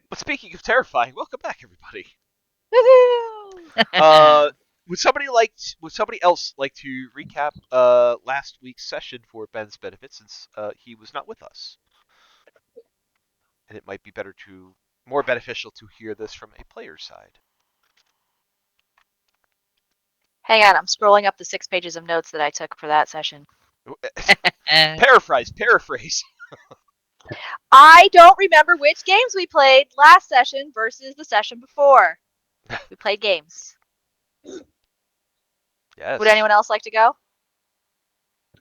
But speaking of terrifying, welcome back, everybody. Woohoo! Uh, would somebody else like to recap last week's session for Ben's benefit since he was not with us, and it might be more beneficial to hear this from a player's side. Hang on, I'm scrolling up the 6 pages of notes that I took for that session. Paraphrase. I don't remember which games we played last session versus the session before. We played games. Yes. Would anyone else like to go?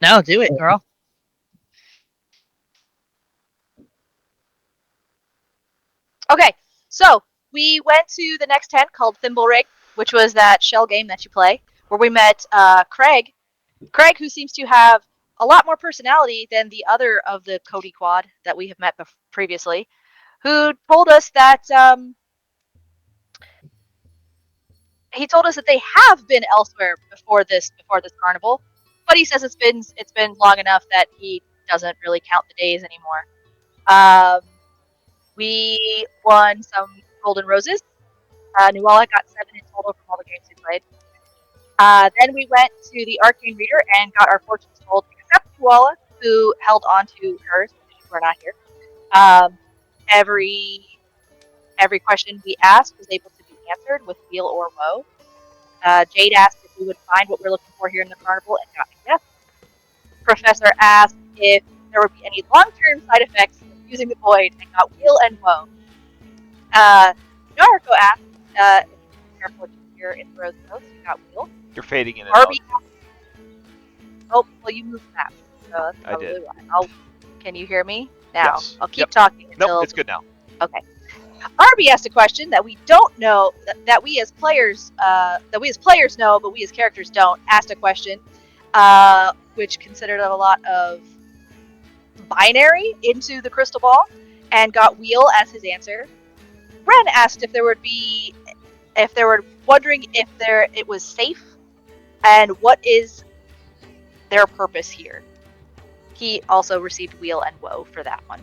No, do it, girl. Okay, so we went to the next tent called Thimble Rig, which was that shell game that you play, where we met Craig. Craig, who seems to have a lot more personality than the other of the Cody Quad that we have met previously, who told us that he told us that they have been elsewhere before this carnival, but he says it's been long enough that he doesn't really count the days anymore. We won some golden roses. Nuala got 7 in total from all the games we played. Then we went to the arcane reader and got our fortunes told, except Nuala, who held on to hers because we're not here. Every question we asked was able to be answered with weal or woe. Jade asked if we would find what we're looking for here in the carnival and got a yes. Professor asked if there would be any long-term side effects of using the void and got weal and woe. Nariko asked if you care fortune here in the rose notes, you got weal. You're fading in and out. Oh, well, you moved that. So that's I did. why. Can you hear me now? Yes. I'll keep talking until. Nope, it's good now. Okay. Arby asked a question that we don't know, that we as players know, but we as characters don't. Asked a question, which considered a lot of binary into the crystal ball, and got wheel as his answer. Ren asked if they were wondering if it was safe, and what is their purpose here. He also received wheel and woe for that one.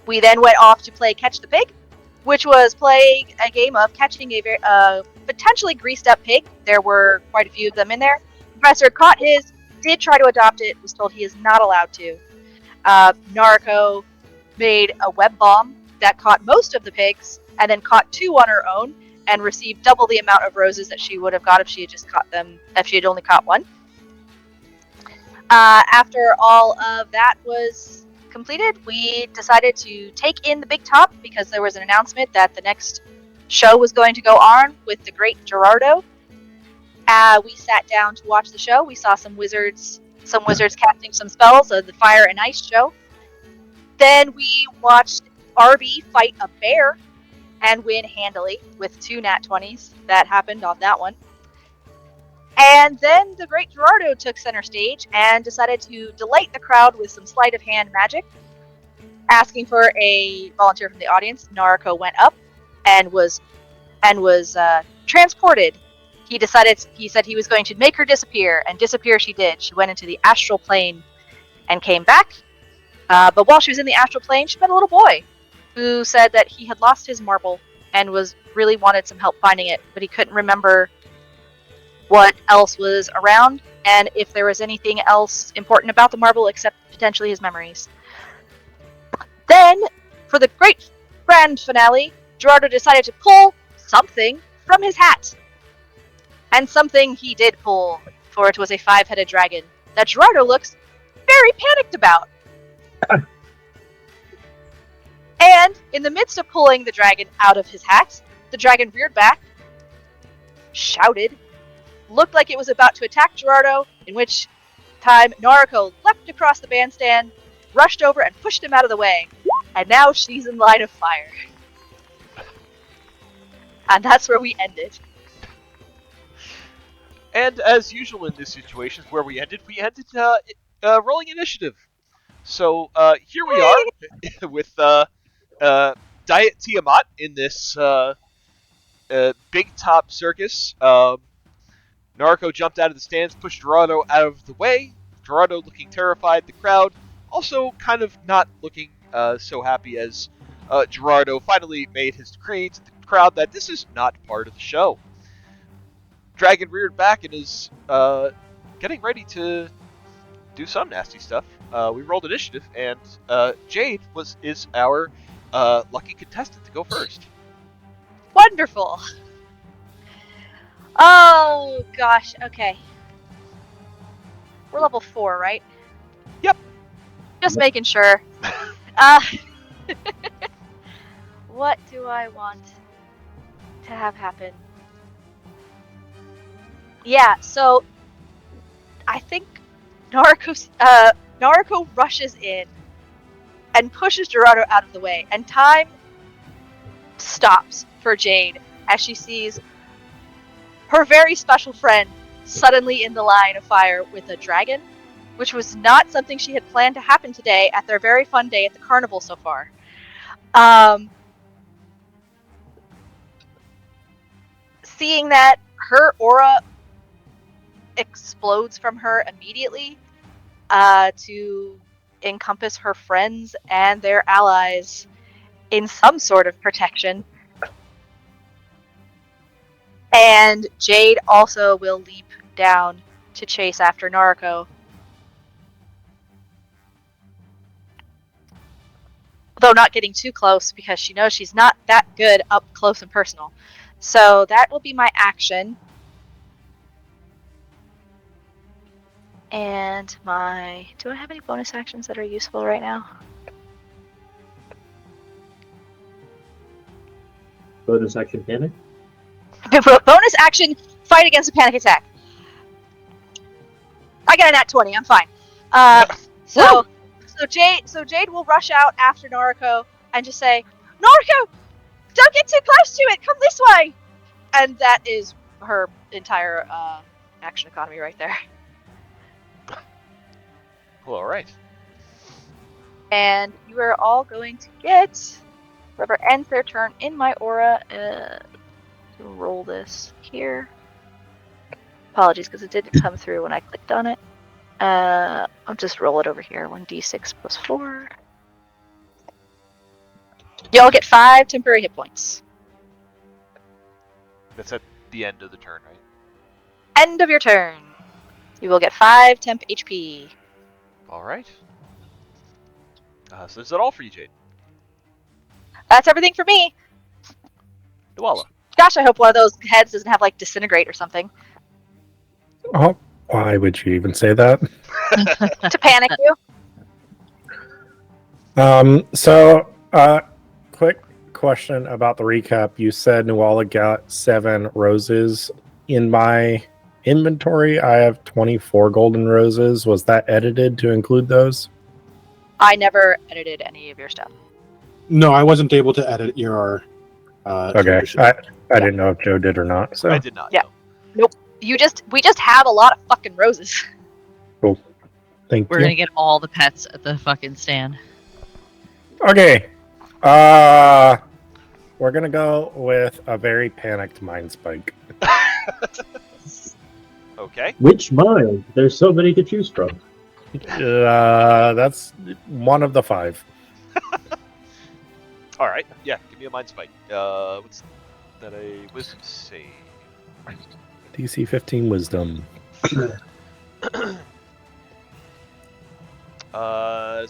We then went off to play Catch the Pig, which was playing a game of catching a potentially greased up pig. There were quite a few of them in there. Professor caught his, did try to adopt it, was told he is not allowed to. Nariko made a web bomb that caught most of the pigs, and then caught 2 on her own, and received double the amount of roses that she would have got if she had just caught them, if she had only caught 1. After all of that was completed, we decided to take in the big top because there was an announcement that the next show was going to go on with the great Gerardo. We sat down to watch the show. We saw some wizards casting some spells of the fire and ice show. Then we watched Arby fight a bear and win handily with 2 nat 20s that happened on that one. And then the great Gerardo took center stage and decided to delight the crowd with some sleight of hand magic. Asking for a volunteer from the audience, Nariko went up and was transported. He said he was going to make her disappear, and disappear she did. She went into the astral plane and came back. But while she was in the astral plane, she met a little boy who said that he had lost his marble and really wanted some help finding it, but he couldn't remember what else was around, and if there was anything else important about the marble except potentially his memories. Then, for the great grand finale, Gerardo decided to pull something from his hat. And something he did pull, for it was a 5-headed dragon that Gerardo looks very panicked about. And, in the midst of pulling the dragon out of his hat, the dragon reared back, shouted, looked like it was about to attack Gerardo, in which time Nariko leapt across the bandstand, rushed over and pushed him out of the way, and now she's in line of fire. And that's where we ended. And as usual in these situations where we ended rolling initiative. So here we are with Diet Tiamat in this big top circus. Nariko jumped out of the stands, pushed Gerardo out of the way. Gerardo looking terrified. The crowd also kind of not looking so happy as Gerardo finally made his decree to the crowd that this is not part of the show. Dragon reared back and is getting ready to do some nasty stuff. We rolled initiative, and Jade is our lucky contestant to go first. Wonderful. Oh gosh. Okay. We're level 4, right? Yep. Just making sure. Uh, what do I want to have happen? Yeah. So I think Naruko rushes in and pushes Gerardo out of the way, and time stops for Jade as she sees her very special friend suddenly in the line of fire with a dragon, which was not something she had planned to happen today at their very fun day at the carnival so far. Seeing that, her aura explodes from her immediately to encompass her friends and their allies in some sort of protection. And Jade also will leap down to chase after Naruko. Though not getting too close because she knows she's not that good up close and personal. So that will be my action. And my... Do I have any bonus actions that are useful right now? Bonus action panic? Bonus action, fight against a panic attack. I got a nat 20, I'm fine. So Jade will rush out after Naruko and just say, Naruko, don't get too close to it, come this way! And that is her entire action economy right there. Well, all right. And you are all going to get whoever ends their turn in my aura. Roll this here. Apologies, because it didn't come through when I clicked on it. I'll just roll it over here. 1d6 plus 4. Y'all get 5 temporary hit points. That's at the end of the turn, right? End of your turn. You will get 5 temp HP. All right. So is that all for you, Jade? That's everything for me. Nuala. Gosh, I hope one of those heads doesn't have, like, disintegrate or something. Oh, why would you even say that? To panic you. Quick question about the recap. You said Nuala got 7 roses. In my inventory, I have 24 golden roses. Was that edited to include those? I never edited any of your stuff. No, I wasn't able to edit your. Okay, I didn't know if Joe did or not. So I did not. Yeah. No. We just have a lot of fucking roses. thank We're you. gonna get all the pets at the fucking stand. Okay. We're gonna go with a very panicked mind spike. Okay. Which mine? There's so many to choose from. That's one of the 5. All right. Yeah. Give me a mind spike. What's that? A wisdom save. DC 15 wisdom. It's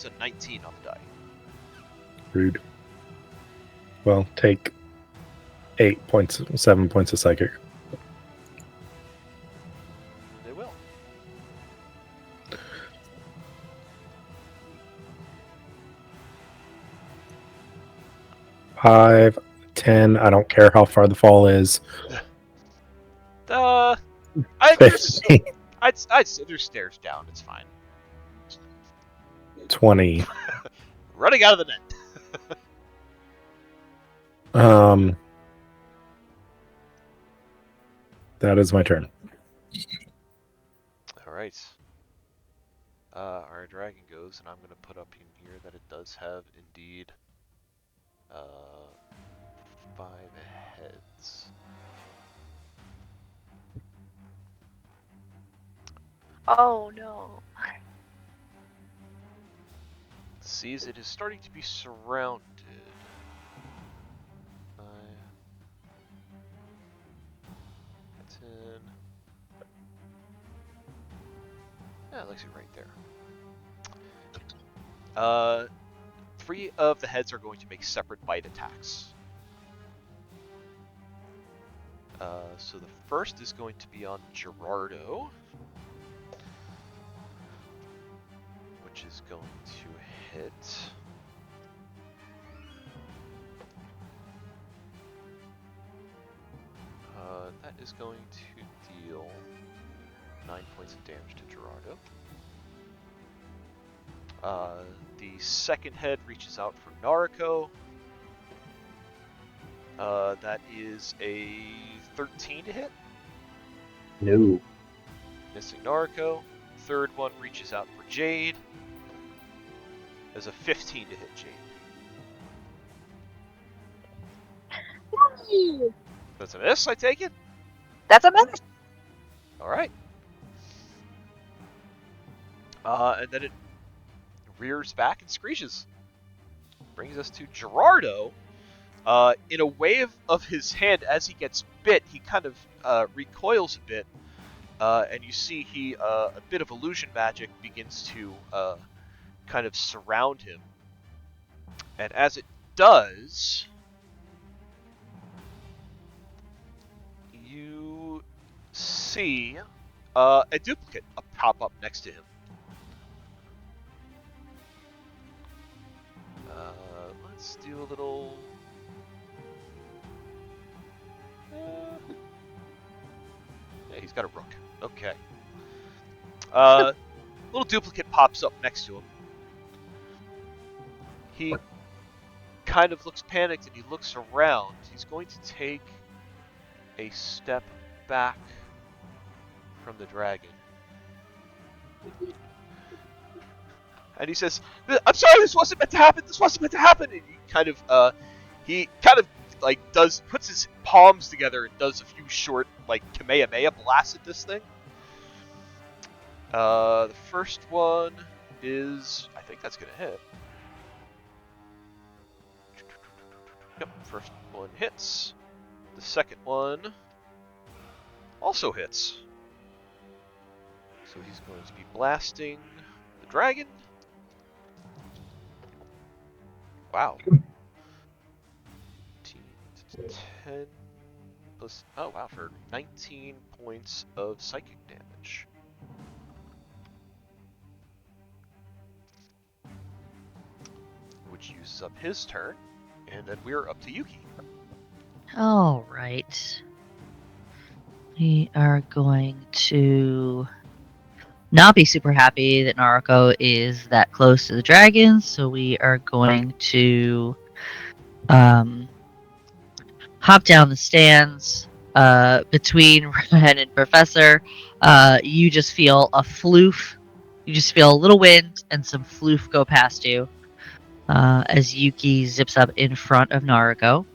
a 19 on the die. Rude. Well, take 7 points of psychic. They will. Five, 10. I don't care how far the fall is. I'd 15, say there's stairs down. It's fine. 20. Running out of the net. That is my turn. All right. Our dragon goes, and I'm going to put up in here that it does have indeed 5 heads. Oh no. sees it is starting to be surrounded. That's in. Yeah, it looks it right there. 3 of the heads are going to make separate bite attacks. So the first is going to be on Gerardo, which is going to hit. That is going to deal 9 points of damage to Gerardo. The second head reaches out for Nariko. That is a 13 to hit. No. Missing Nariko. Third one reaches out for Jade. There's a 15 to hit Jade. That's a miss, I take it? That's a miss. Alright. And then it rears back and screeches. Brings us to Gerardo. In a wave of his hand as he gets bit, he kind of recoils a bit. And you see a bit of illusion magic begins to kind of surround him. And as it does, you see a duplicate pop up next to him. Let's do a little... yeah, he's got a rook. Okay. Little duplicate pops up next to him. He kind of looks panicked and he looks around. He's going to take a step back from the dragon. And he says, "I'm sorry, this wasn't meant to happen. This wasn't meant to happen." And he kind of like puts his palms together and does a few short like Kamehameha blasts at this thing. The first one is, I think that's gonna hit. Yep, first one hits. The second one also hits. So he's going to be blasting the dragon. Wow. 10 plus, oh wow, for 19 points of psychic damage. Which uses up his turn, and then we're up to Yuki. All right. We are going to not be super happy that Nariko is that close to the dragons, so we are going to hop down the stands between Ren and Professor. You just feel a floof. You just feel a little wind and some floof go past you as Yuki zips up in front of Nariko.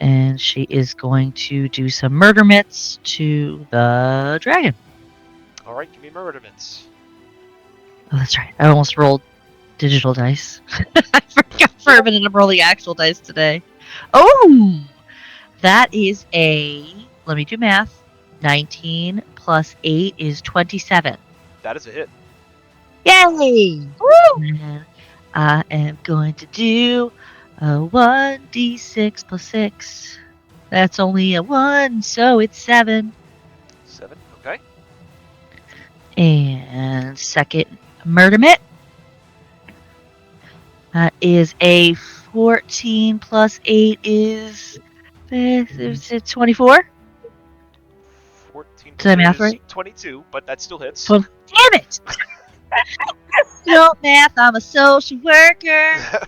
And she is going to do some murder mitts to the dragon. Alright, give me murder mitts. Oh, that's right. I almost rolled digital dice. I forgot for a minute I'm rolling actual dice today. Oh! That is let me do math. 19 plus 8 is 27. That is a hit. Yay! Woo! And I am going to do a 1d6 plus 6. That's only a 1, so it's 7. 7, okay. And second murder mitt. That is a 14 plus 8 is 24. 14 Did I math is right? 22, but that still hits. Well, damn it! Don't math, I'm a social worker.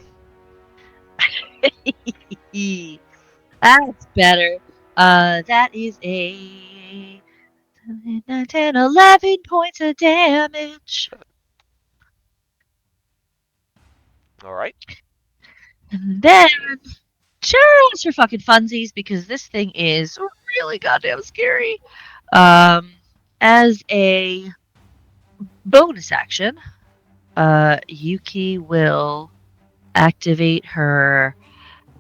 That's better. That is a 9, 10, 11 points of damage. Alright. And then, just for fucking funsies, because this thing is really goddamn scary. As a bonus action, Yuki will activate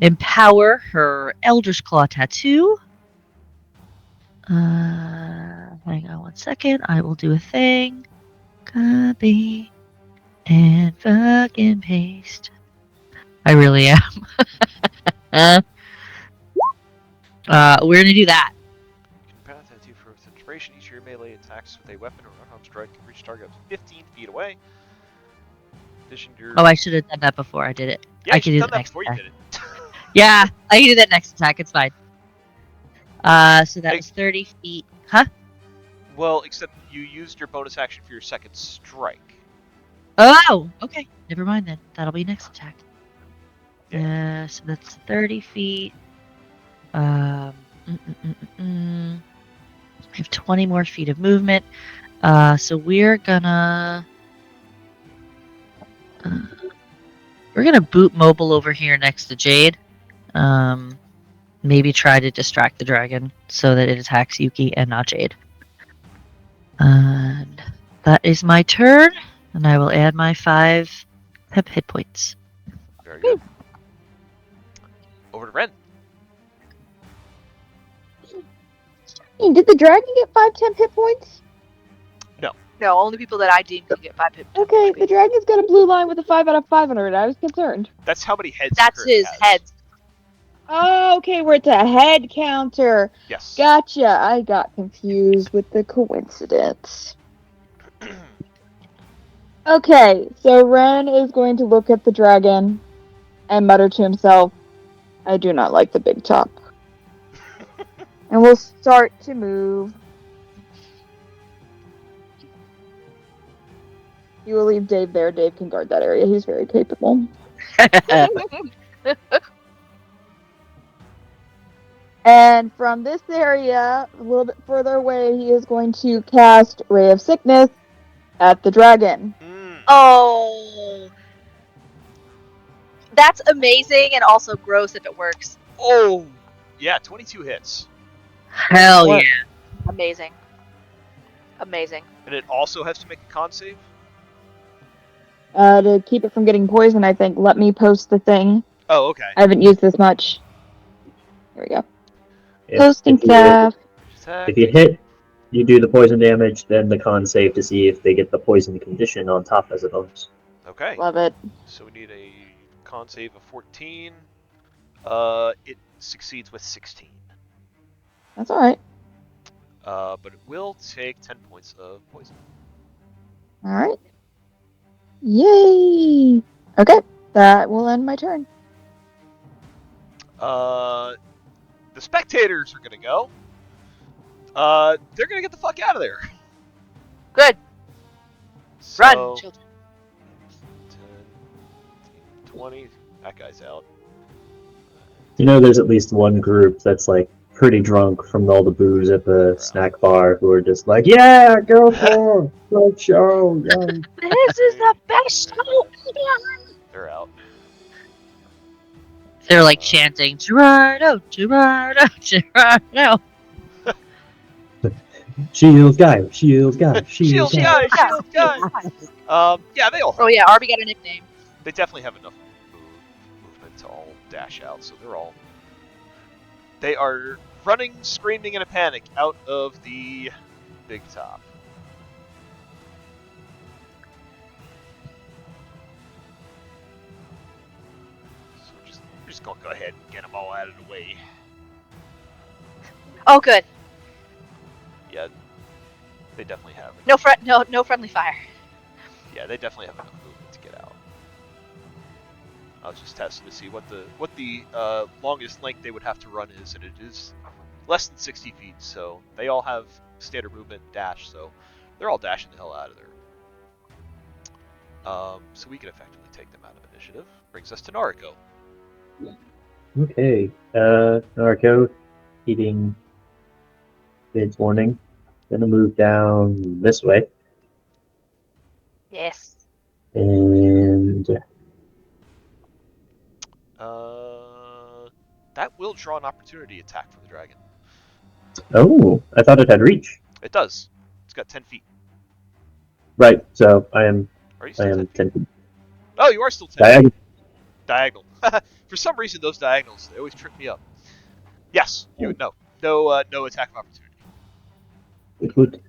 empower her Elder's Claw tattoo. Hang on 1 second. I will do a thing. Copy and fucking paste. I really am. We're gonna do that. Path tattoo for inspiration. Each of your melee attacks with a weapon or unarmed strike can reach target up to 15 feet away. Addition to your... Oh, I should have done that before I did it. Yeah, I you can should do have done that that next before attack. you did it. Yeah, I can do that next attack. It's fine. So that was 30 feet. Huh? Well, except you used your bonus action for your second strike. Oh, okay. Never mind then. That'll be next attack. Yeah. So that's 30 feet. I have 20 more feet of movement. So we're gonna boot mobile over here next to Jade. Maybe try to distract the dragon so that it attacks Yuki and not Jade. And that is my turn, and I will add my 5 pep hit points. Very good. Over to Ren. Did the dragon get 5 temp hit points? No, only people that I deem can get 5 hit points. Okay, the dragon's got a blue line with a 5 out of 500. I was concerned. That's how many heads That's he his has. heads. Oh, okay, where it's a head counter. Yes. Gotcha. I got confused with the coincidence. Okay, so Ren is going to look at the dragon and mutter to himself, I do not like the big top. And we'll start to move. You will leave Dave there. Dave can guard that area. He's very capable. And from this area, a little bit further away, he is going to cast Ray of Sickness at the dragon. Oh. That's amazing and also gross if it works. Oh! Yeah, 22 hits. Hell yeah. Amazing. Amazing. And it also has to make a con save? To keep it from getting poisoned, I think. Let me post the thing. Oh, okay. I haven't used this much. Here we go. If, Posting if you, staff. if you hit, you do the poison damage, then the con save to see if they get the poison condition on top as a bonus. Okay. Love it. So we need a con save of 14. It succeeds with 16. That's alright. But it will take 10 points of poison. Alright. Yay! Okay, that will end my turn. The spectators are gonna go. They're gonna get the fuck out of there. Good. So, Run, children. 10, 20. That guy's out. You know, there's at least one group that's like pretty drunk from all the booze at the snack bar who are just like, yeah, go for it, great show, yeah. This is the best show ever. They're out. They're like chanting, Gerardo, Gerardo, Gerardo. Shield guy, shield guy, shield Shield guy. guy, shield guy. Yeah, they all. Oh yeah, Arby got a nickname. They definitely have enough movement to all dash out, so they're all. They are running, screaming in a panic out of the big top. So we're just gonna go ahead and get them all out of the way. Oh good. Yeah, they definitely have. No friendly fire. Yeah, they definitely have enough movement to get out. I was just testing to see what the longest length they would have to run is, and it is less than 60 feet. So they all have standard movement dash, so they're all dashing the hell out of there. So we can effectively take them out of initiative. Brings us to Nariko. Okay, Narco, heeding Bid's warning, gonna move down this way, Yes. and That will draw an opportunity attack from the dragon. oh, I thought it had reach. It does. It's got 10 feet. Right, so I am Are you I still 10 am feet? 10 feet. Oh, you are still 10 feet. Diagonal. Diagonal. For some reason, those diagonals, they always trip me up. Yes, you no attack of opportunity. Good.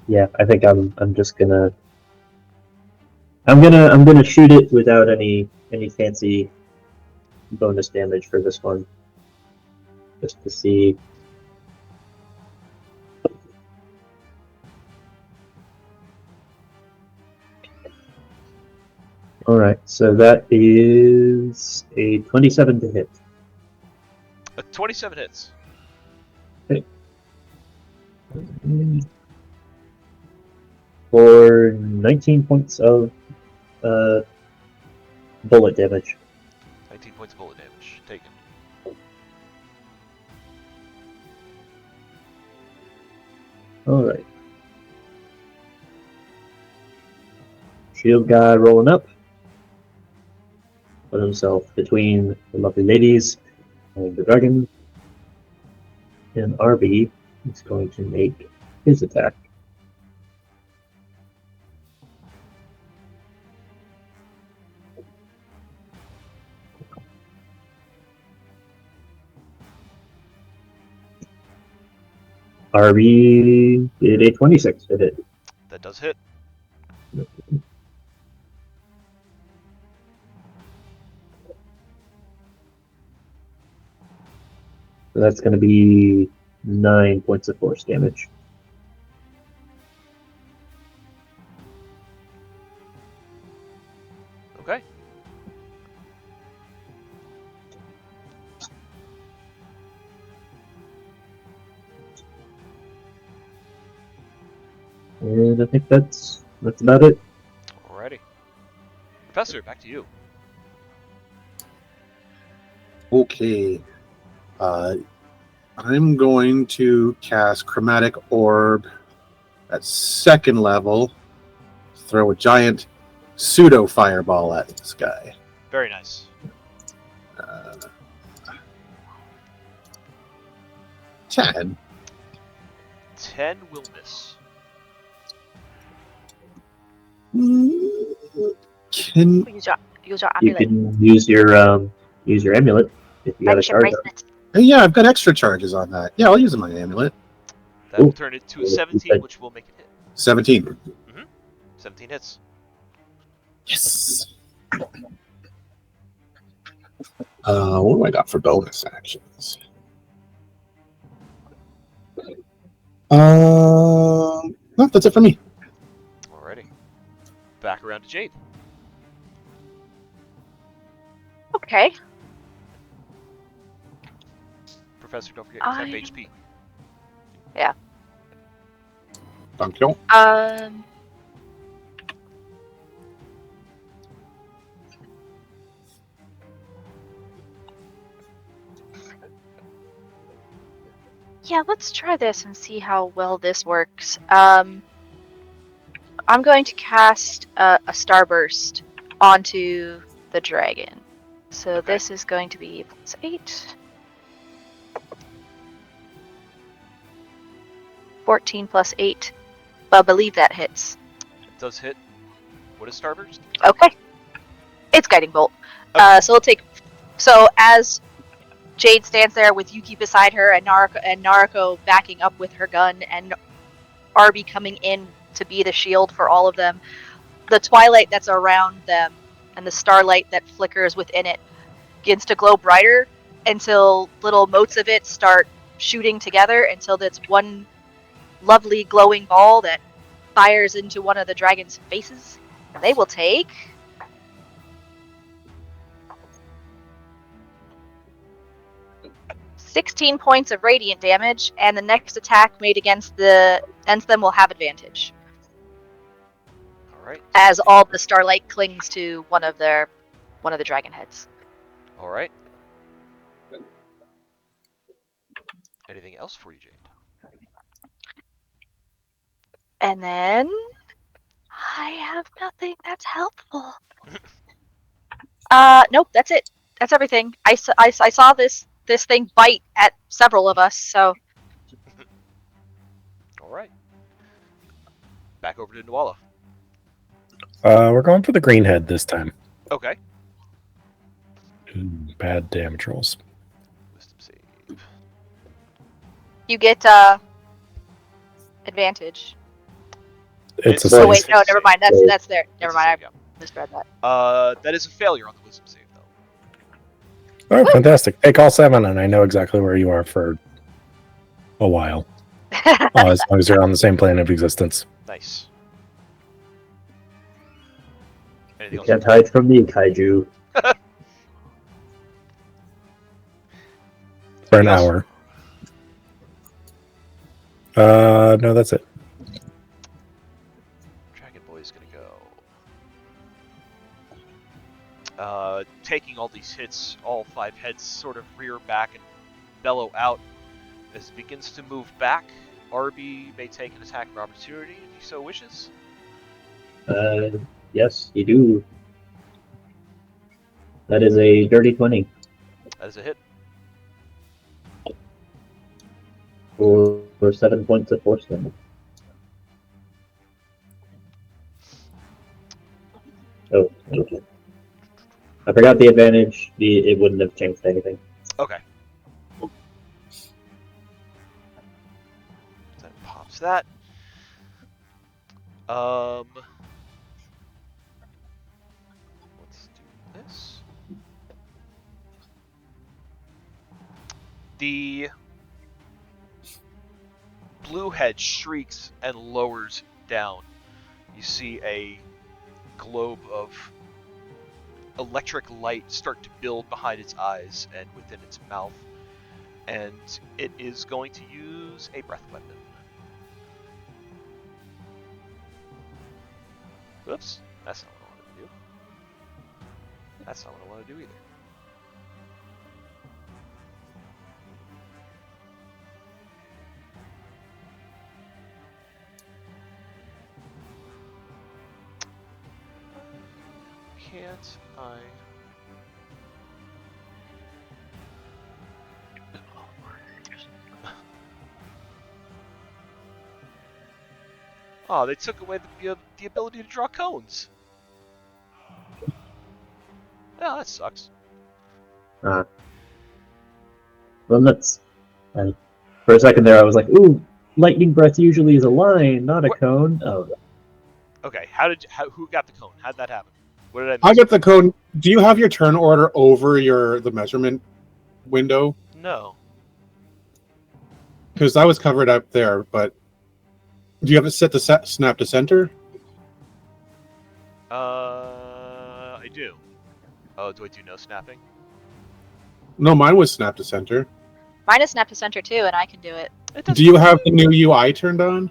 Yeah, I think I'm just gonna I'm gonna shoot it without any fancy bonus damage for this one, just to see. All right, so that is a 27 to hit. 27 hits. Okay. For 19 points of bullet damage. 19 points of bullet damage taken. All right. Shield guy rolling up. Put himself between the lovely ladies and the dragon. And RB is going to make his attack. RB did a 26 to hit. That does hit. So that's going to be 9 points of force damage. Okay. And I think that's about it. Alrighty. Professor, back to you. Okay. I'm going to cast Chromatic Orb at 2nd level. Throw a giant pseudo fireball at this guy. Very nice. 10. 10 will miss. Can Use your You amulet. can use your amulet if you got a Friendship charge. bracelet. yeah, I've got extra charges on that. Yeah, I'll use my amulet. That will Ooh. turn it to a 17, which will make it hit. 17. 17 hits. Yes. What do I got for bonus actions? No, that's it for me. Alrighty. Back around to Jade. Okay. Professor, don't forget your temp HP. Thank you. Yeah, let's try this and see how well this works. I'm going to cast a starburst onto the dragon. So Okay. this is going to be +8. 14 plus 8. I believe that hits. It does hit. What is Starburst? Okay. It's Guiding Bolt. Okay. So as Jade stands there with Yuki beside her and Nariko backing up with her gun and Arby coming in to be the shield for all of them, the twilight that's around them and the starlight that flickers within it begins to glow brighter until little motes of it start shooting together until it's one lovely glowing ball that fires into one of the dragon's faces. And they will take 16 points of radiant damage, and the next attack made against them will have advantage. Alright. As all the starlight clings to one of the dragon heads. Alright. Anything else for you, Jade? And then I have nothing that's helpful. Nope, that's it. That's everything. I saw this thing bite at several of us, so back over to Nuala. We're going for the green head this time. Okay. Ooh, bad damage rolls. Wisdom save. You get advantage. It's a So Oh save. wait, no, never mind. Save. That's there. Never It's a mind. save, I misread that. That is a failure on the wisdom save, though. Oh, fantastic. Take all 7, and I know exactly where you are for a while. As long as you're on the same plane of existence. Nice. Anything You else? can't hide from me, Kaiju. For an Anything else? hour. No, that's it. Dragon Boy's gonna go. Taking all these hits, all 5 heads sort of rear back and bellow out. As it begins to move back, Arby may take an attack of opportunity if he so wishes. Yes, you do. That is a dirty 20 That is a hit. for 7 points of force damage. Oh, okay. I forgot the advantage. It wouldn't have changed anything. Okay. That pops that. Let's do this. The blue head shrieks and lowers down. You see a globe of electric light start to build behind its eyes and within its mouth, and it is going to use a breath weapon. Whoops, that's not what I wanted to do. That's not what I want to do either. Can't I? Oh, they took away the ability to draw cones. Oh, that sucks. Well, that's. For a second there, I was like, "Ooh, lightning breath usually is a line, not a What? cone." Oh, Okay, who got the cone? How did that happen? What did I I miss? get the cone. Do you have your turn order over the measurement window? No. Because I was covered up there, but do you have it set to snap to center? I do. Oh, do I do no snapping? No, mine was snap to center. Mine is snap to center too, and I can do it. It doesn't. Do you have the new UI turned on?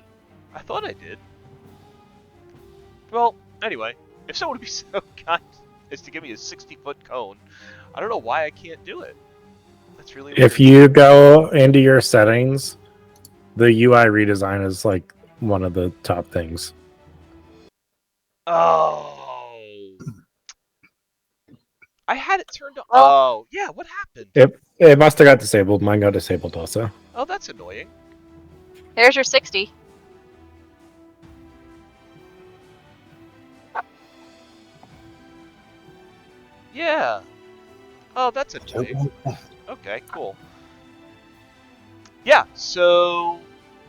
I thought I did. Well, anyway, if someone would be so kind as to give me a 60-foot cone, I don't know why I can't do it. That's really weird. If you go into your settings, the UI redesign is like one of the top things. Oh. I had it turned on. Well- Oh, yeah, what happened? It must have got disabled. Mine got disabled also. Oh, that's annoying. There's your 60. Yeah. Oh, that's annoying. Okay, cool. Yeah, so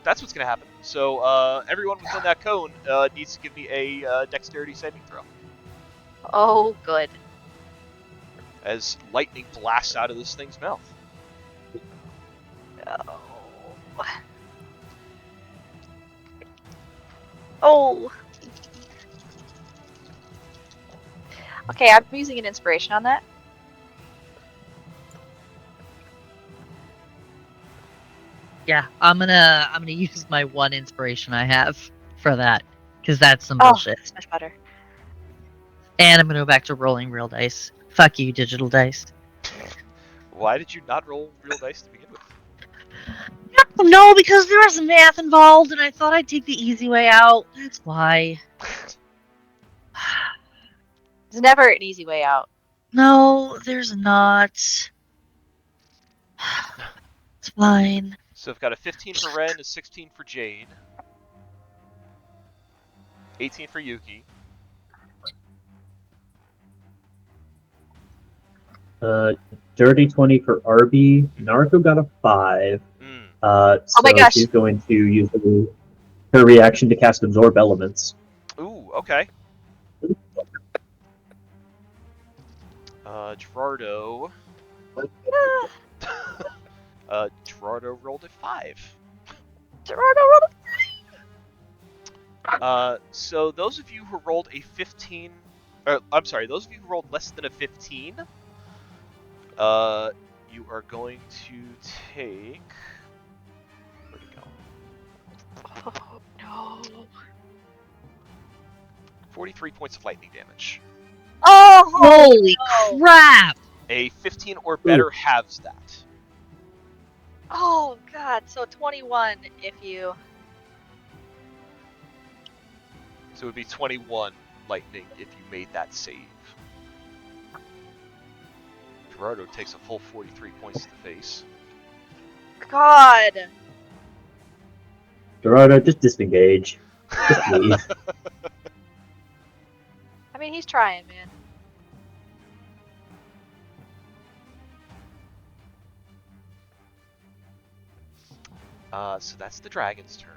that's what's going to happen. So everyone within that cone needs to give me a dexterity saving throw. Oh, good. As lightning blasts out of this thing's mouth. Oh. Oh. Okay, I'm using an inspiration on that. Yeah, I'm gonna use my one inspiration I have for that because that's some Oh, bullshit. it's much better. And I'm gonna go back to rolling real dice. Fuck you, digital dice. Why did you not roll real dice to begin with? No, because there was math involved, and I thought I'd take the easy way out. That's why. There's never an easy way out. No, there's not. It's fine. So I've got a 15 for Ren, a 16 for Jade. 18 for Yuki. Dirty 20 for Arby. Naruto got a 5. Mm. So my gosh. she's going to use her reaction to cast Absorb Elements. Ooh, okay. Gerardo. Gerardo rolled a 5. Gerardo rolled So those of you who rolled a 15, I'm sorry, those of you who rolled less than a 15, you are going to take. Where'd it go? Oh, no. 43 points of lightning damage. Oh, Holy no. crap! A 15 or better halves that. Oh, God. So 21 if you. So it would be 21 lightning if you made that save. Gerardo takes a full 43 points to the face. God. Gerardo, just disengage. Just leave. I mean, he's trying, man. So that's the dragon's turn.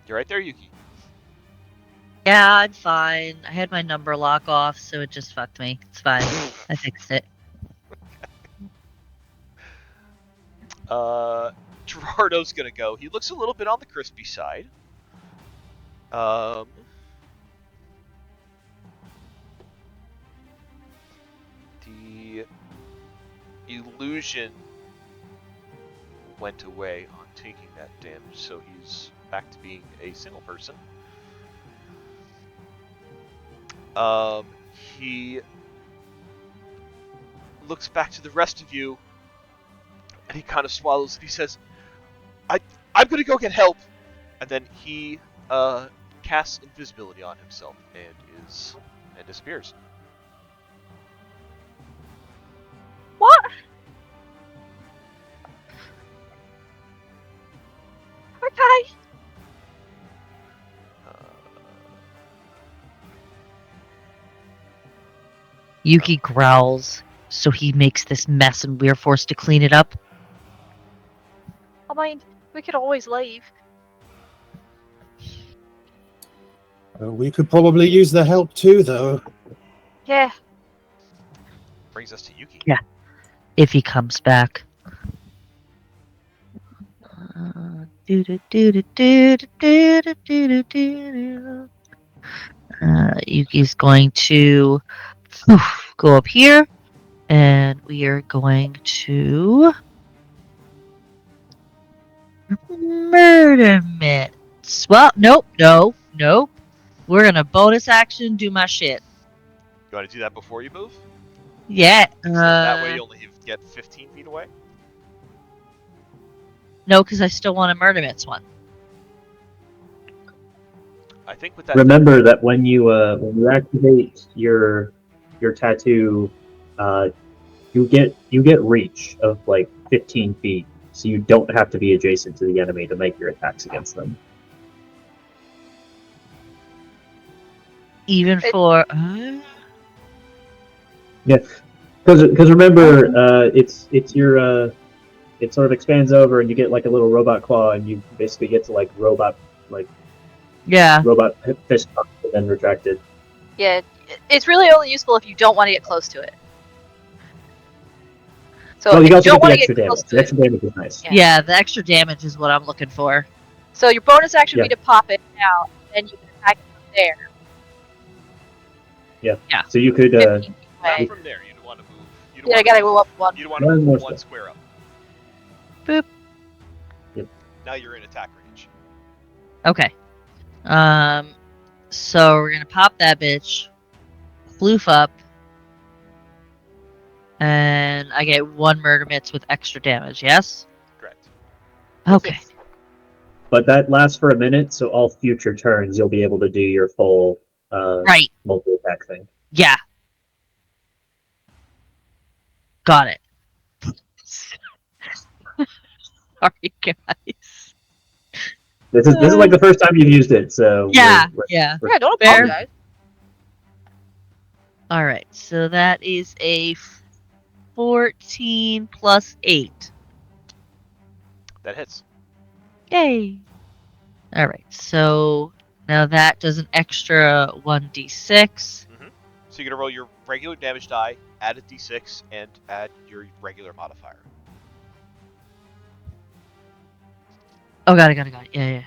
You're right there, Yuki. Yeah, I'm fine. I had my number lock off, so it just fucked me. It's fine. I fixed it. Gerardo's gonna go. He looks a little bit on the crispy side. The illusion went away on taking that damage, so he's back to being a single person. He looks back to the rest of you, and he kind of swallows and he says, I'm gonna go get help! And then he casts invisibility on himself and disappears. What? Okay. Yuki growls, so he makes this mess and we're forced to clean it up. I mean, we could always leave. We could probably use the help too, though. Yeah. Brings us to Yuki. Yeah. If he comes back. Yuki's going to go up here, and we are going to murder mitts. Well, nope. We're gonna bonus action do my shit. You want to do that before you move? Yeah. So that way you only get 15 feet away? No, because I still want a murder mitts one. I think with that. Remember that when you activate your tattoo, you get reach of like 15 feet, so you don't have to be adjacent to the enemy to make your attacks against them. Even for Because remember, it's your it sort of expands over, and you get like a little robot claw, and you basically get to like robot fist pump and then retracted. Yeah. It's really only useful if you don't want to get close to it. So Well, if you you also don't get the want to extra get damage. close The to it. extra damage is nice. Yeah, the extra damage is what I'm looking for. So your bonus action would Yeah. be to pop it now, and you can attack it from there. Yeah. So you could 15 feet Not away. from there. You don't want to move. You Yeah, I gotta go up one. You don't want to One more move one step. square up. Boop. Yep. Now you're in attack range. Okay. So we're gonna pop that bitch, floof up, and I get one murder mitts with extra damage. Yes. Correct. Okay. But that lasts for a minute, so all future turns you'll be able to do your full Right. multi-attack thing. Yeah. Got it. Sorry, guys. This is like the first time you've used it, so Yeah, we're- yeah. Yeah, don't Fair. apologize. All right, so that is a 14 plus 8. That hits. Yay! All right, so now that does an extra 1d6. So you're gonna roll your regular damage die, add a d6, and add your regular modifier. Oh, got it. Yeah.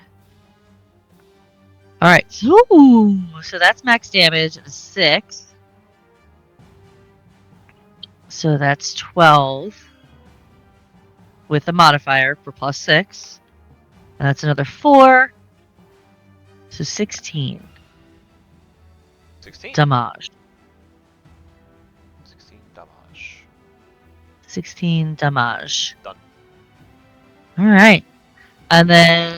All right, so that's max damage at a 6. So that's 12 with a modifier for plus 6. And that's another 4. So 16 16. damage. 16 damage. 16 damage. Done. All right. And then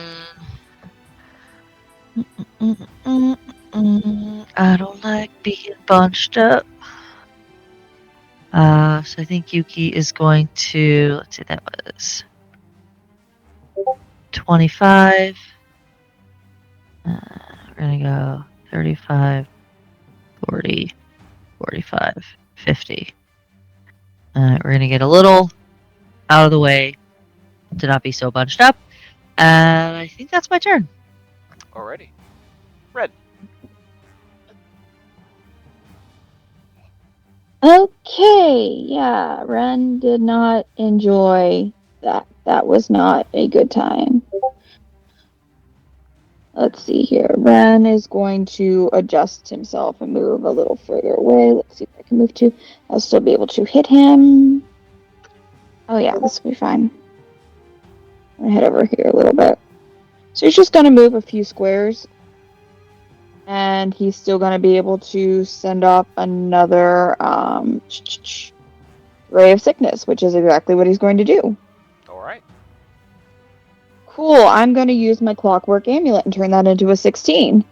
I don't like being bunched up. So I think Yuki is going to, let's see, that was 25. We're going to go 35, 40, 45, 50. We're going to get a little out of the way to not be so bunched up. And I think that's my turn. Alrighty. Red. Okay, yeah, Ren did not enjoy that. That was not a good time. Let's see here. Ren is going to adjust himself and move a little further away. Let's see if I can move to. I'll still be able to hit him. Oh yeah, this will be fine. I'm gonna head over here a little bit. So he's just gonna move a few squares. And he's still gonna be able to send off another Ray of Sickness, which is exactly what he's going to do. Alright. Cool, I'm going to use my Clockwork Amulet and turn that into a 16.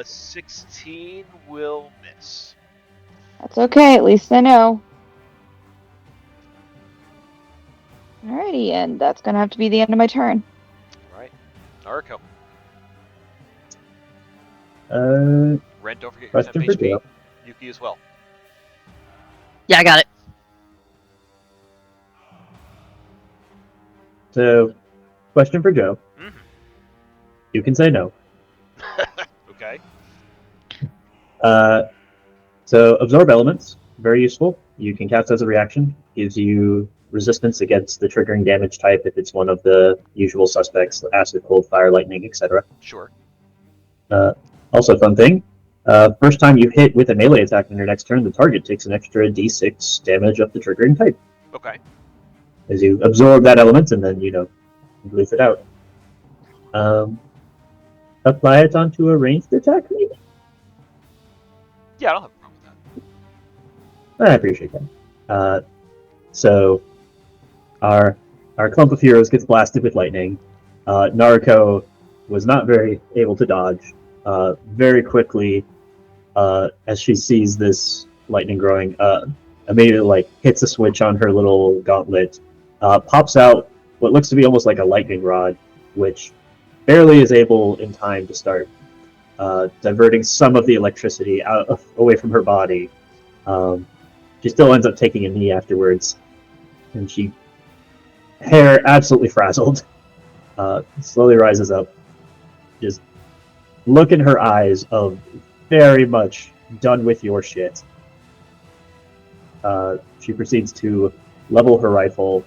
16 will miss. That's okay, at least I know. Alrighty, and that's going to have to be the end of my turn. Alright. Naruko. Ren, don't forget your 10 question for HP. Joe. Yuki as well. Yeah, I got it. So, question for Joe. Mhm. You can say no. Okay. So absorb elements, very useful. You can cast as a reaction. Gives you resistance against the triggering damage type if it's one of the usual suspects: acid, cold, fire, lightning, etc. Sure. Also, fun thing. First time you hit with a melee attack on your next turn, the target takes an extra d6 damage of the triggering type Okay. as you absorb that element and then leaf it out. Apply it onto a ranged attack, maybe. Yeah, I don't have a problem with that. I appreciate that. So our clump of heroes gets blasted with lightning. Naruko was not very able to dodge. Very quickly, as she sees this lightning growing, immediately hits a switch on her little gauntlet, pops out what looks to be almost like a lightning rod, which barely is able in time to start diverting some of the electricity away from her body. She still ends up taking a knee afterwards, and hair absolutely frazzled, slowly rises up. Just look in her eyes of very much done with your shit. She proceeds to level her rifle,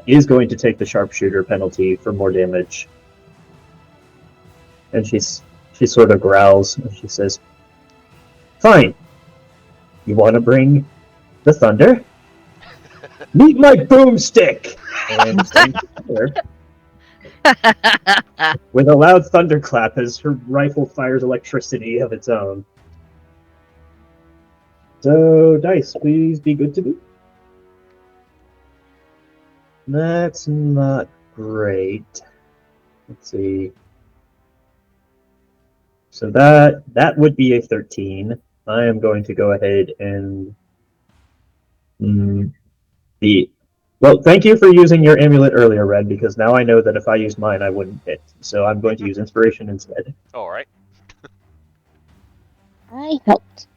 is going to take the sharpshooter penalty for more damage. And she sort of growls and she says, "Fine. You want to bring the thunder? Meet my boomstick!" And swings her with a loud thunderclap as her rifle fires electricity of its own. So, dice, please be good to me. That's not great. Let's see. So that would be a 13. I am going to go ahead and the Well, thank you for using your amulet earlier, Red, because now I know that if I used mine, I wouldn't hit. So I'm going to use inspiration instead. All right. I helped.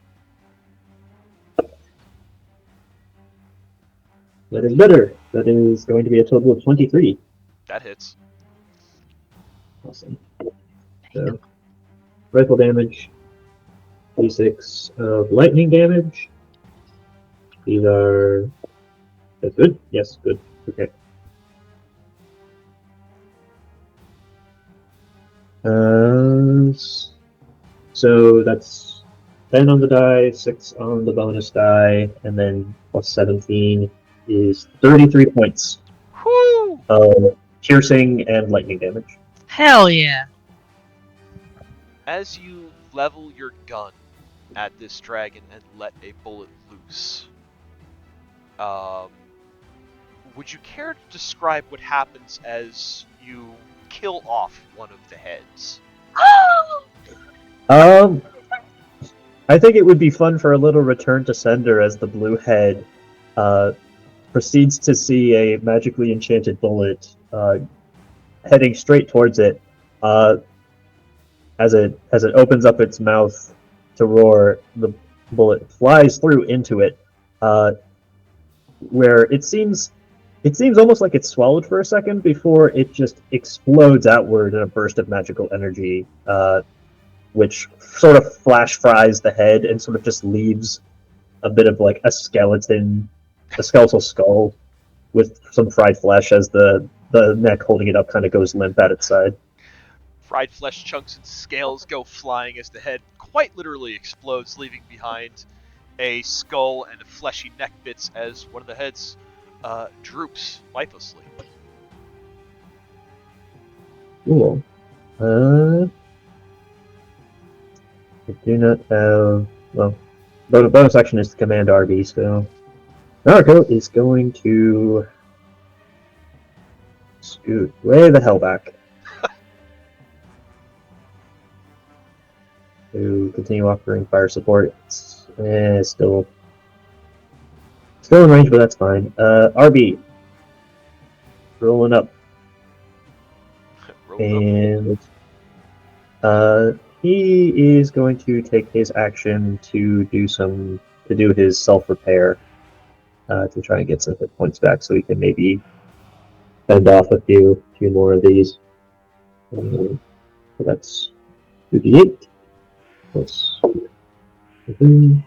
That is better. That is going to be a total of 23. That hits. Awesome. So, rifle damage, d6 of lightning damage. These are. That's good? Yes, good. Okay. So that's 10 on the die, 6 on the bonus die, and then plus 17 is 33 points Whoo! of piercing and lightning damage. Hell yeah. As you level your gun at this dragon and let a bullet loose, would you care to describe what happens as you kill off one of the heads? I think it would be fun for a little return to sender as the blue head proceeds to see a magically enchanted bullet heading straight towards it. As it opens up its mouth to roar, the bullet flies through into it, where it seems almost like it's swallowed for a second before it just explodes outward in a burst of magical energy, which sort of flash fries the head and sort of just leaves a bit of like a skeletal skull with some fried flesh as the neck holding it up kind of goes limp at its side. Fried flesh chunks and scales go flying as the head quite literally explodes, leaving behind a skull and fleshy neck bits as one of the heads droops lifelessly. Cool. I do not have. Well, the bonus action is to command RB, so Naruto is going to scoot way the hell back to continue offering fire support. It's still in range, but that's fine. RB rolling up, and he is going to take his action to do his self-repair to try and get some hit points back, so he can maybe fend off a few more of these. So that's 2d8 plus 7.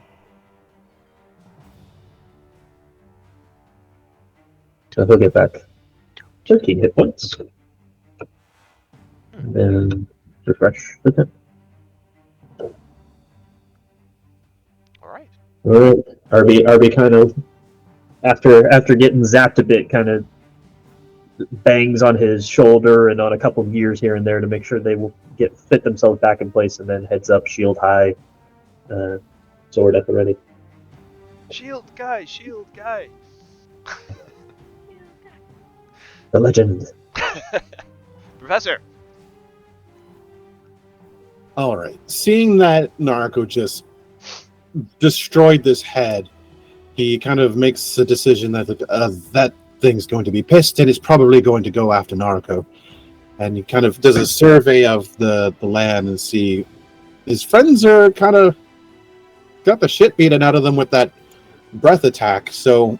So he'll get back 13 hit points. And then refresh the 10. Alright. Alright. RB kind of, after getting zapped a bit, kind of bangs on his shoulder and on a couple of gears here and there to make sure they will fit themselves back in place, and then heads up, shield high, sword at the ready. Shield guy! The legend. Professor! All right. Seeing that Naruto just destroyed this head, he kind of makes the decision that that thing's going to be pissed and is probably going to go after Naruto. And he kind of does a survey of the land and see his friends are kind of got the shit beaten out of them with that breath attack. So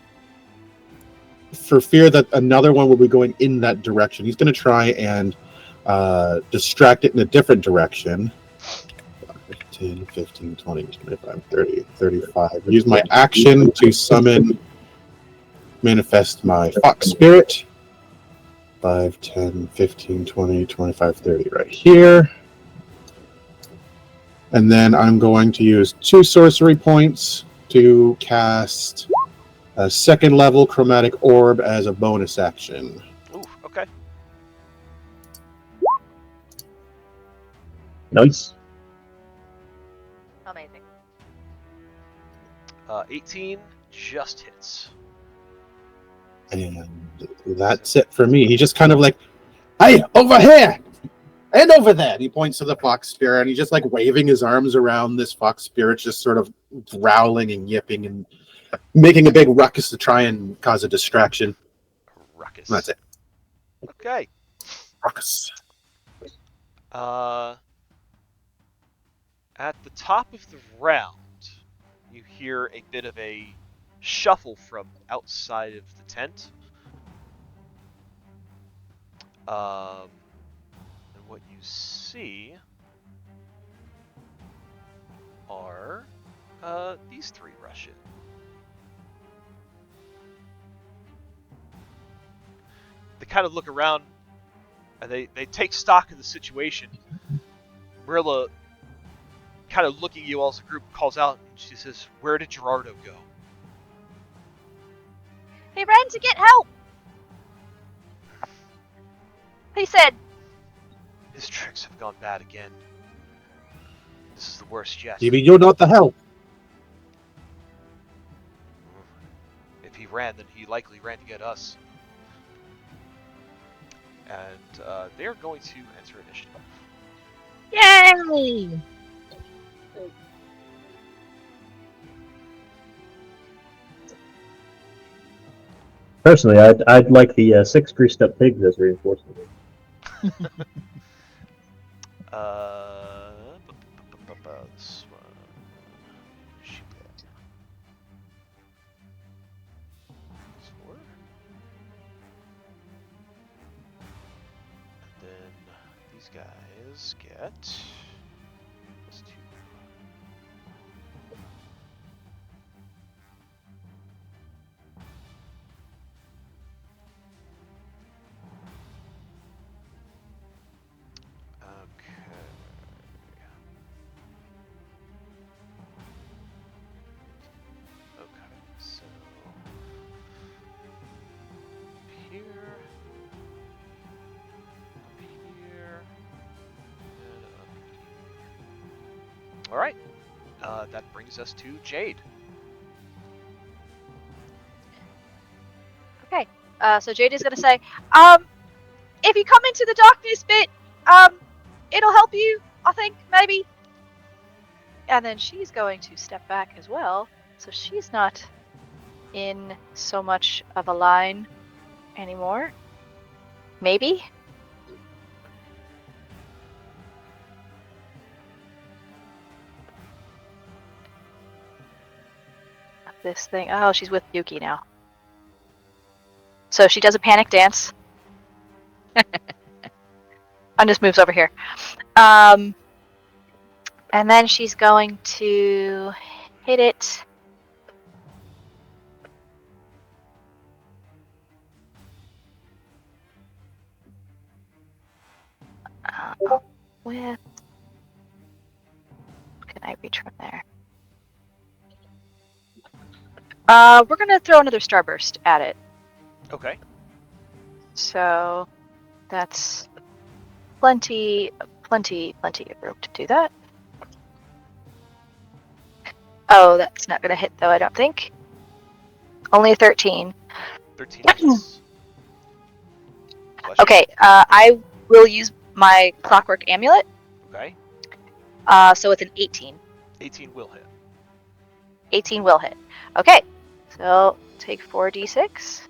for fear that another one will be going in that direction, he's going to try and distract it in a different direction. 10, 15, 20, 25, 30, 35. Use my action to manifest my fox spirit. 5, 10, 15, 20, 25, 30 right here. And then I'm going to use 2 sorcery points to cast a 2nd level chromatic orb as a bonus action. Ooh, okay. Nice. Amazing. 18 just hits. And that's it for me. He just kind of like, hey, over here! And over there! He points to the fox spirit, and he's just like waving his arms around this fox spirit, just sort of growling and yipping and making a big ruckus to try and cause a distraction. Ruckus. That's it. Okay. Ruckus. At the top of the round, you hear a bit of a shuffle from outside of the tent. And what you see are these three rush in. They kind of look around and they take stock of the situation. Marilla, kind of looking at you all as a group, calls out and she says, "Where did Gerardo go?" He ran to get help. He said, "His tricks have gone bad again. This is the worst yet." You mean you're not the help? If he ran, then he likely ran to get us. And they're going to enter initiative. Yay! Personally, I'd like the 6 greased up pigs as reinforcement. This one. Shoot that. That's 4. And then these guys get +2. Okay. Okay, so here, up here, and up here. All right, that brings us to Jade. okay. So Jade is gonna say, if you come into the darkness bit, it'll help you, I think, maybe. And then she's going to step back as well, so she's not in so much of a line anymore. Maybe? This thing. Oh, she's with Yuki now. So she does a panic dance. And just moves over here. And then she's going to hit it. With. Can I reach from there? We're gonna throw another starburst at it. Okay. So that's plenty of room to do that. Oh, that's not gonna hit though, I don't think. Only a 13. 13 hits. Bless you. Okay, I will use my clockwork amulet. Okay. So it's an 18. 18 will hit. 18 will hit. Okay, so take 4d6.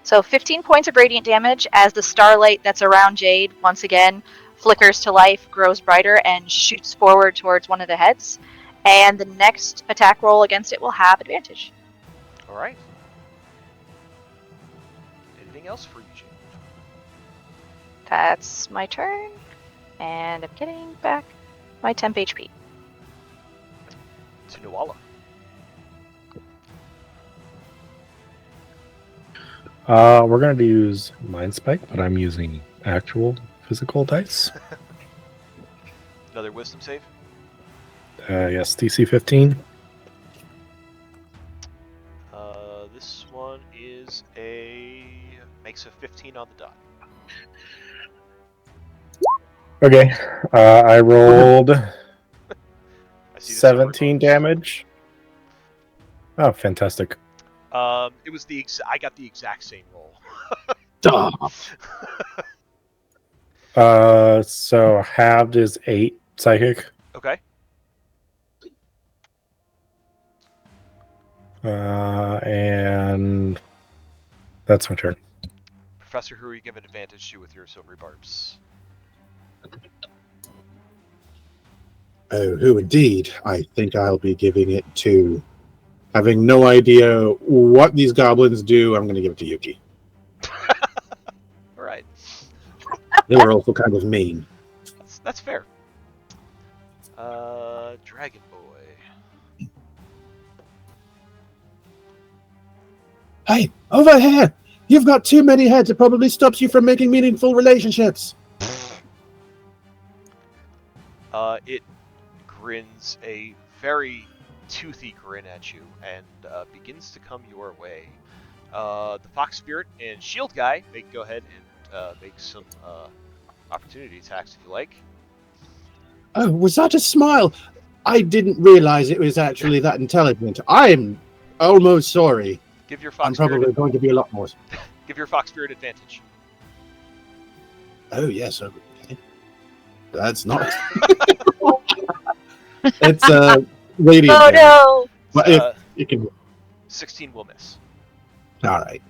So 15 points of radiant damage as the starlight that's around Jade once again flickers to life, grows brighter, and shoots forward towards one of the heads. And the next attack roll against it will have advantage. All right. Anything else for you, Jade? That's my turn. And I'm getting back my temp HP. To Nuala. We're going to use Mind Spike, but I'm using actual physical dice. Another wisdom save. Yes, DC 15. This one makes a 15 on the dot. Okay, I rolled I see this 17 over. damage. Oh, fantastic. It was I got the exact same roll. Duh. So halved is 8 psychic. Okay. And that's my turn. Professor, who are you giving advantage to with your silvery barbs? Oh, who indeed? I think I'll be giving it to. Having no idea what these goblins do, I'm going to give it to Yuki. All right, They were also kind of mean. that's fair. Dragon Boy. Hey, over here! You've got too many heads. It probably stops you from making meaningful relationships. It grins a very toothy grin at you and begins to come your way. The Fox Spirit and Shield Guy, they can go ahead and make some opportunity attacks if you like. Oh, was that a smile? I didn't realize it was actually that intelligent. I'm almost sorry. Give your I'm Fox probably Spirit. going to be a lot more. Give your Fox Spirit advantage. Oh, yes. Okay. That's not. It's radiant. Oh damage. no! But if you can. 16 will miss. All right.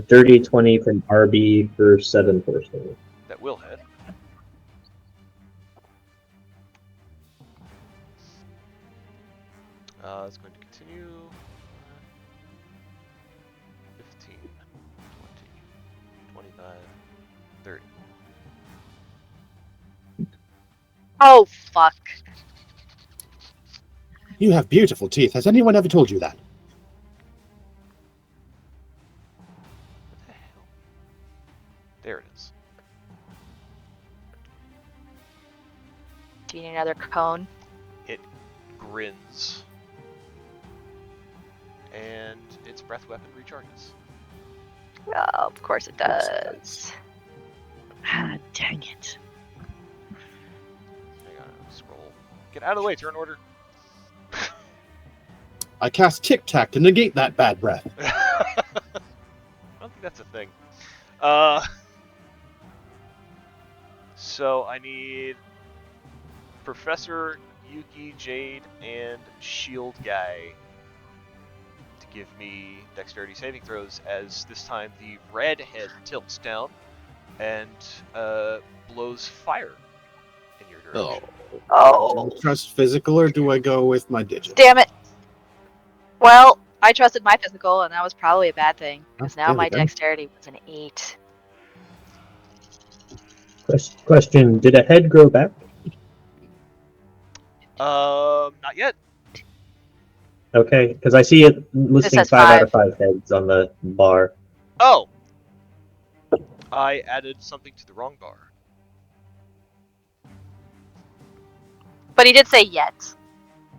Dirty 20 from RB for 7 personally. That will hit. It's going to continue. 15, 20, 25, 30. Oh fuck! You have beautiful teeth. Has anyone ever told you that? What the hell? There it is. Do you need another cone? It grins. And its breath weapon recharges. Oh, of course it does. Ah, dang it. Hang on, scroll. Get out of the way, turn order. I cast Tic Tac to negate that bad breath. I don't think that's a thing. So I need Professor, Yuki, Jade, and Shield Guy to give me dexterity saving throws, as this time the red head tilts down and blows fire in your direction. Oh, Do I trust physical or do I go with my digits? damn it! Well, I trusted my physical, and that was probably a bad thing, because Oh, now there we my go. dexterity was an 8. Question: did a head grow back? Not yet. Okay, because I see it listing says 5 out of 5 heads on the bar. Oh! I added something to the wrong bar. But he did say yet.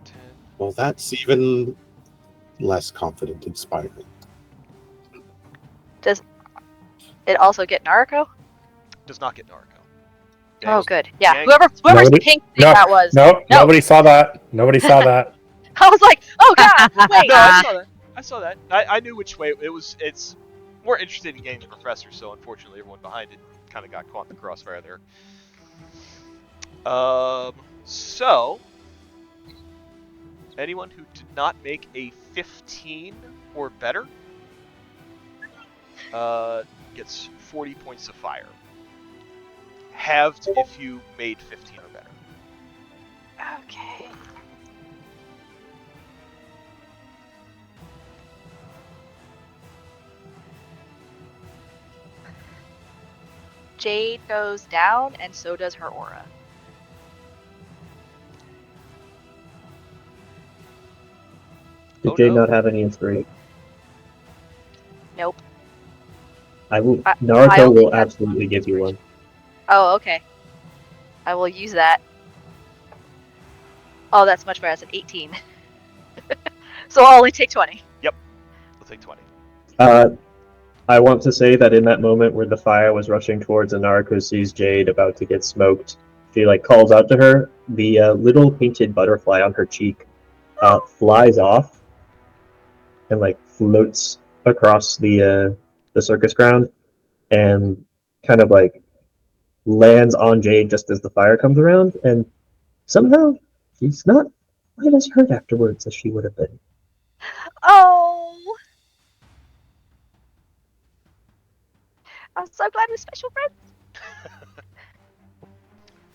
10. Well, that's even less confident inspiring. Does it also get Naruto? Does not get Naruto. Oh, good. Yeah, Dang. whoever's Nobody- pink thing no, that was. No, nobody saw that. Nobody saw that. I was like, oh god, wait. No, I saw that. I saw that. I knew which way it was. It's more interested in getting the professor, so unfortunately everyone behind it kind of got caught in the crossfire there. So anyone who did not make a 15 or better gets 40 points of fire. Halved if you made 15 or better. Okay. Jade goes down, and so does her aura. Did Oh, Jade no. not have any inspiration? Nope. I will. I Naruto only will have absolutely give you one. Oh, okay. I will use that. Oh, that's much better. That's an 18. So I'll only take 20. We'll take 20. I want to say that in that moment where the fire was rushing towards and Naruto sees Jade about to get smoked, she calls out to her. The little painted butterfly on her cheek flies off and floats across the circus ground and kind of lands on Jade just as the fire comes around, and somehow she's not quite as hurt afterwards as she would have been. Oh, I'm so glad we're special friends.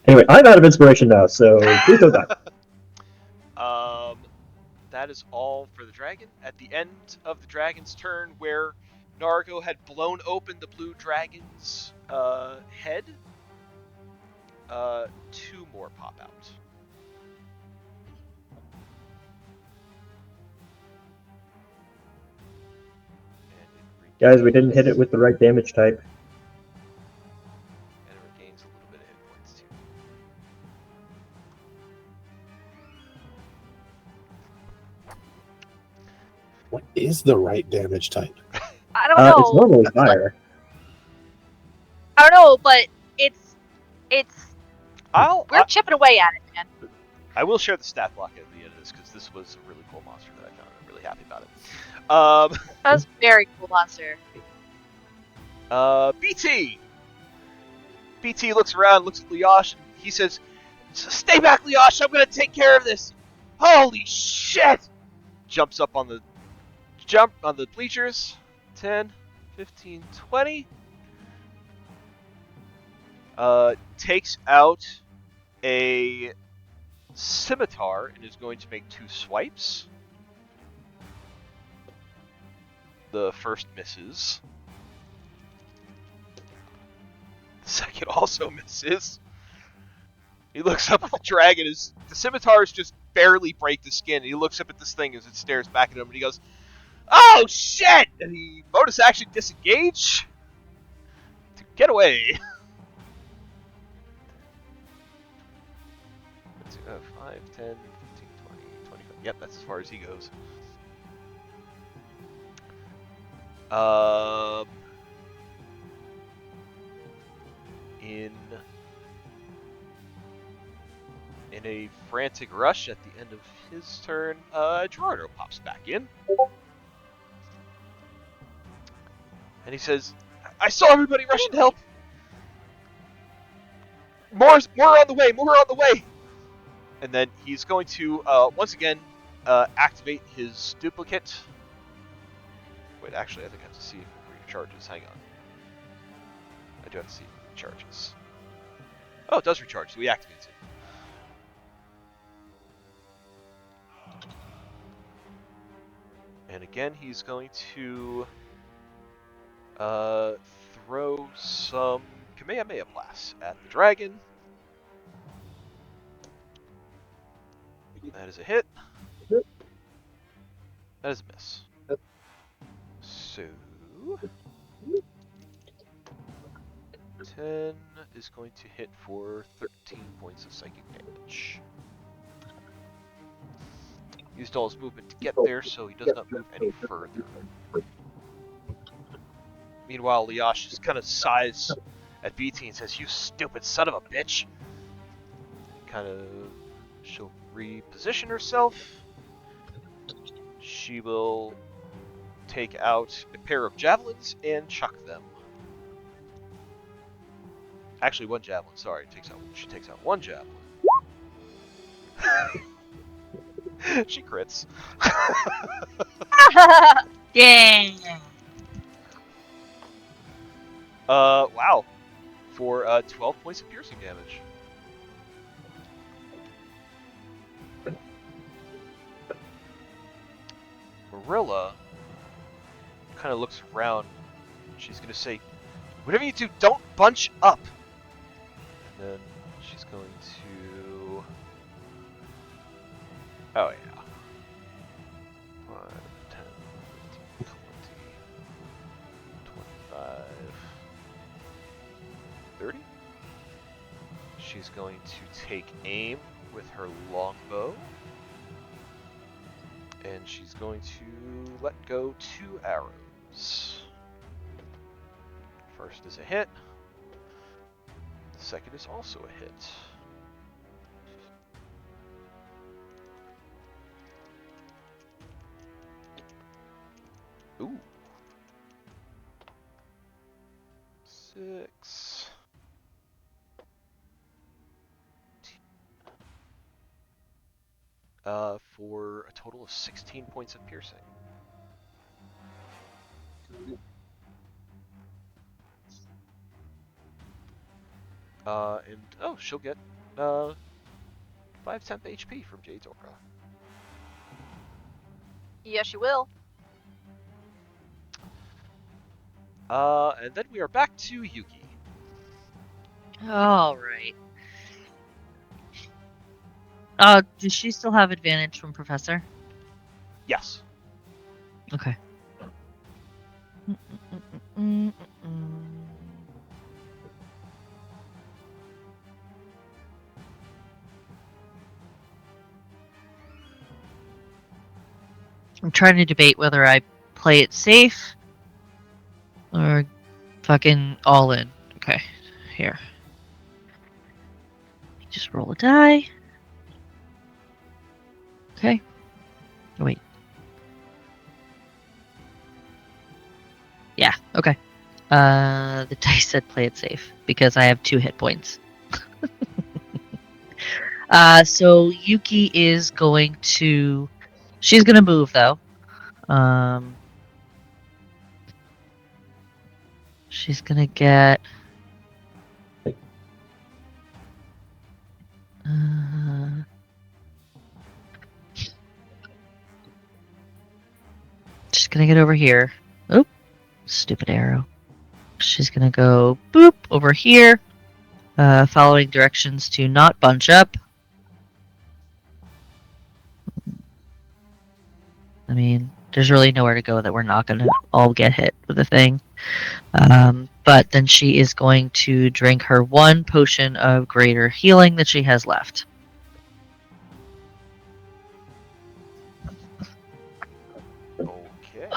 Anyway, I'm out of inspiration now, so please don't die. That is all for the dragon. At the end of the dragon's turn, where Nargo had blown open the blue dragon's head, 2 more pop out. Guys, we didn't hit it with the right damage type. And it regains a little bit of hit points too. What is the right damage type? I don't know. It's normally fire. I don't know, but it's we're I chipping away at it, man. will share the stat block at the end of this because this was a really cool monster that I found. I'm really happy about it. That's a very cool monster. BT. BT looks around, looks at Lyosh, and he says, "Stay back, Lyosh. I'm gonna take care of this." Holy shit! Jumps up on the bleachers. 10, 15, 20. Takes out a scimitar and is going to make 2 swipes. The first misses. The second also misses. He looks up at the dragon. The scimitars just barely break the skin. And he looks up at this thing as it stares back at him, and he goes, "Oh shit!" And he bonus action disengage to get away. 5, 10, 15, 20, 25. Yep, that's as far as he goes. In a frantic rush at the end of his turn, Gerardo pops back in. And he says, "I saw everybody rushing to help. More on the way, more on the way." And then he's going to, once again, activate his duplicate. Wait, actually, I think I have to see if it recharges. Hang on. I do have to see if it recharges. Oh, it does recharge, so he activates it. And again, he's going to throw some Kamehameha Blasts at the dragon. That is a hit. That is a miss. So 10 is going to hit for 13 points of psychic damage. Used all his movement to get there, so he does not move any further. Meanwhile, Lyosh just kind of sighs at BT and says, "You stupid son of a bitch!" She'll reposition herself. She will take out a pair of javelins and chuck them. Actually, 1 javelin. Sorry, she takes out 1 javelin. She crits. Yeah. Wow. For 12 points of piercing damage. Marilla kind of looks around. She's going to say, "Whatever you do, don't bunch up." And then she's going to... Oh, yeah. 5, 10, 15, 20, 25, 30. She's going to take aim with her longbow. And she's going to let go 2 arrows. First is a hit. The second is also a hit. Ooh. 6. for a total of 16 points of piercing. And she'll get 5 temp HP from Jade's Aura. Yes, you will. And then we are back to Yuki. All right. Does she still have advantage from Professor? Yes. Okay. I'm trying to debate whether I play it safe or fucking all in. Okay, here. Just roll a die. Okay. Oh, wait. Yeah, okay. The dice said play it safe because I have 2 hit points. So Yuki is going to... She's gonna move, though. She's gonna get... She's gonna get over here. Oop. Stupid arrow. She's gonna go boop over here. Following directions to not bunch up. I mean, there's really nowhere to go that we're not gonna all get hit with the thing. But then she is going to drink her 1 potion of greater healing that she has left. Okay.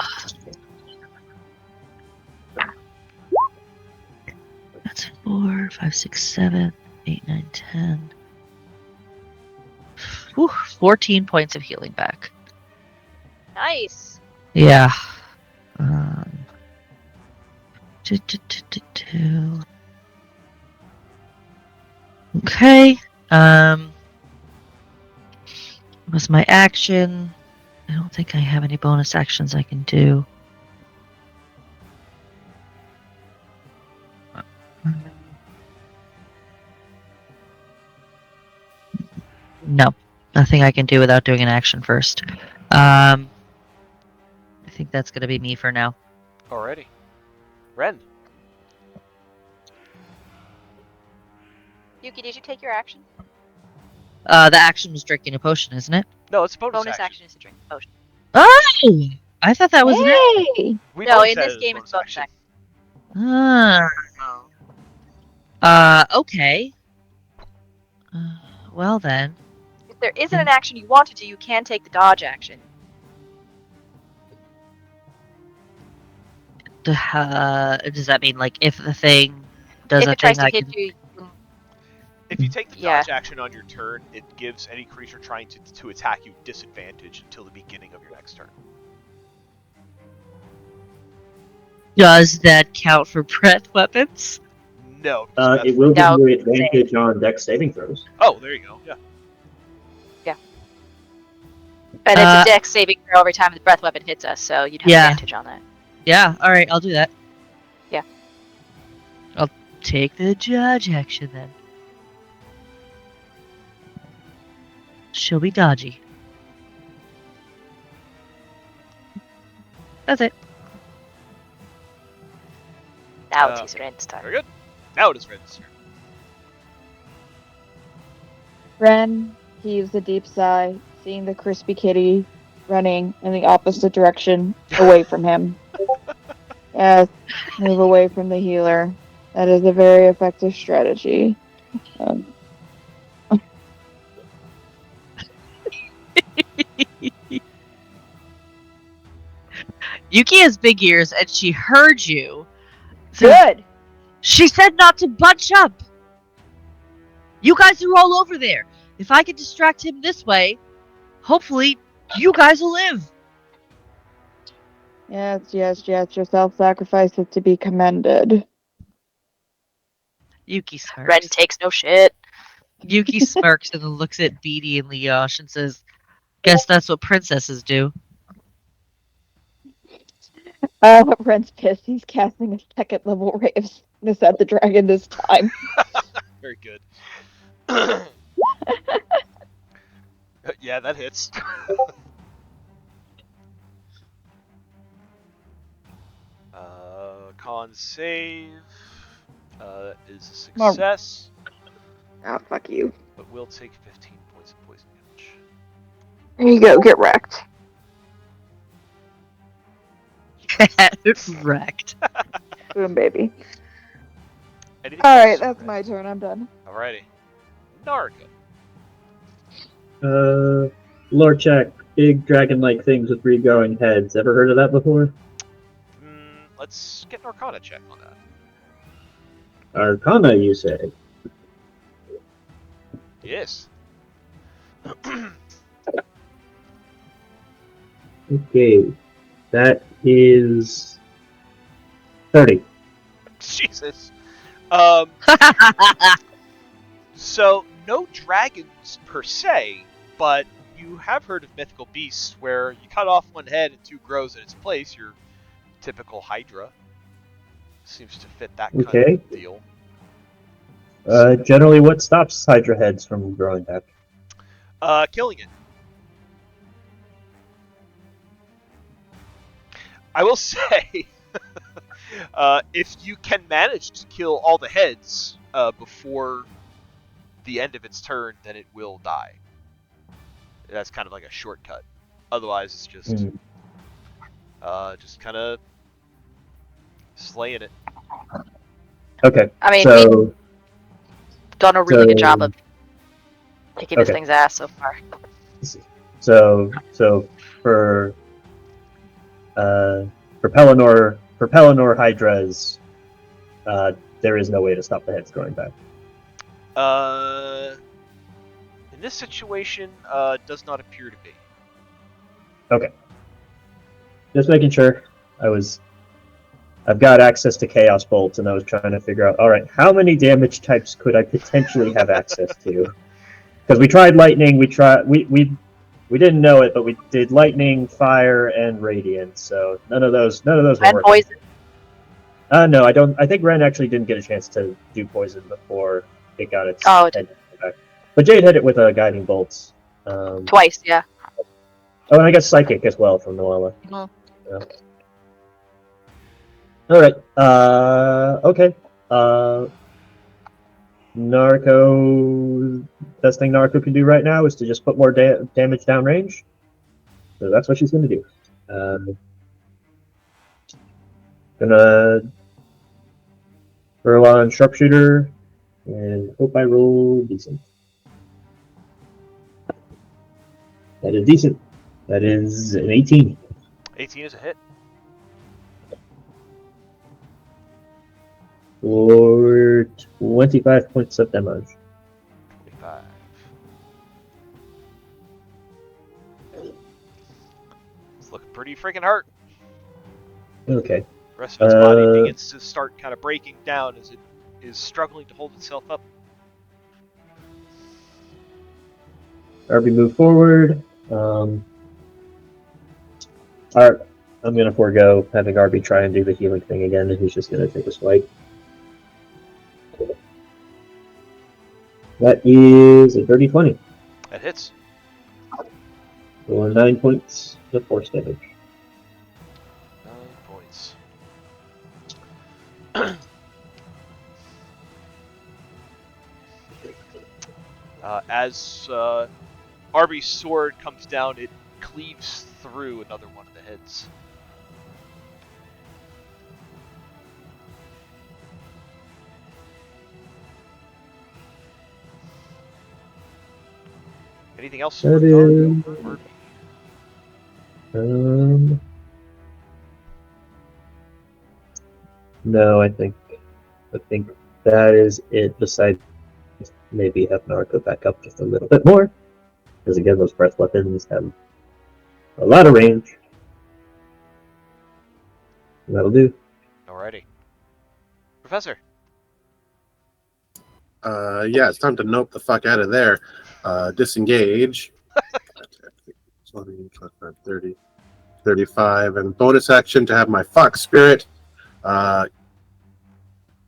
That's 4, 5, 6, 7, 8, 9, 10. Whew, 14 points of healing back. Nice. Yeah. Okay. Was my action. I don't think I have any bonus actions I can do. No. Nothing I can do without doing an action first. I think that's going to be me for now. Alrighty. Ren. Yuki, did you take your action? The action was drinking a potion, isn't it? No, it's a bonus, Bonus action. action is to drink a potion. Oh! I thought that was an action. Hey! We've No, always in had this it as game it's bonus action. Okay. Well then. If there isn't an action you want to do, you can take the dodge action. Does that mean, like, if the thing does If a it tries thing I to hit can... you, If you take the Yeah. dodge action on your turn, it gives any creature trying to attack you disadvantage until the beginning of your next turn. Does that count for breath weapons? No. because It will give No, you advantage on dex saving throws. Oh, there you go. Yeah. and it's a dex saving throw every time the breath weapon hits us, so you'd have Yeah. advantage on that. Yeah, alright, I'll do that. Yeah. I'll take the judge action then. She'll be dodgy. That's it. Now it's Ren's turn. Very good. Now it is Ren's turn. Ren heaves a deep sigh, seeing the crispy kitty running in the opposite direction, away from him. Yes, move away from the healer. That is a very effective strategy. Yuki has big ears and she heard you. Good. She said not to bunch up. You guys are all over there. If I can distract him this way, hopefully you guys will live. Yes. Your self-sacrifice is to be commended. Yuki smirks. Ren takes no shit. Yuki smirks and then looks at Beatty and Leosh and says, Guess that's what princesses do. Ren's pissed. He's casting a second level ray of sickness at the dragon this time. Very good. Yeah, that hits. Con save is a success, Ah, fuck you. but will take 15 points of poison damage. There you go, get wrecked. Wrecked. Boom, baby. Anything Alright, else, that's Red? my turn. I'm done. Alrighty. Narga. Lord check. Big dragon-like things with regrowing heads. Ever heard of that before? Let's get an Arcana check on that. Arcana, you say? Yes. Okay. That is 30. Jesus. So, no dragons per se, but you have heard of mythical beasts where you cut off one head and two grows in its place. Your typical Hydra seems to fit that kind Okay. of deal. Generally, what stops Hydra heads from growing back? Killing it. I will say, if you can manage to kill all the heads before the end of its turn, then it will die. That's kind of like a shortcut. Otherwise, it's just kind of slaying it. Okay. I mean, So, we've done a really good job of kicking this thing's ass so far. so for Pelennor Hydras, there is no way to stop the heads growing back. In this situation, does not appear to be. Okay. Just making sure. I've got access to Chaos Bolts, and I was trying to figure out, all right, how many damage types could I potentially have access to? Because we tried lightning, we didn't know it, but we did lightning, fire, and radiant. So none of those were And working. poison. No, I don't. I think Ren actually didn't get a chance to do poison before it got its Oh, it head back. But Jade hit it with guiding bolts. Twice, yeah. Oh, and I guess psychic as well from Noella. Mhm. Yeah. All right. Okay. Narco. Best thing Narco can do right now is to just put more damage downrange. So that's what she's going to do. Gonna throw on sharpshooter and hope I roll decent. That is decent. That is an 18. 18 is a hit. For 25 points of damage. 25. It's looking pretty freaking hurt. Okay. The rest of its body begins to start kind of breaking down as it is struggling to hold itself up. Arby move forward. Alright, I'm gonna forego having Arby try and do the healing thing again, and he's just gonna take a swipe. That is a dirty 20. That hits. For 9 points of force damage. 9 points. As Arby's sword comes down, it cleaves through another one of the heads. Anything else? That is... No, I think that is it. Besides, maybe have Narco back up just a little bit more, because again, those breath weapons have a lot of range. And that'll do. Alrighty. Professor. Yeah, it's time to nope the fuck out of there. Disengage. 20, 25, 30, 35, and bonus action to have my Fox Spirit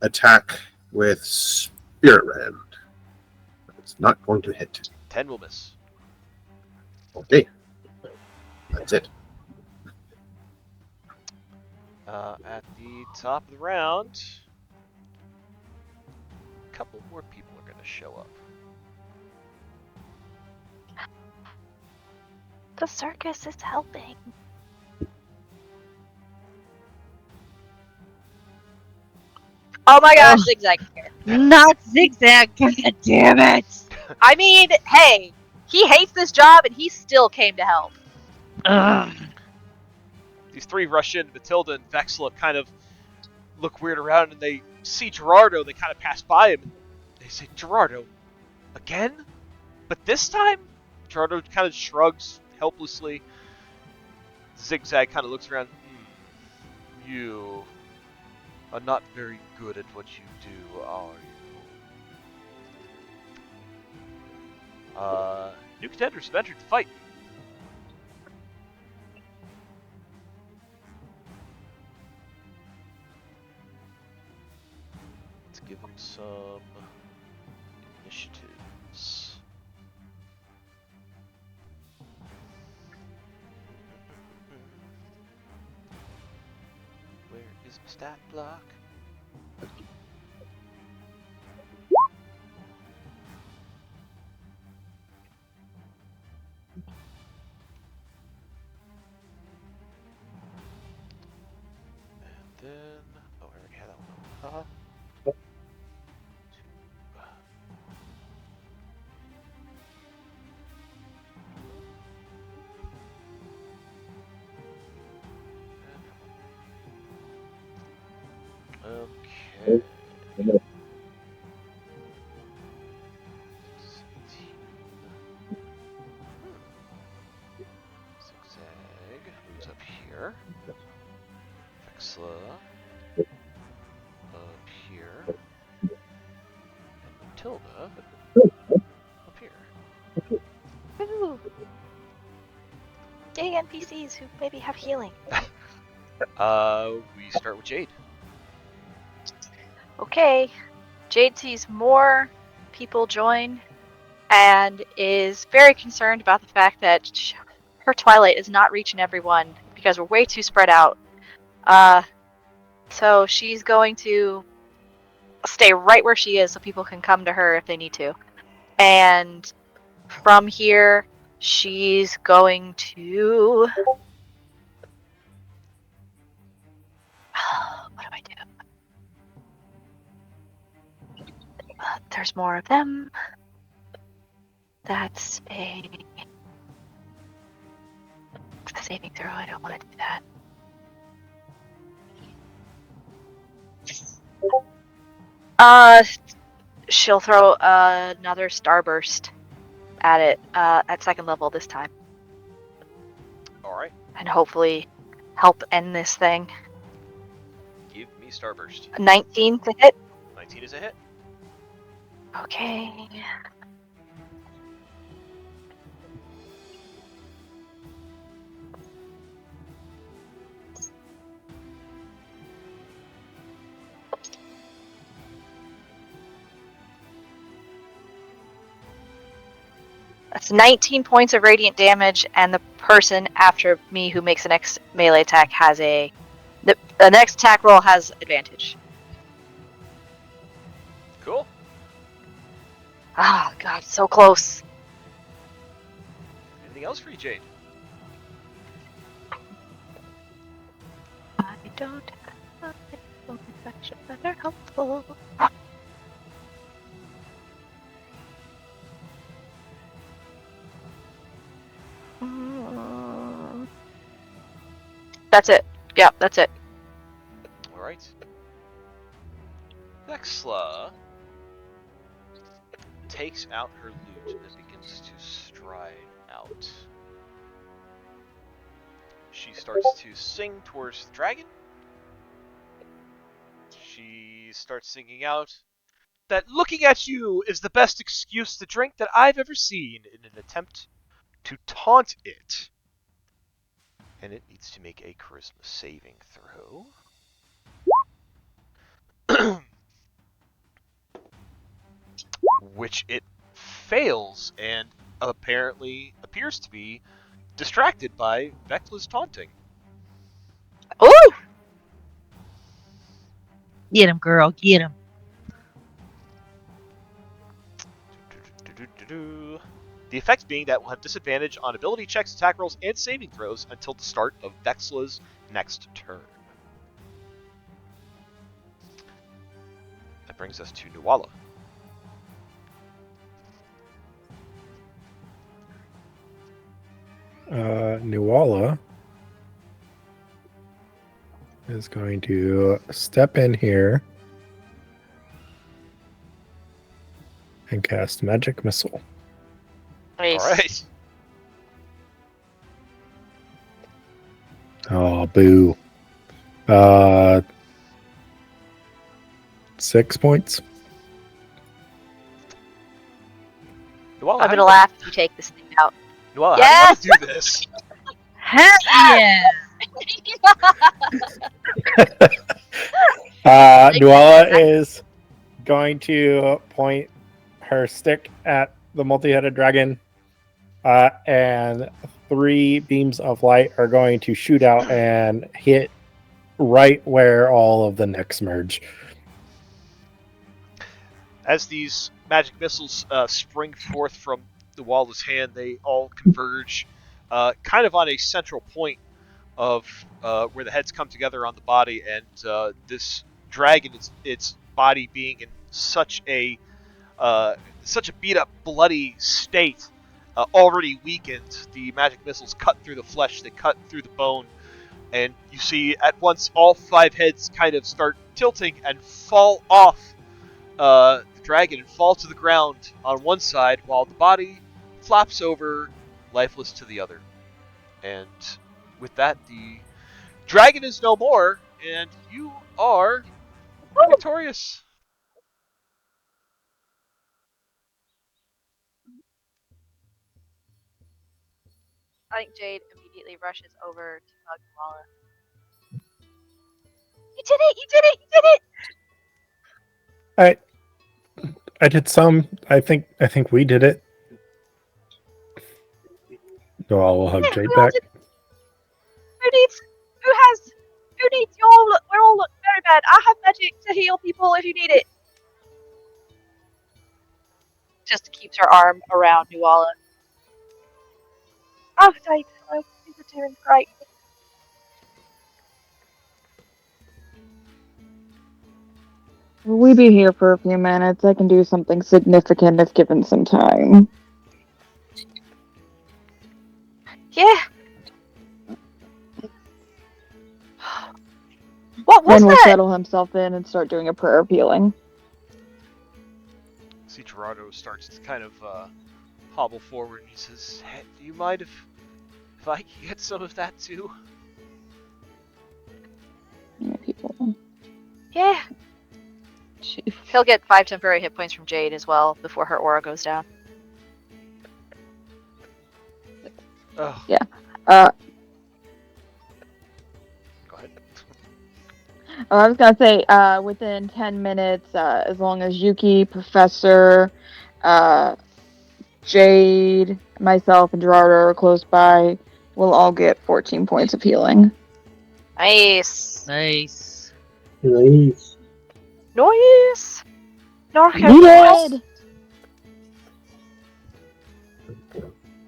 attack with Spirit Rend. It's not going to hit. 10 will miss. Okay. That's it. At the top of the round, a couple more people are going to show up. The circus is helping. Oh my gosh, Ugh. Zigzag here. Not zigzag. God damn it. I mean, hey, he hates this job and he still came to help. Ugh. These three rush in. Matilda and Vexla kind of look weird around, and they see Gerardo. They kind of pass by him, and they say, "Gerardo, again? But this time?" Gerardo kind of shrugs helplessly. Zigzag kind of looks around. You are not very good at what you do, are you? New contenders have entered the fight. Let's give them some initiatives. Where is my stat block? And then, oh, I already had that one. Haha. Okay. Zigzag moves up here. Vexla up here. And Matilda up here. Woo! Yay, NPCs who maybe have healing. We start with Jade. Okay, Jade sees more people join and is very concerned about the fact that her Twilight is not reaching everyone because we're way too spread out. So she's going to stay right where she is so people can come to her if they need to. And from here, she's going to... What do I do? There's more of them. That's a saving throw. I don't want to do that. She'll throw another starburst at it at second level this time. Alright. And hopefully help end this thing. Give me Starburst. 19 to hit. 19 is a hit. Okay. That's 19 points of radiant damage, and the person after me who makes the next melee attack has the next attack roll has advantage. Cool. Ah, God, so close. Anything else for you, Jade? I don't have infection that are helpful. That's it. Yeah, that's it. Alright. Vexla takes out her loot and begins to stride out. She starts to sing towards the dragon. She starts singing out that looking at you is the best excuse to drink that I've ever seen in an attempt to taunt it. And it needs to make a charisma saving throw. Which it fails and apparently appears to be distracted by Vecla's taunting. Ooh! Get him, girl. Get him. The effect being that we'll have disadvantage on ability checks, attack rolls, and saving throws until the start of Vexla's next turn. That brings us to Nuala. Nuala is going to step in here and cast Magic Missile. Nice. Alright. Oh, boo. 6 points. Nuala, I'm gonna laugh if you take this thing out. Nuala, Yes! how do you want to do this? Heck yeah! Nuala is going to point her stick at the multi-headed dragon, and 3 beams of light are going to shoot out and hit right where all of the necks merge. As these magic missiles spring forth from Nuala's hand, they all converge kind of on a central point of where the heads come together on the body, and this dragon, its body being in such a beat up, bloody state, already weakened. The magic missiles cut through the flesh, they cut through the bone, and you see at once all 5 heads kind of start tilting and fall off the dragon and fall to the ground on one side, while the body flops over, lifeless, to the other. And with that, the dragon is no more, and you are victorious. I think Jade immediately rushes over to hug Nuala. You did it! You did it! You did it! I did some. I think we did it. Nuala will hug Yeah, Jade we all back. did. Who needs? We're all look very bad. I have magic to heal people if you need it. Just keeps her arm around Nuala. Oh, Jade, hello. Things are doing great. We'll be here for a few minutes. I can do something significant if given some time. Yeah. What was Then will that? settle himself in and start doing a prayer of healing. See, Gerardo starts to kind of hobble forward, and he says, "Hey, do you mind if I can get some of that too?" Yeah, people. Yeah. Jeez. He'll get 5 temporary hit points from Jade as well before her aura goes down. Oh. Yeah. Go ahead. I was gonna say, within 10 minutes, as long as Yuki, Professor, Jade, myself, and Gerardo are close by, we'll all get 14 points of healing. Nice. Nice. Nice. Noise. Narco. Needed!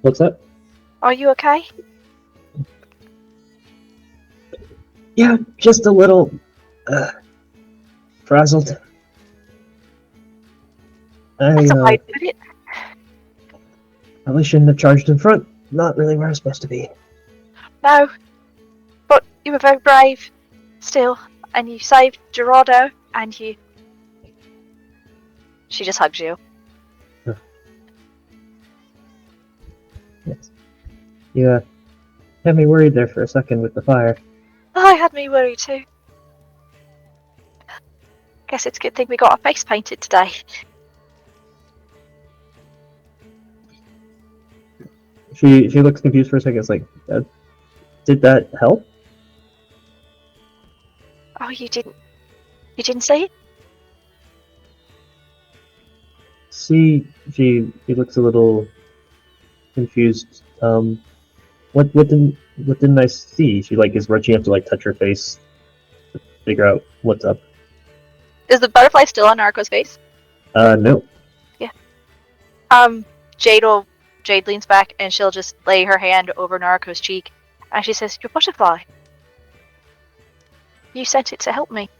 What's up? Are you okay? Yeah, just a little frazzled. I That's a way to put it. probably shouldn't have charged in front. Not really where I'm supposed to be. No. But you were very brave. Still. And you saved Gerardo. And you... She just hugs you. Yes. You had me worried there for a second with the fire. I had me worried too. Guess it's a good thing we got our face painted today. She looks confused for a second. It's like, did that help? Oh, you didn't say it? She looks a little confused. What didn't I see? She like is reaching up to like touch her face to figure out what's up. Is the butterfly still on Narco's face? No. Jade leans back and she'll just lay her hand over Narco's cheek, and she says, "Your butterfly. You sent it to help me."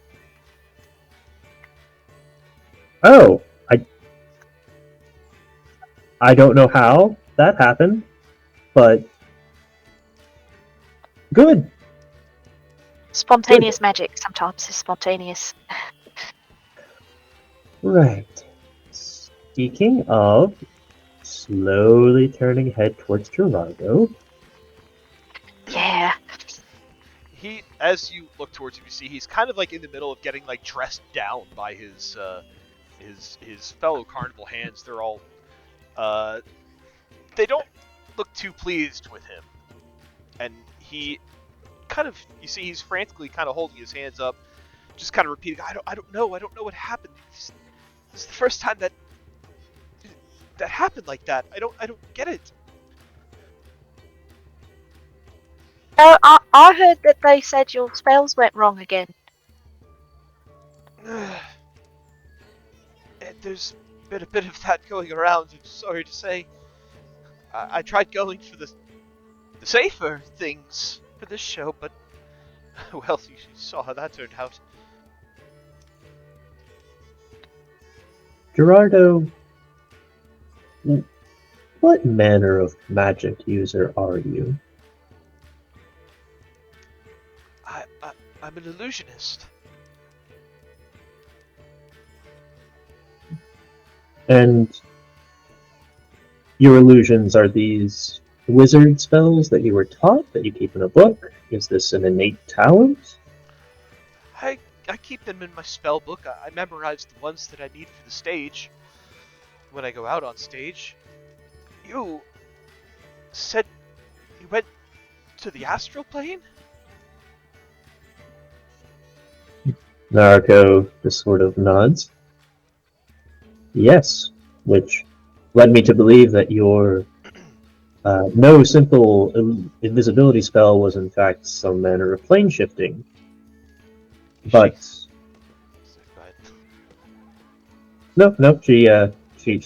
Oh, I don't know how that happened, but good. Spontaneous magic sometimes is spontaneous. Right. Speaking of, slowly turning head towards Gerardo. Yeah. He, as you look towards him, you see he's kind of like in the middle of getting like dressed down by his fellow Carnival hands. They're all, they don't look too pleased with him, and he kind of, you see he's frantically kind of holding his hands up, just kind of repeating, I don't know what happened. This is the first time that happened like that. I don't get it. I heard that they said your spells went wrong again. There's been a bit of that going around. I'm sorry to say. I tried going for the safer things for this show, but well, you saw how that turned out. Gerardo, what manner of magic user are you? I'm an illusionist. And your illusions are these wizard spells that you were taught, that you keep in a book? Is this an innate talent? I keep them in my spell book. I memorize the ones that I need for the stage. When I go out on stage. You said you went to the astral plane? Narco just sort of nods. Yes, which led me to believe that your no simple invisibility spell was in fact some manner of plane shifting. But no, she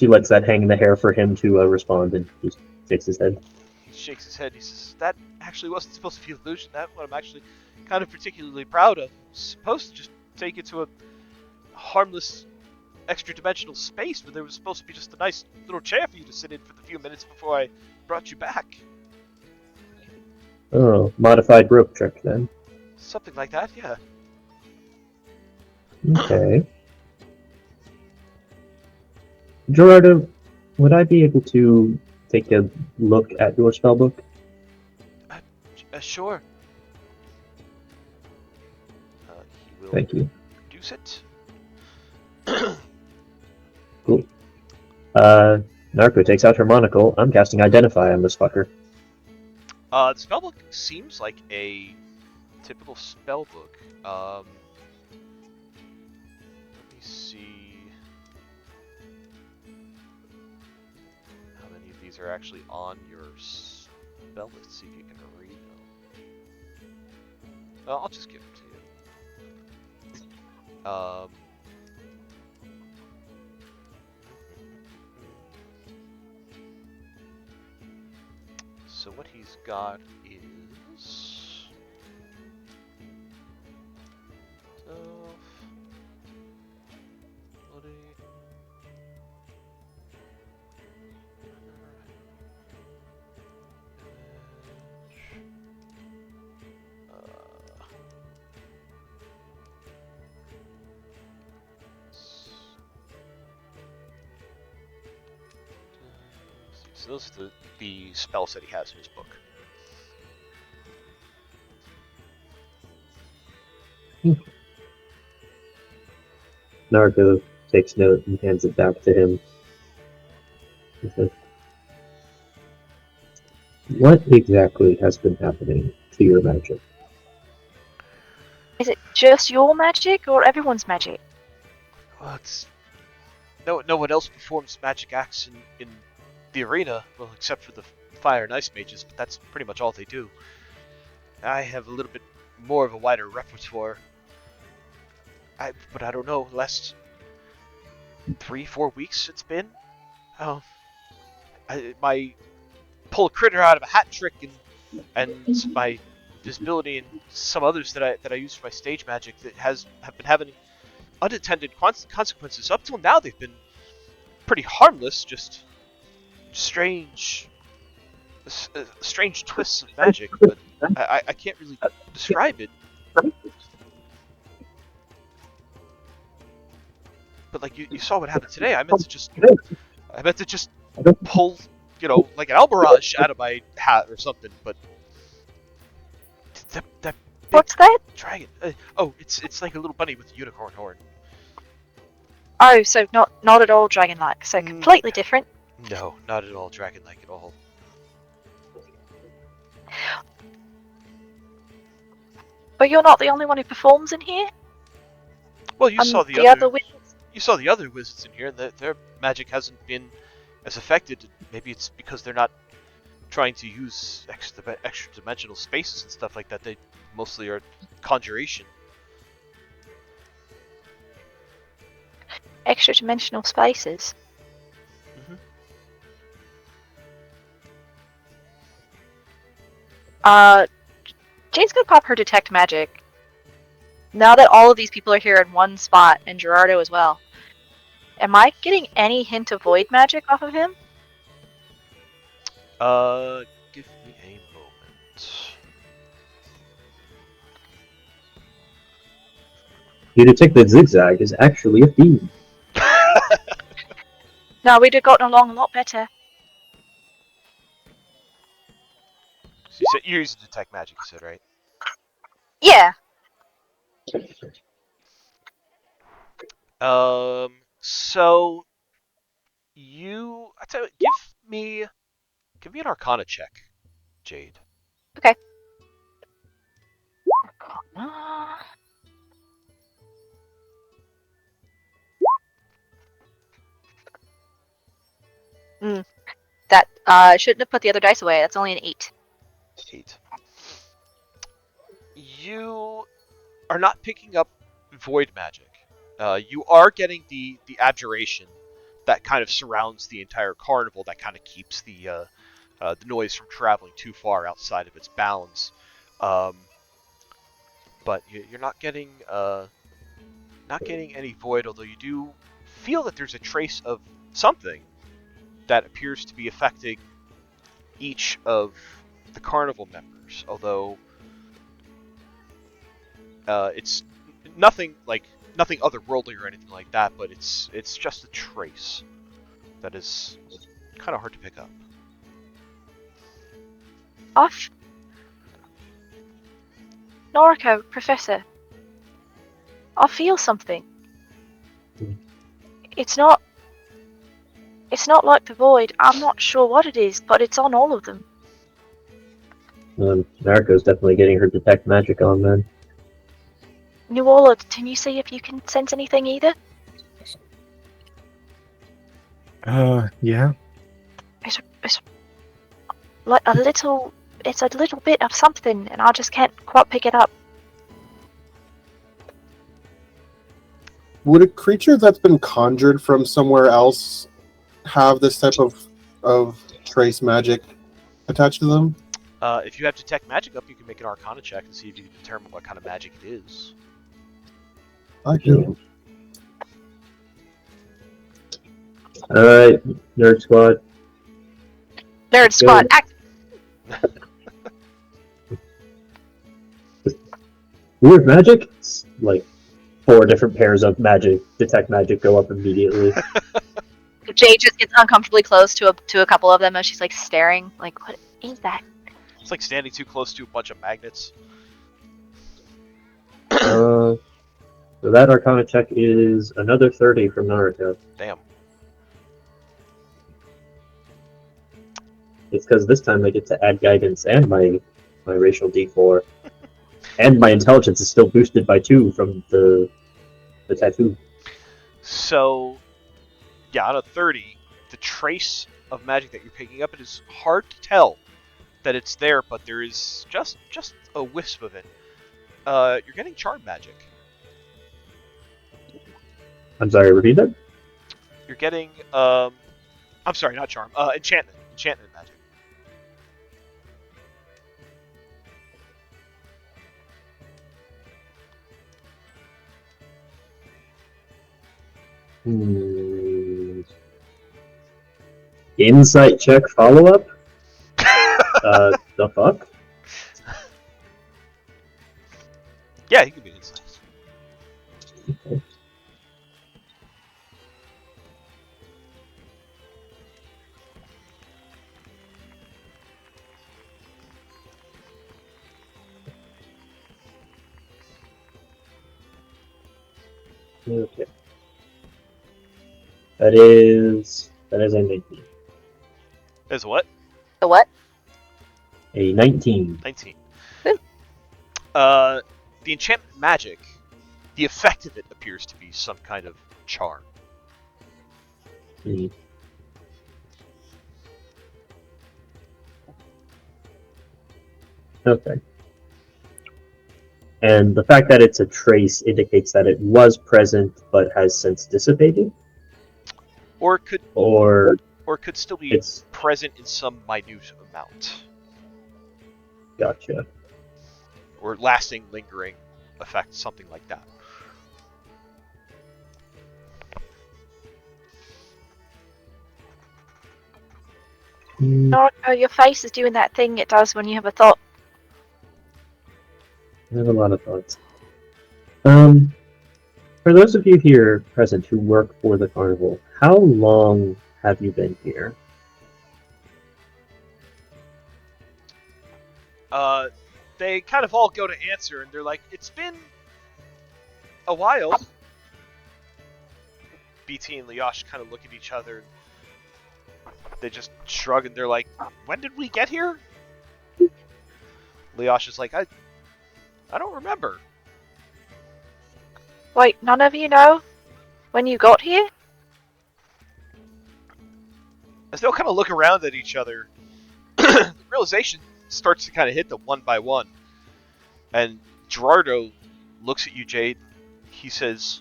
lets that hang in the hair for him to respond, and just shakes his head. He shakes his head. He says, "That actually wasn't supposed to be an illusion. That's what I'm actually kind of particularly proud of. I'm supposed to just take you to a harmless extra-dimensional space, but there was supposed to be just a nice little chair for you to sit in for the few minutes before I brought you back." Oh, modified rope trick then. Something like that, yeah. Okay. Gerardo, would I be able to take a look at your spellbook? Sure. He will Thank you. produce it. Cool. Narco takes out her monocle. I'm casting Identify on this fucker. The spellbook seems like a typical spellbook. Let me see how many of these are actually on your spell. Let's see if you can read them. I'll just give them to you. So what he's got is so those are the spells that he has in his book. Narco takes note and hands it back to him. He says, What exactly has been happening to your magic? Is it just your magic or everyone's magic? Well, it's no one else performs magic acts in the arena, well, except for the fire and ice mages, but that's pretty much all they do. I have a little bit more of a wider repertoire. But I don't know, last 3-4 weeks it's been. Oh, my pull a critter out of a hat trick and my visibility and some others that I use for my stage magic that have been having unintended consequences. Up till now, they've been pretty harmless, just strange twists of magic, but I can't really describe it. But like you saw what happened today. I meant to just pull, like an albarage out of my hat or something. But that big What's that? dragon. It's like a little bunny with a unicorn horn. Oh, so not at all dragon-like. So completely different. No, not at all dragon-like at all. But you're not the only one who performs in here. Well, you saw the other wizards. You saw the other wizards in here, and their magic hasn't been as affected. Maybe it's because they're not trying to use extra dimensional spaces and stuff like that. They mostly are conjuration. Extra dimensional spaces. Jane's gonna pop her detect magic. Now that all of these people are here in one spot, and Gerardo as well, am I getting any hint of void magic off of him? Give me a moment. You detect that Zigzag is actually a fiend. No, we'd have gotten along a lot better. So you're using detect magic, you said, right? Yeah. So I tell you what, give me an Arcana check, Jade. Okay. That shouldn't have put the other dice away. That's only an 8. 8. You are not picking up void magic. You are getting the abjuration that kind of surrounds the entire carnival, that kind of keeps the noise from traveling too far outside of its bounds. But you're not getting any void, although you do feel that there's a trace of something that appears to be affecting each of the carnival members, although it's nothing otherworldly or anything like that, but it's just a trace that is kind of hard to pick up. Off. Noriko, Professor. I feel something. It's not like the void. I'm not sure what it is, but it's on all of them. Narco's definitely getting her detect magic on then. Nuala, can you see if you can sense anything either? Yeah. It's like a little bit of something, and I just can't quite pick it up. Would a creature that's been conjured from somewhere else have this type of trace magic attached to them? If you have detect magic up, you can make an Arcana check and see if you can determine what kind of magic it is. I do. Alright, Nerd Squad. Nerd Squad, act! Weird magic? It's like 4 different pairs of magic, detect magic go up immediately. Jade just gets uncomfortably close to a couple of them, and she's like staring, like, what is that? It's like standing too close to a bunch of magnets. So that Arcana check is another 30 from Naruto. Damn. It's because this time I get to add guidance and my racial D4, and my intelligence is still boosted by 2 from the tattoo. So, yeah, on a 30, the trace of magic that you're picking up, it is hard to tell that it's there, but there is just a wisp of it. You're getting charm magic. I'm sorry, repeat that? You're getting, I'm sorry, not charm, enchantment magic. Insight check follow-up? The fuck? Yeah, he can be insight. Okay. That is a 19. As what? The what? A 19. 19. Good. The enchantment magic, the effect of it appears to be some kind of charm. Hmm. Okay. And the fact that it's a trace indicates that it was present but has since dissipated? Or it could Or could still be it's... present in some minute amount. Gotcha. Or lasting, lingering effect, something like that. Naruto, your face is doing that thing it does when you have a thought. I have a lot of thoughts. For those of you here present who work for the carnival, how long have you been here? They kind of all go to answer, and they're like, "It's been a while." BT and Lyosh kind of look at each other. They just shrug, and they're like, "When did we get here?" Lyosh is like, I don't remember." Wait, none of you know when you got here? As they'll kind of look around at each other, the realization starts to kind of hit them one by one. And Gerardo looks at you, Jade. He says,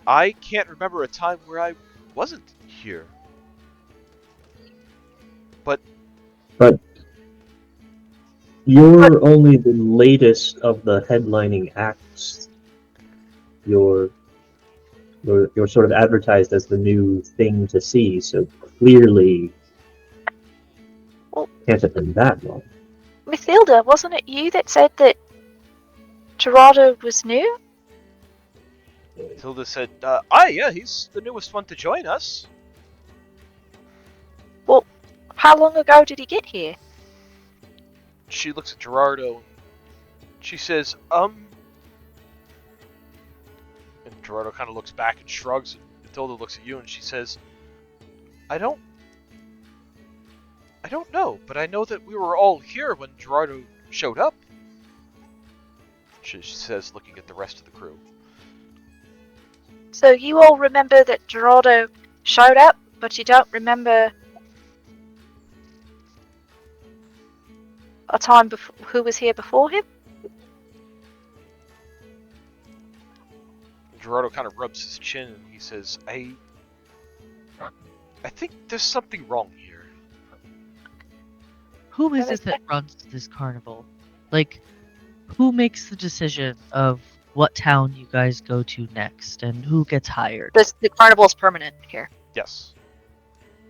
"I can't remember a time where I wasn't here." But you're only the latest of the headlining acts. You're sort of advertised as the new thing to see, so clearly can't have been that long. Mathilda, wasn't it you that said that Gerardo was new? Tilda said, yeah, he's the newest one to join us." Well, how long ago did he get here? She looks at Gerardo. She says, And Gerardo kind of looks back and shrugs. And Matilda looks at you and she says, I don't know, but I know that we were all here when Gerardo showed up." She says, looking at the rest of the crew. So you all remember that Gerardo showed up, but you don't remember a time who was here before him? Gerardo kind of rubs his chin and he says, I think there's something wrong here. Who is it that runs this carnival? Like, who makes the decision of what town you guys go to next, and who gets hired? The carnival's permanent here. Yes.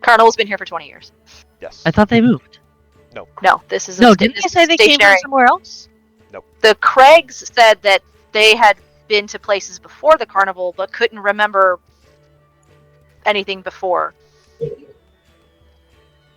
Carnival's been here for 20 years. Yes. I thought they moved. No. No, this is No, didn't they say they came from somewhere else? The Craigs said that they had been to places before the carnival, but couldn't remember anything before.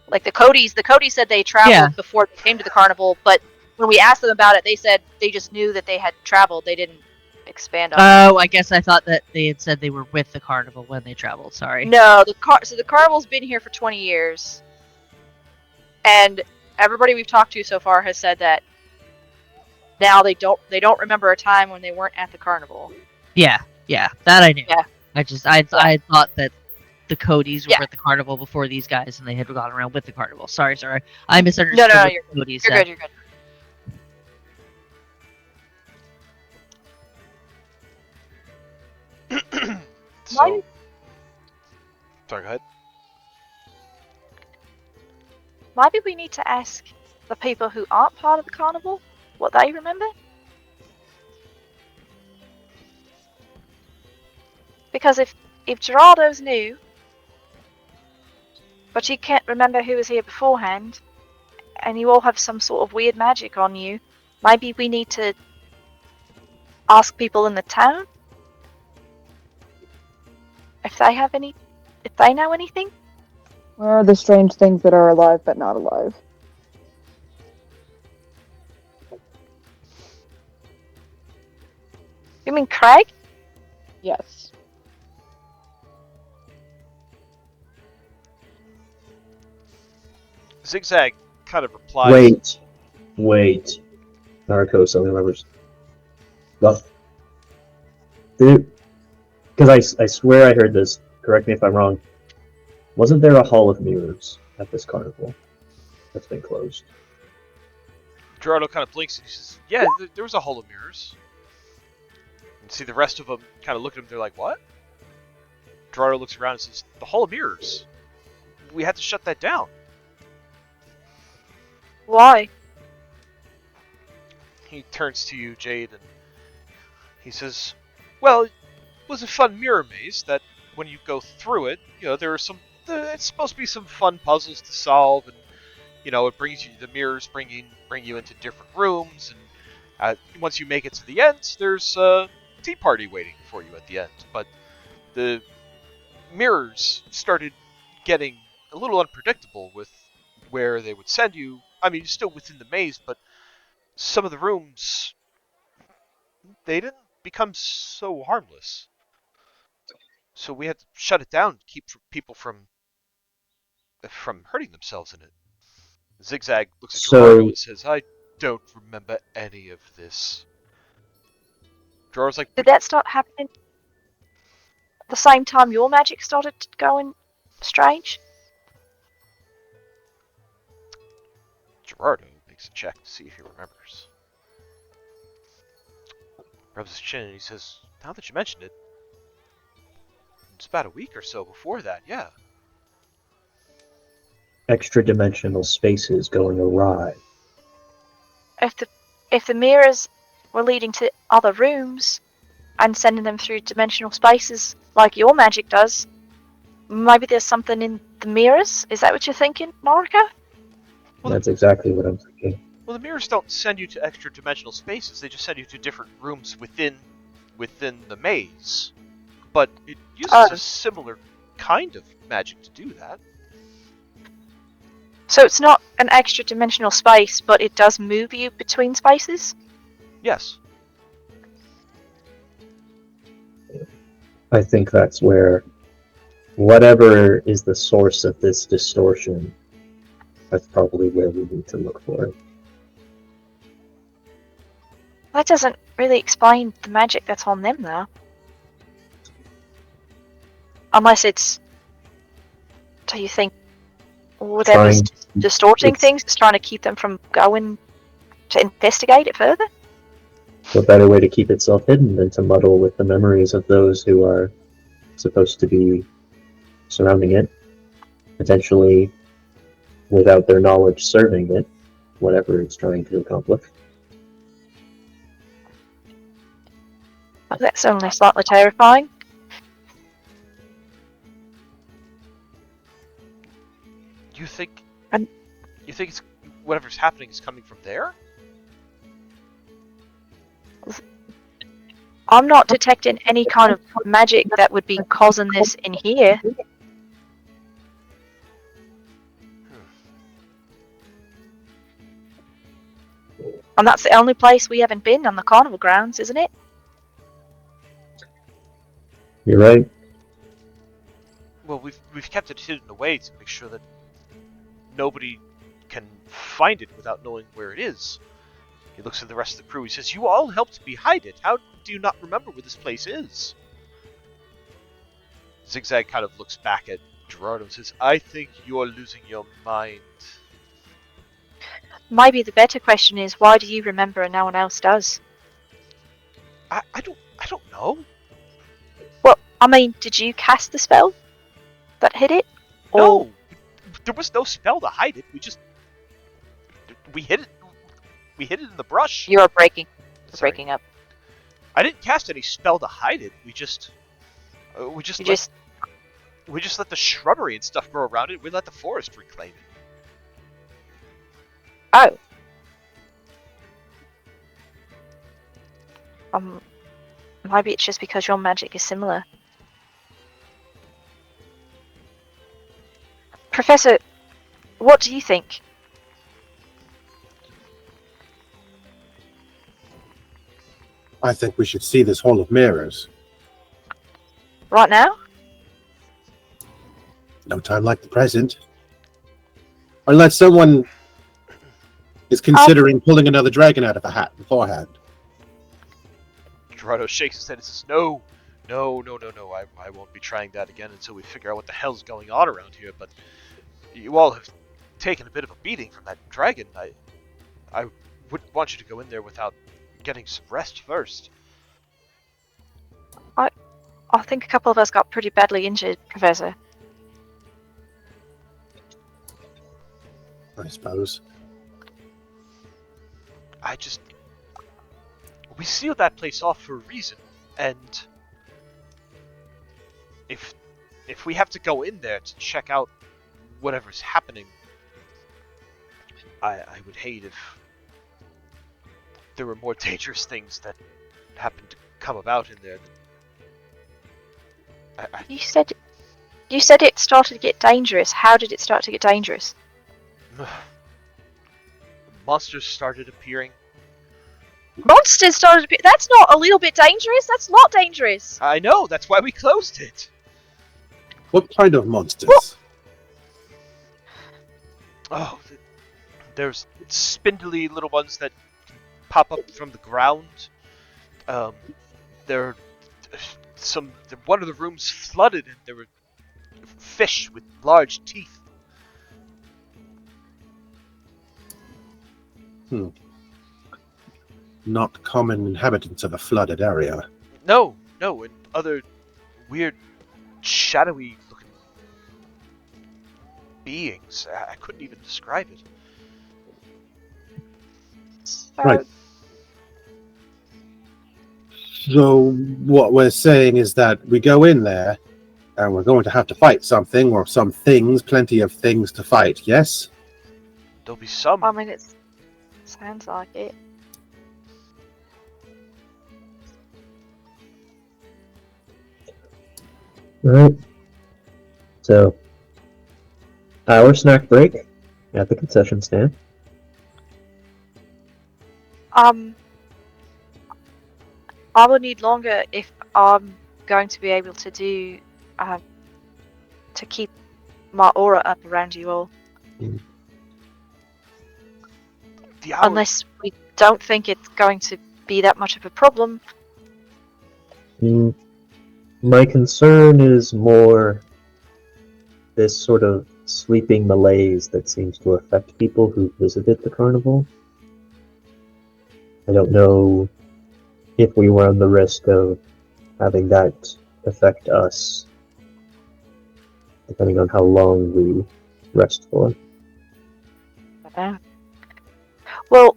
Like the Codys said they traveled before they came to the carnival, but when we asked them about it, they said they just knew that they had traveled. They didn't expand on it. Oh, I guess I thought that they had said they were with the carnival when they traveled. Sorry. No, the carnival's been here for 20 years. And everybody we've talked to so far has said that now they don't remember a time when they weren't at the carnival. Yeah, that I knew. Yeah. I thought that the Codys were Yeah. at the carnival before these guys, and they had gone around with the carnival. Sorry, I misunderstood. No, what you're the Codys You're said. good. You're good. So, sorry, go ahead. Maybe we need to ask the people who aren't part of the carnival what they remember. Because if Gerardo's new, but you can't remember who was here beforehand, and you all have some sort of weird magic on you, maybe we need to ask people in the town if they know anything. Where are the strange things that are alive but not alive? You mean Craig? Yes. Zigzag kind of replies. Wait. Narcos only remembers. Well, because I swear I heard this. Correct me if I'm wrong. Wasn't there a Hall of Mirrors at this carnival that's been closed? Gerardo kind of blinks and he says, "Yeah, there was a Hall of Mirrors." And see the rest of them kind of look at him. They're like, "What?" Gerardo looks around and says, "The Hall of Mirrors. We had to shut that down." Why? He turns to you, Jade, and he says, "Well, it was a fun mirror maze that when you go through it, there are some. It's supposed to be some fun puzzles to solve, and it brings you the mirrors bring you into different rooms, and once you make it to the end, there's a tea party waiting for you at the end. But the mirrors started getting a little unpredictable with where they would send you. I mean, you're still within the maze, but some of the rooms, they didn't become so harmless. So we had to shut it down to keep people from hurting themselves in it." Zigzag looks at Gerardo and says, "I don't remember any of this." Gerardo's like, Did that start happening at the same time your magic started going strange? Gerardo makes a check to see if he remembers. Rubs his chin and he says, "Now that you mention it, it's about a week or so before that, yeah." Extra dimensional spaces going awry. If the mirrors were leading to other rooms and sending them through dimensional spaces like your magic does, maybe there's something in the mirrors? Is that what you're thinking, Marika? Well, That's exactly what I'm thinking. Well, the mirrors don't send you to extra dimensional spaces. They just send you to different rooms within the maze. But it uses a similar kind of magic to do that. So it's not an extra dimensional space, but it does move you between spaces? Yes. I think that's where whatever is the source of this distortion, that's probably where we need to look for it. That doesn't really explain the magic that's on them, though. Unless it's... Do you think whatever's distorting things is trying to keep them from going to investigate it further? What better way to keep itself hidden than to muddle with the memories of those who are supposed to be surrounding it, potentially without their knowledge serving it, whatever it's trying to accomplish. That's only slightly terrifying. You think I'm- it's whatever's happening is coming from there? I'm not detecting any kind of magic that would be causing this in here. And that's the only place we haven't been on the carnival grounds, isn't it? You're right. Well, we've kept it hidden away to make sure that nobody can find it without knowing where it is. He looks at the rest of the crew. He says, "You all helped me hide it. How do you not remember where this place is?" Zigzag kind of looks back at Gerardo and says, "I think you're losing your mind." Maybe the better question is, why do you remember and no one else does? I don't know. Well, I mean, did you cast the spell that hit it? No, there was no spell to hide it. We hid it. We hid it in the brush. You're breaking. You're Sorry. breaking up. I didn't cast any spell to hide it. We just let the shrubbery and stuff grow around it. We let the forest reclaim it. Oh. Maybe it's just because your magic is similar. Professor, what do you think? I think we should see this Hall of Mirrors. Right now? No time like the present. Unless someone is considering pulling another dragon out of a hat beforehand. Gerardo shakes his head and says, No. I won't be trying that again until we figure out what the hell's going on around here. But you all have taken a bit of a beating from that dragon. I wouldn't want you to go in there without getting some rest first. I think a couple of us got pretty badly injured, Professor. I suppose. We sealed that place off for a reason, and if we have to go in there to check out whatever's happening, I would hate if there were more dangerous things that happened to come about in there. You said it started to get dangerous. How did it start to get dangerous? Monsters started appearing. Monsters started to be. That's not a little bit dangerous. That's a lot dangerous. I know, that's why we closed it. What kind of monsters? What? Oh, there's spindly little ones that pop up from the ground. One of the rooms flooded, and there were fish with large teeth. Not common inhabitants of a flooded area. No, and other weird, shadowy-looking beings. I couldn't even describe it. Right. So what we're saying is that we go in there, and we're going to have to fight something or some things. Plenty of things to fight. Yes. There'll be some. I mean, it sounds like it. Alright. So, hour snack break at the concession stand. I will need longer if I'm going to be able to do, to keep my aura up around you all. Unless we don't think it's going to be that much of a problem. My concern is more this sort of sleeping malaise that seems to affect people who visited the carnival. I don't know if we run the risk of having that affect us, depending on how long we rest for. Well,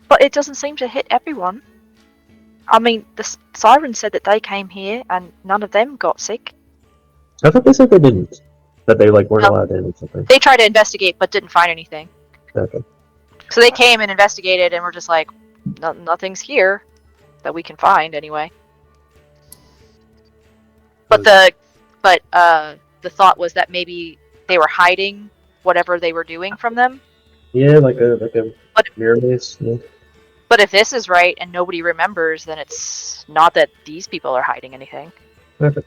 but it doesn't seem to hit everyone. I mean, the siren said that they came here and none of them got sick. I thought they said they didn't. That they weren't allowed in or something. They tried to investigate but didn't find anything. Okay. So they came and investigated and were just like, nothing's here that we can find anyway. But the thought was that maybe they were hiding whatever they were doing from them. Yeah, like a mirror maze. Yeah. But if this is right and nobody remembers, then it's not that these people are hiding anything. Okay.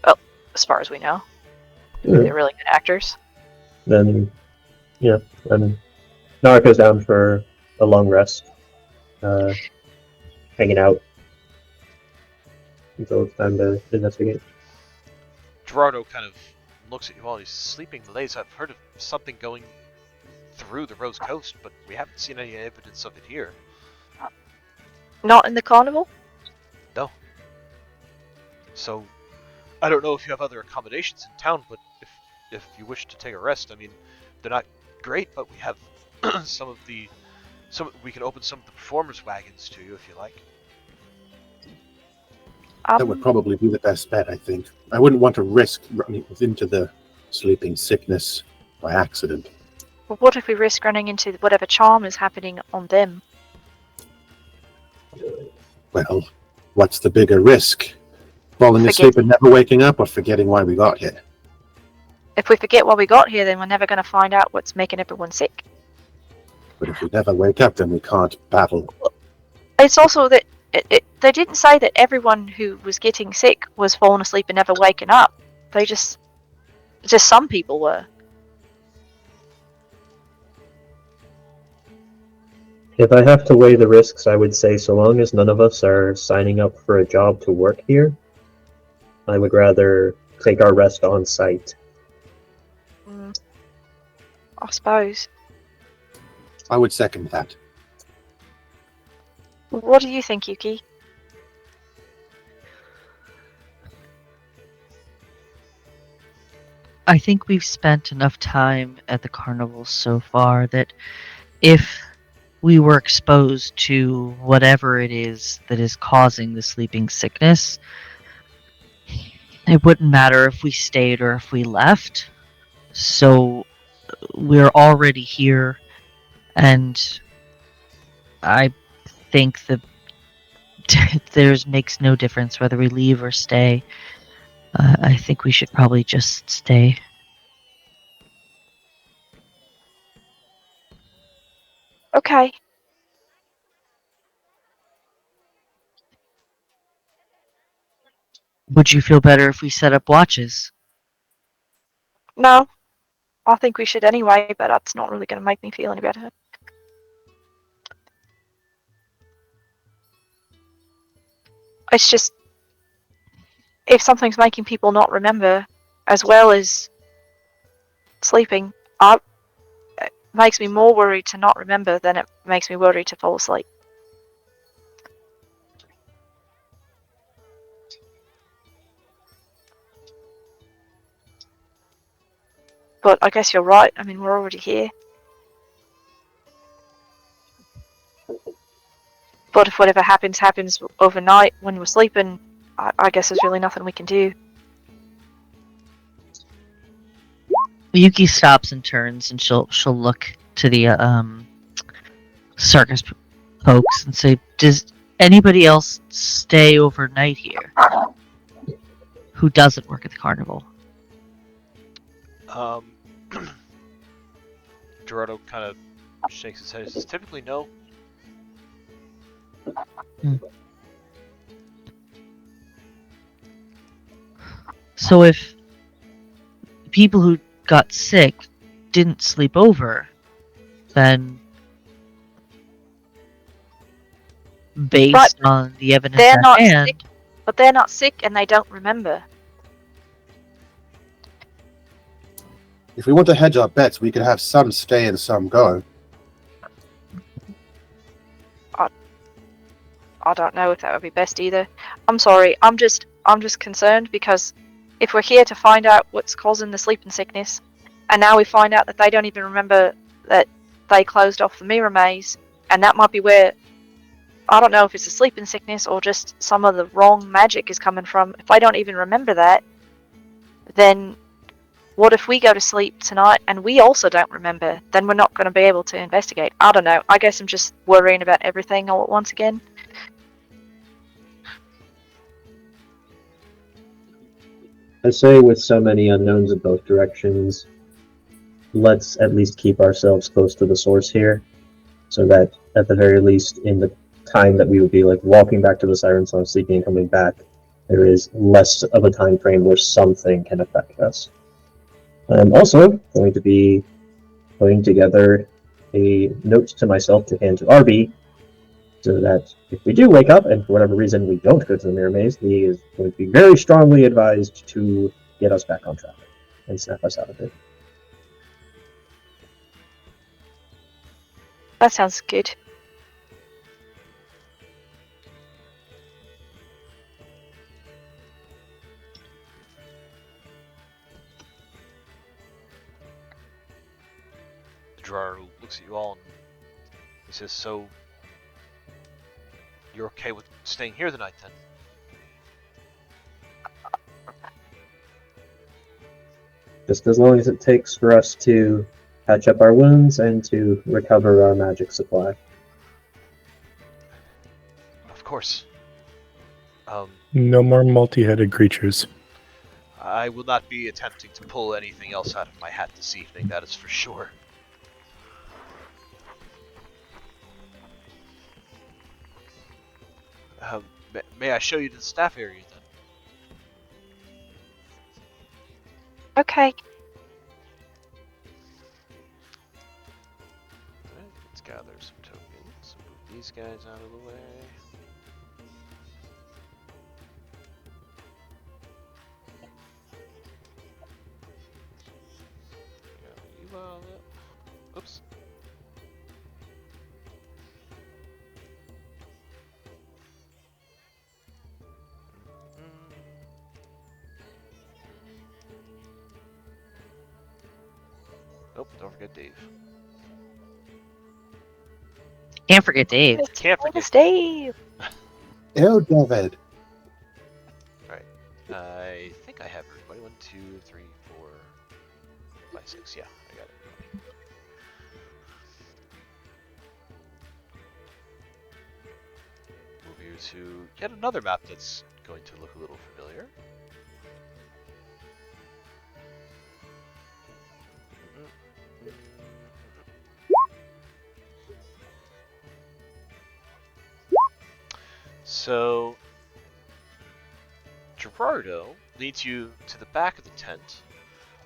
Well, as far as we know. Yeah. They're really good actors. Then Yeah, and Narco's down for a long rest, hanging out until it's time to investigate. Gerardo kind of looks at you while he's sleeping. Lays, I've heard of something going through the Rose Coast, but we haven't seen any evidence of it here. Not in the carnival? No. So, I don't know if you have other accommodations in town, but if you wish to take a rest, I mean, they're not great, but we have we can open some of the performers' wagons to you if you like. That would probably be the best bet, I think. I wouldn't want to risk running into the sleeping sickness by accident. Well, what if we risk running into whatever charm is happening on them? Well, what's the bigger risk? Falling asleep and never waking up, or forgetting why we got here? If we forget why we got here, then we're never going to find out what's making everyone sick. But if we never wake up, then we can't battle. It's also that they didn't say that everyone who was getting sick was falling asleep and never waking up. They just some people were. If I have to weigh the risks, I would say so long as none of us are signing up for a job to work here, I would rather take our rest on site. I suppose. I would second that. What do you think, Yuki? I think we've spent enough time at the carnival so far that if we were exposed to whatever it is that is causing the sleeping sickness, it wouldn't matter if we stayed or if we left. So we're already here, and I think that makes no difference whether we leave or stay. I think we should probably just stay. Okay. Would you feel better if we set up watches? No. I think we should anyway, but that's not really going to make me feel any better. It's just, if something's making people not remember as well as sleeping, it makes me more worried to not remember than it makes me worried to fall asleep. But I guess you're right. I mean, we're already here. But if whatever happens overnight when we're sleeping, I guess there's really nothing we can do. Yuki stops and turns, and she'll look to the circus folks and say, "Does anybody else stay overnight here who doesn't work at the carnival?" Gerardo kind of shakes his head and says, typically no. So if people who got sick didn't sleep over, then based on the evidence they're at not hand, sick, but they're not sick and they don't remember. If we want to hedge our bets, we could have some stay and some go. I don't know if that would be best either. I'm sorry. I'm just concerned because if we're here to find out what's causing the sleeping sickness, and now we find out that they don't even remember that they closed off the mirror maze, and that might be where, I don't know if it's a sleeping sickness or just some of the wrong magic is coming from. If I don't even remember that, then what if we go to sleep tonight and we also don't remember? Then we're not going to be able to investigate. I don't know. I guess I'm just worrying about everything all at once again. I say with so many unknowns in both directions, let's at least keep ourselves close to the source here, so that at the very least in the time that we would be like walking back to the Siren Song, sleeping and coming back, there is less of a time frame where something can affect us. I'm also going to be putting together a note to myself to hand to RB, so that if we do wake up and for whatever reason we don't go to the mirror maze, he is going to be very strongly advised to get us back on track and snap us out of it. That sounds good. The drawer looks at you all and he says, "So you're okay with staying here the night then?" Just as long as it takes for us to patch up our wounds and to recover our magic supply. Of course. No more multi-headed creatures. I will not be attempting to pull anything else out of my hat this evening, that is for sure. May I show you to the staff area then? Okay. Alright, let's gather some tokens. Move these guys out of the way. Oops. Nope, don't forget Dave. Can't forget Dave. Can't forget Bonus Dave. Oh, David. I think I have everybody. 1, 2, 3, 4, 5, 6. Yeah, I got it. Move you to yet another map that's going to look a little familiar. So, Gerardo leads you to the back of the tent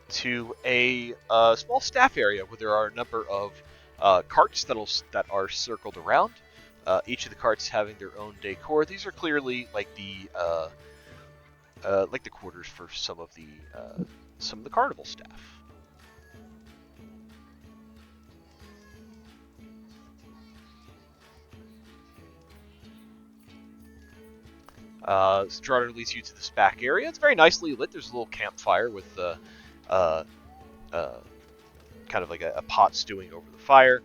to a small staff area where there are a number of carts that are circled around. Each of the carts having their own decor. These are clearly like the quarters for some of the carnival staff. Gerardo leads you to this back area. It's very nicely lit. There's a little campfire with kind of like a pot stewing over the fire.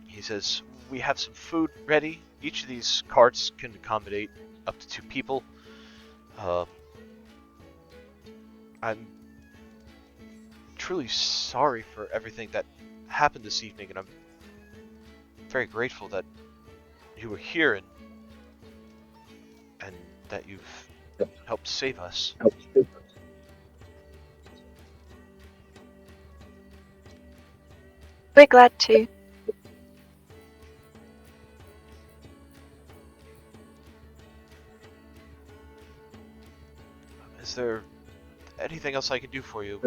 He says, "We have some food ready. Each of these carts can accommodate up to 2 people. I'm truly sorry for everything that happened this evening, and I'm very grateful that you were here and that you've helped save us." We're glad to. Is there anything else I can do for you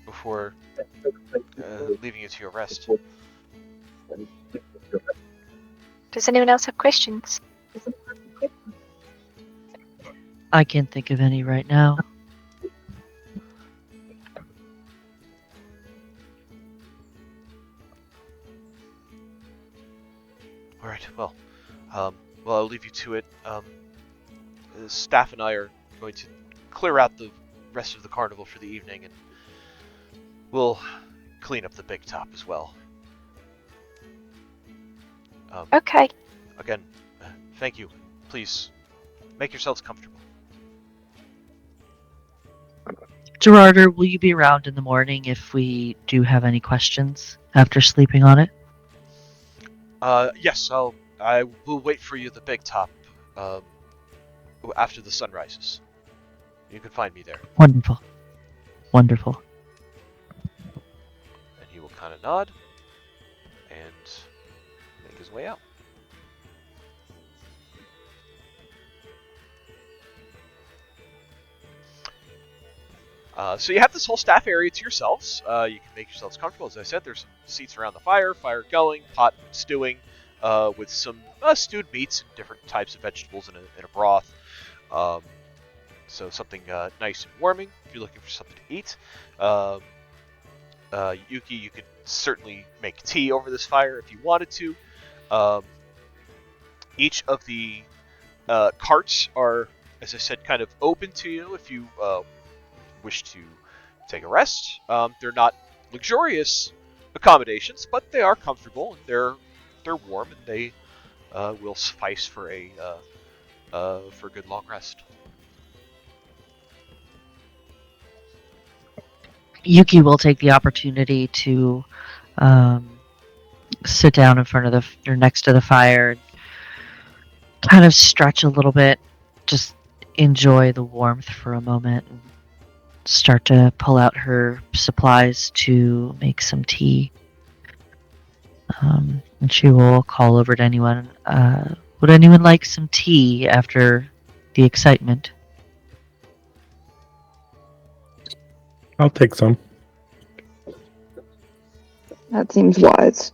before leaving you to your rest? Does anyone else have questions? I can't think of any right now. All right. Well, I'll leave you to it. The staff and I are going to clear out the rest of the carnival for the evening, and we'll clean up the big top as well. Okay. Again, thank you. Please make yourselves comfortable. Gerardo, will you be around in the morning if we do have any questions after sleeping on it? Yes, I will wait for you at the big top after the sun rises. You can find me there. Wonderful. Wonderful. And he will kind of nod and make his way out. So you have this whole staff area to yourselves. You can make yourselves comfortable. As I said, there's some seats around the fire going, pot stewing, with some stewed meats and different types of vegetables in a broth. So something nice and warming if you're looking for something to eat. Yuki, you could certainly make tea over this fire if you wanted to. Each of the carts are, as I said, kind of open to you if you wish to take a rest. They're not luxurious accommodations, but they are comfortable and they're warm and they will suffice for a good long rest. Yuki will take the opportunity to sit down in front of or next to the fire, and kind of stretch a little bit, just enjoy the warmth for a moment, and start to pull out her supplies to make some tea. And she will call over to anyone. Would anyone like some tea after the excitement? I'll take some. That seems wise.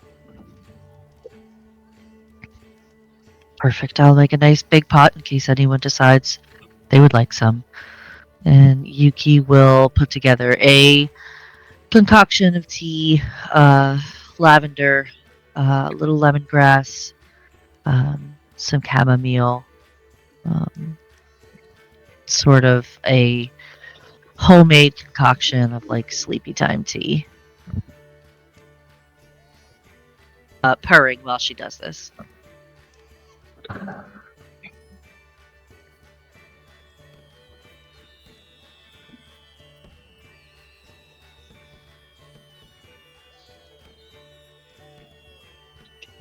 Perfect. I'll make a nice big pot in case anyone decides they would like some. And Yuki will put together a concoction of tea, lavender, a little lemongrass, some chamomile, sort of a homemade concoction of like sleepy time tea. Purring while she does this.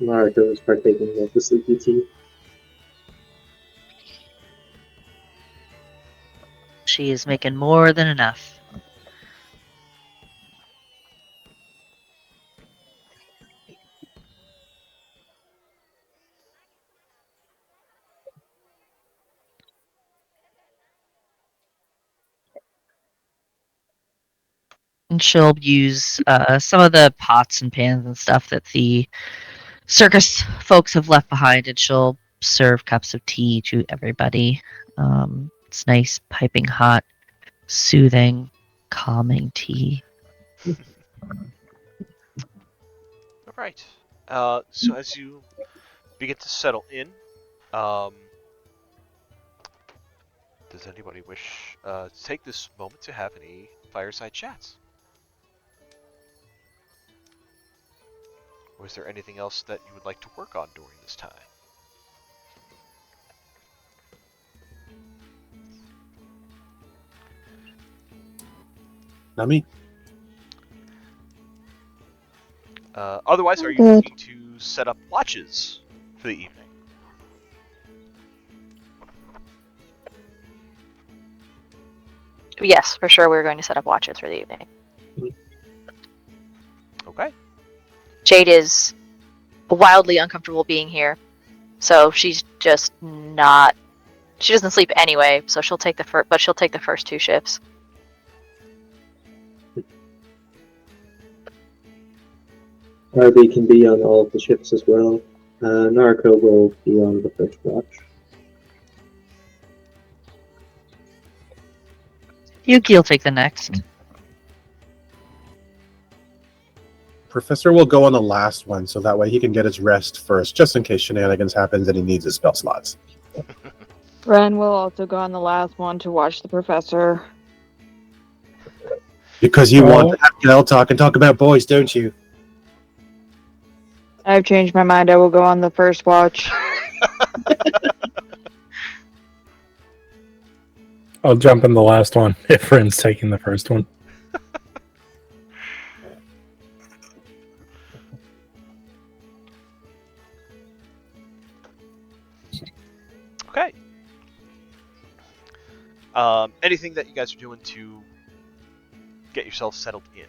Naruto is partaking of the sleepy tea. She is making more than enough. And she'll use some of the pots and pans and stuff that the circus folks have left behind, and she'll serve cups of tea to everybody. It's nice, piping hot, soothing, calming tea. All right. So as you begin to settle in, does anybody wish to take this moment to have any fireside chats? Or is there anything else that you would like to work on during this time? Not me. Otherwise, are you Good. looking to set up watches for the evening? Yes, for sure. We're going to set up watches for the evening. Okay. Jade is wildly uncomfortable being here, so she's just not. She doesn't sleep anyway, so she'll take the first. But she'll take the first 2 shifts. Arby can be on all of the ships as well. Naruto will be on the first watch. Yuki will take the next. Professor will go on the last one, so that way he can get his rest first, just in case shenanigans happens and he needs his spell slots. Ren will also go on the last one to watch the professor. Because you want to have girl talk and talk about boys, don't you? I've changed my mind. I will go on the first watch. I'll jump in the last one if Ren's taking the first one. Okay. Anything that you guys are doing to get yourself settled in?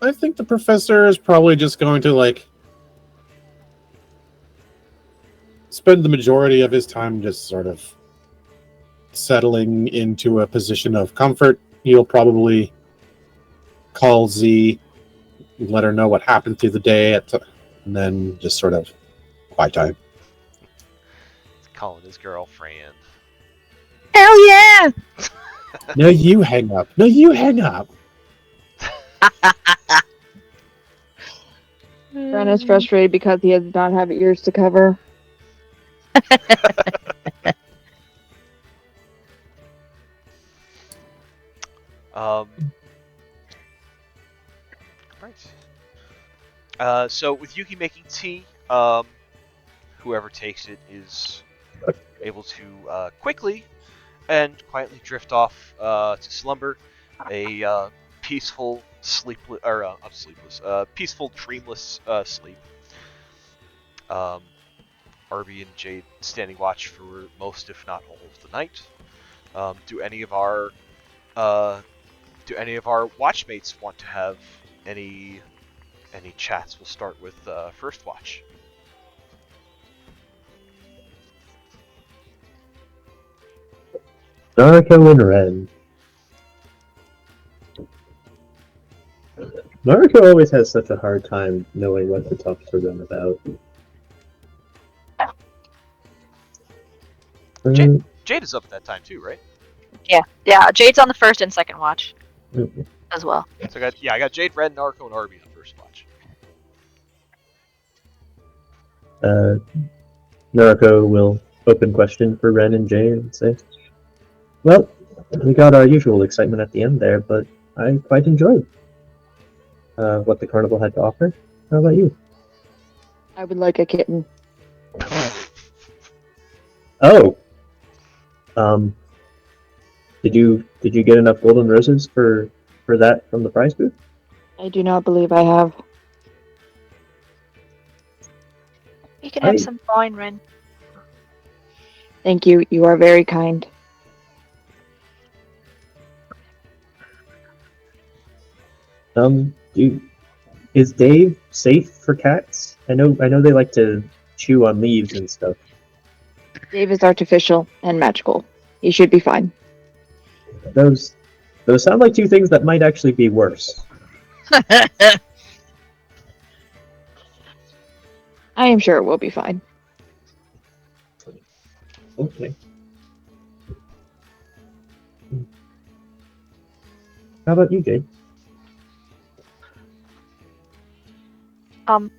I think the professor is probably just going to, spend the majority of his time just sort of settling into a position of comfort. He'll probably call Z, let her know what happened through the day, and then just sort of quiet time. He's calling his girlfriend. Hell yeah! No, you hang up. No, you hang up. Ren is frustrated because he does not have ears to cover. Right. So with Yuki making tea, whoever takes it is able to quickly and quietly drift off to slumber, a peaceful, sleepless, or not sleepless, peaceful, dreamless sleep. Arby and Jade standing watch for most, if not all, of the night. Do any of our watchmates want to have any chats? We'll start with first watch. Naruto and Ren. Naruto always has such a hard time knowing what to talk to Ren about. Jade is up at that time too, right? Yeah. Jade's on the first and second watch Okay. as well. So I got Jade, Red, Naruto, and Arby on first watch. Naruto will open question for Ren and Jay and say, "Well, we got our usual excitement at the end there, but I quite enjoyed what the carnival had to offer. How about you?" I would like a kitten. Oh, did you get enough golden roses for that from the prize booth? I do not believe I have. You can have some wine, Ren. Thank you. You are very kind. Is Dave safe for cats? I know they like to chew on leaves and stuff. Dave is artificial and magical. He should be fine. Those sound like two things that might actually be worse. I am sure it will be fine. Okay. How about you, Jade?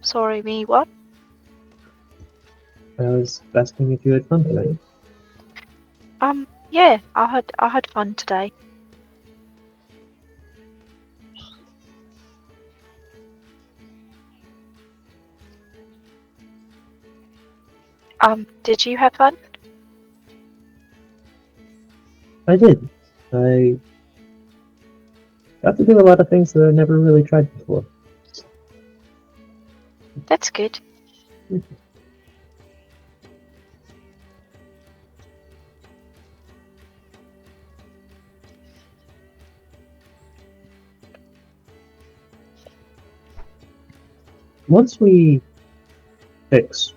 Sorry, me, what? I was asking if you had fun tonight. Yeah, I had fun today. Did you have fun? I did. I got to do a lot of things that I never really tried before. That's good. Once we fix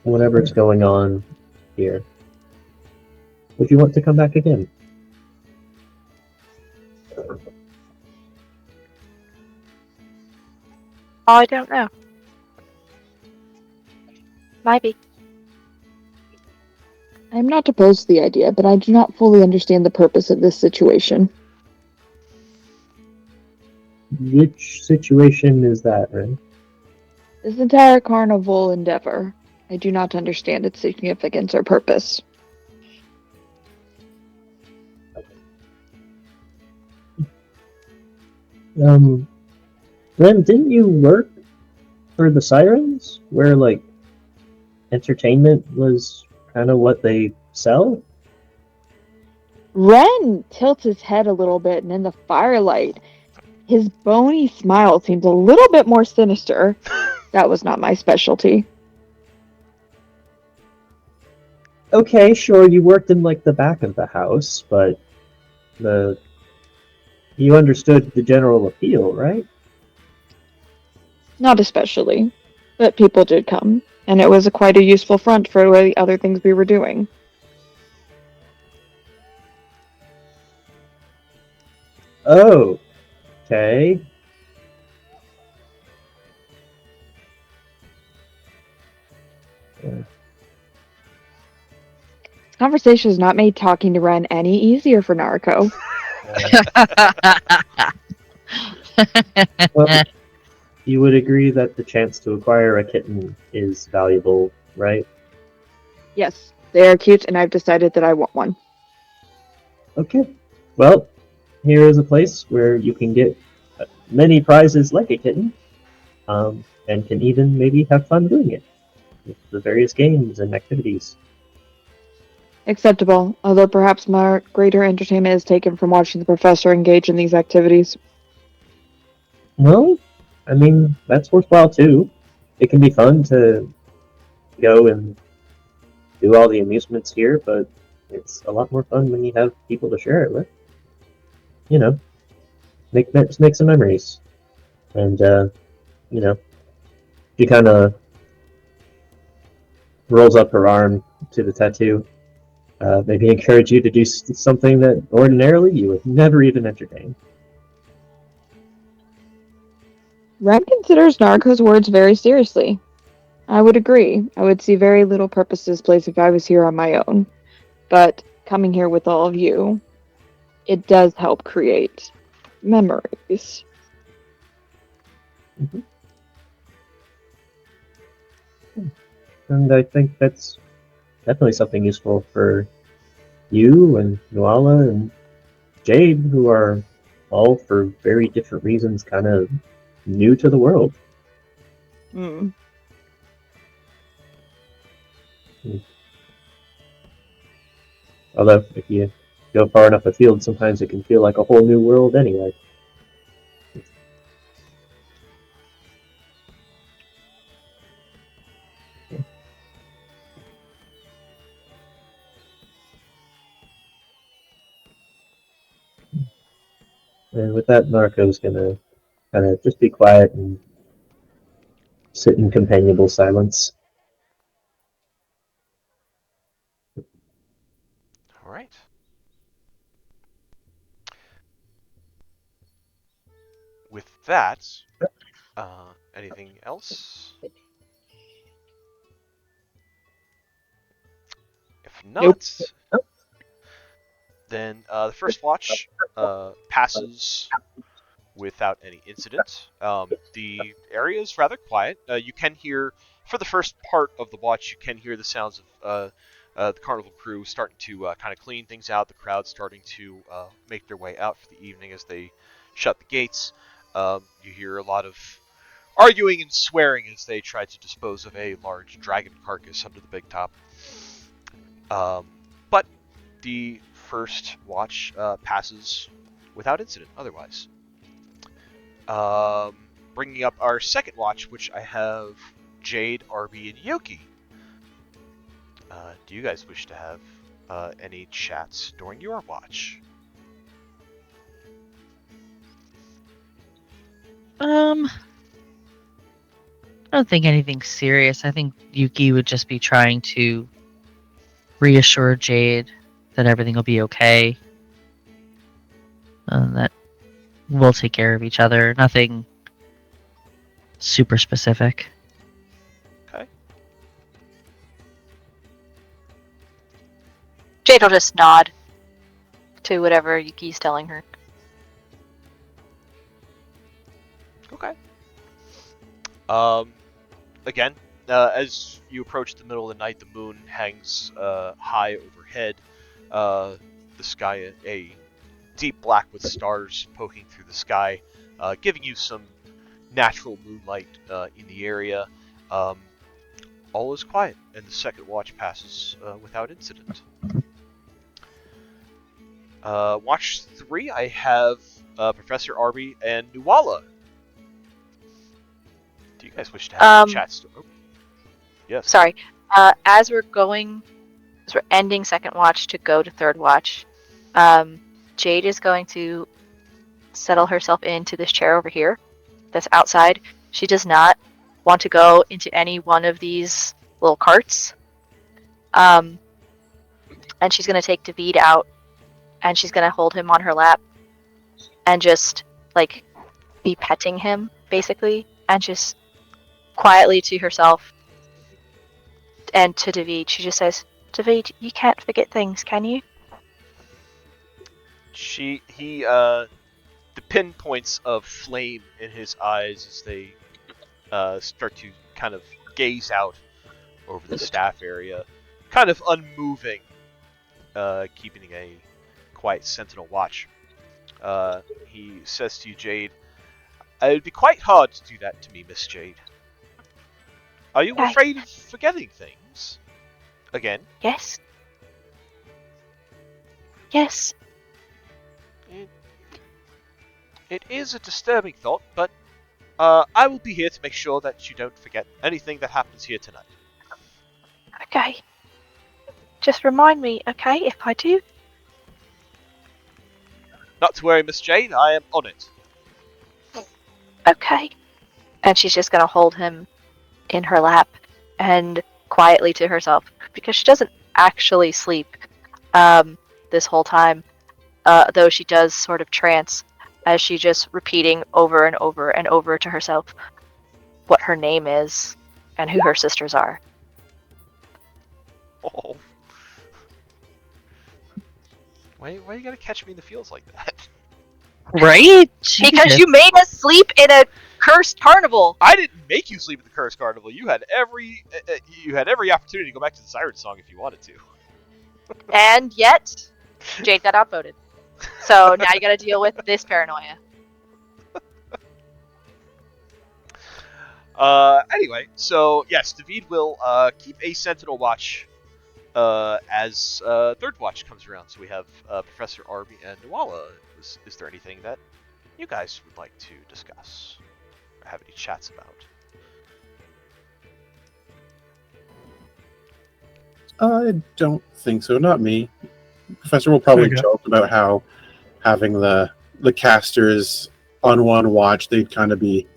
whatever's going on here, would you want to come back again? I don't know. Maybe. I am not opposed to the idea, but I do not fully understand the purpose of this situation. Which situation is that, Ren? This entire carnival endeavor, I do not understand its significance or purpose. Ren, didn't you work for the Sirens? Where, like, entertainment was kind of what they sell? Ren tilts his head a little bit, and in the firelight, his bony smile seems a little bit more sinister. That was not my specialty. Okay, sure, you worked in, like, the back of the house, but you understood the general appeal, right? Not especially, but people did come, And it was quite a useful front for the other things we were doing. Oh, okay. This conversation has not made talking to Ren any easier for Narco. Well, you would agree that the chance to acquire a kitten is valuable, right? Yes, they are cute, and I've decided that I want one. Okay. Well, here is a place where you can get many prizes like a kitten, and can even maybe have fun doing it with the various games and activities. Acceptable, although perhaps my greater entertainment is taken from watching the professor engage in these activities. Well, I mean, that's worthwhile too. It can be fun to go and do all the amusements here, but it's a lot more fun when you have people to share it with. You know, make some memories, and you know, she kind of rolls up her arm to the tattoo. Maybe encourage you to do something that ordinarily you would never even entertain. Ren considers Narco's words very seriously. I would agree. I would see very little purpose to this place if I was here on my own. But coming here with all of you, it does help create memories. Mm-hmm. And I think that's definitely something useful for you and Nuala and Jade, who are all for very different reasons kind of new to the world. Hmm. Although, if you go far enough afield, sometimes it can feel like a whole new world anyway. And with that, Narco's gonna kind of just be quiet and sit in companionable silence. All right. With that, anything else? If not, Nope. then the first watch passes without any incident. The area is rather quiet. You can hear, for the first part of the watch, you can hear the sounds of the Carnival crew starting to kind of clean things out. The crowd starting to make their way out for the evening as they shut the gates. You hear a lot of arguing and swearing as they try to dispose of a large dragon carcass under the big top. But the first watch passes without incident otherwise. Bringing up our second watch, which I have Jade, Arby, and Yoki. Do you guys wish to have any chats during your watch? I don't think anything serious. I think Yuki would just be trying to reassure Jade that everything will be okay. That we'll take care of each other. Nothing super specific. Okay. Jade will just nod to whatever Yuki's telling her. Okay. Again, as you approach the middle of the night, the moon hangs high overhead. The sky a deep black with stars poking through the sky, giving you some natural moonlight in the area. All is quiet, and the second watch passes without incident. Watch 3, I have Professor Arby and Nuala. Do you guys wish to have chats? Oh. Yes. Sorry. As we're ending second watch to go to third watch, Jade is going to settle herself into this chair over here that's outside. She does not want to go into any one of these little carts. And she's gonna take David out, and she's gonna hold him on her lap, and just like be petting him, basically, and just quietly to herself and to David, she just says, "David, you can't forget things, can you?" The pinpoints of flame in his eyes as they start to kind of gaze out over the staff area, kind of unmoving, keeping a quiet sentinel watch. He says to you, Jade, "It would be quite hard to do that to me, Miss Jade. Are you Okay. afraid of forgetting things? Again?" Yes. Yes. It is a disturbing thought, but I will be here to make sure that you don't forget anything that happens here tonight. Okay. Just remind me, okay, if I do. Not to worry, Miss Jade, I am on it. Okay. And she's just gonna hold him in her lap and quietly to herself, because she doesn't actually sleep this whole time, though she does sort of trance as she just repeating over and over and over to herself what her name is and who her sisters are. Oh. Why you gotta catch me in the feels like that? Right? Because you made us sleep in a cursed carnival. I didn't make you sleep at the Cursed Carnival. You had every opportunity to go back to the Siren Song if you wanted to. And yet, Jade got outvoted. So now you gotta deal with this paranoia. Anyway, so yes, David will keep a sentinel watch as third watch comes around. So we have Professor Arby and Nuala. Is there anything that you guys would like to discuss or have any chats about? I don't think so. Not me. Professor will probably Okay. joke about how having the casters on one watch, they'd kind of be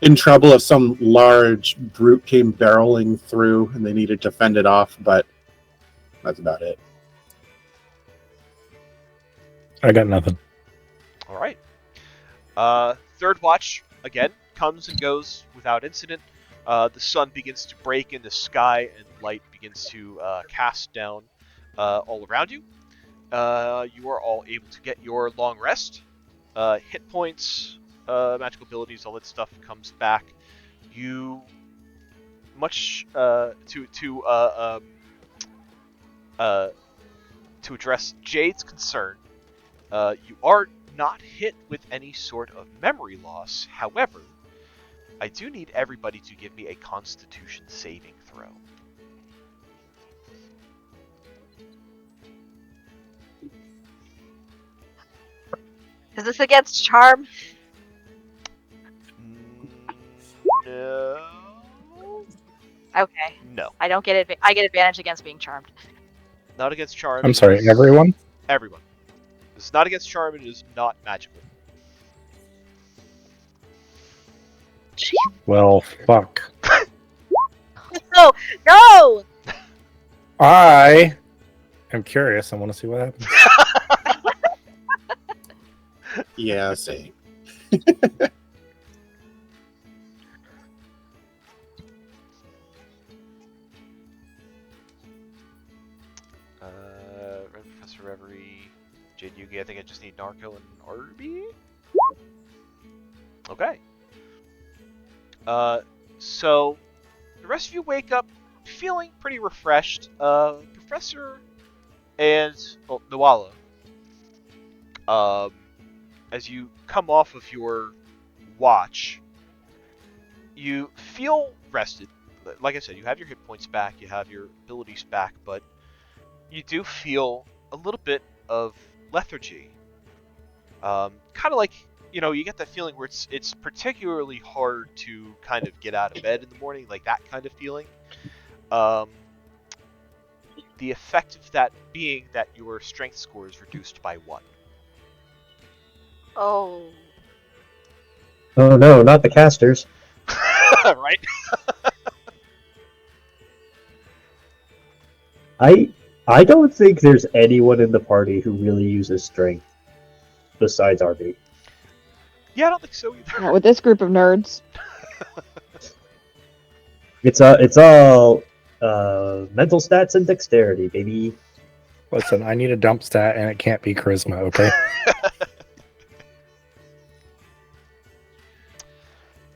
in trouble if some large brute came barreling through and they needed to fend it off, but that's about it. I got nothing. All right. Third watch again comes and goes without incident. The sun begins to break in the sky, and light begins to cast down all around you. You are all able to get your long rest. Hit points, magical abilities, all that stuff comes back. You much to address Jade's concern. You are not hit with any sort of memory loss. However, I do need everybody to give me a Constitution saving throw. Is this against charm? No. Okay. No. I don't get I get advantage against being charmed. Not against charm. I'm it sorry, is- everyone? Everyone. It's not against charm, it is not magical. Well, fuck. No! No! I am curious. I want to see what happens. Yeah, same. Professor Reverie, Jade Yugi, I think I just need Narco and Arby? Okay. So, the rest of you wake up feeling pretty refreshed. Professor and, well, Nuala, as you come off of your watch, you feel rested. Like I said, you have your hit points back, you have your abilities back, but you do feel a little bit of lethargy. Kind of like, you know, you get that feeling where it's particularly hard to kind of get out of bed in the morning, like that kind of feeling. The effect of that being that your strength score is reduced by 1. Oh. Oh no, not the casters. Right? I don't think there's anyone in the party who really uses strength besides RB. Yeah, I don't think so either. Not with this group of nerds. It's all mental stats and dexterity, baby. Listen, I need a dump stat, and it can't be charisma. Okay.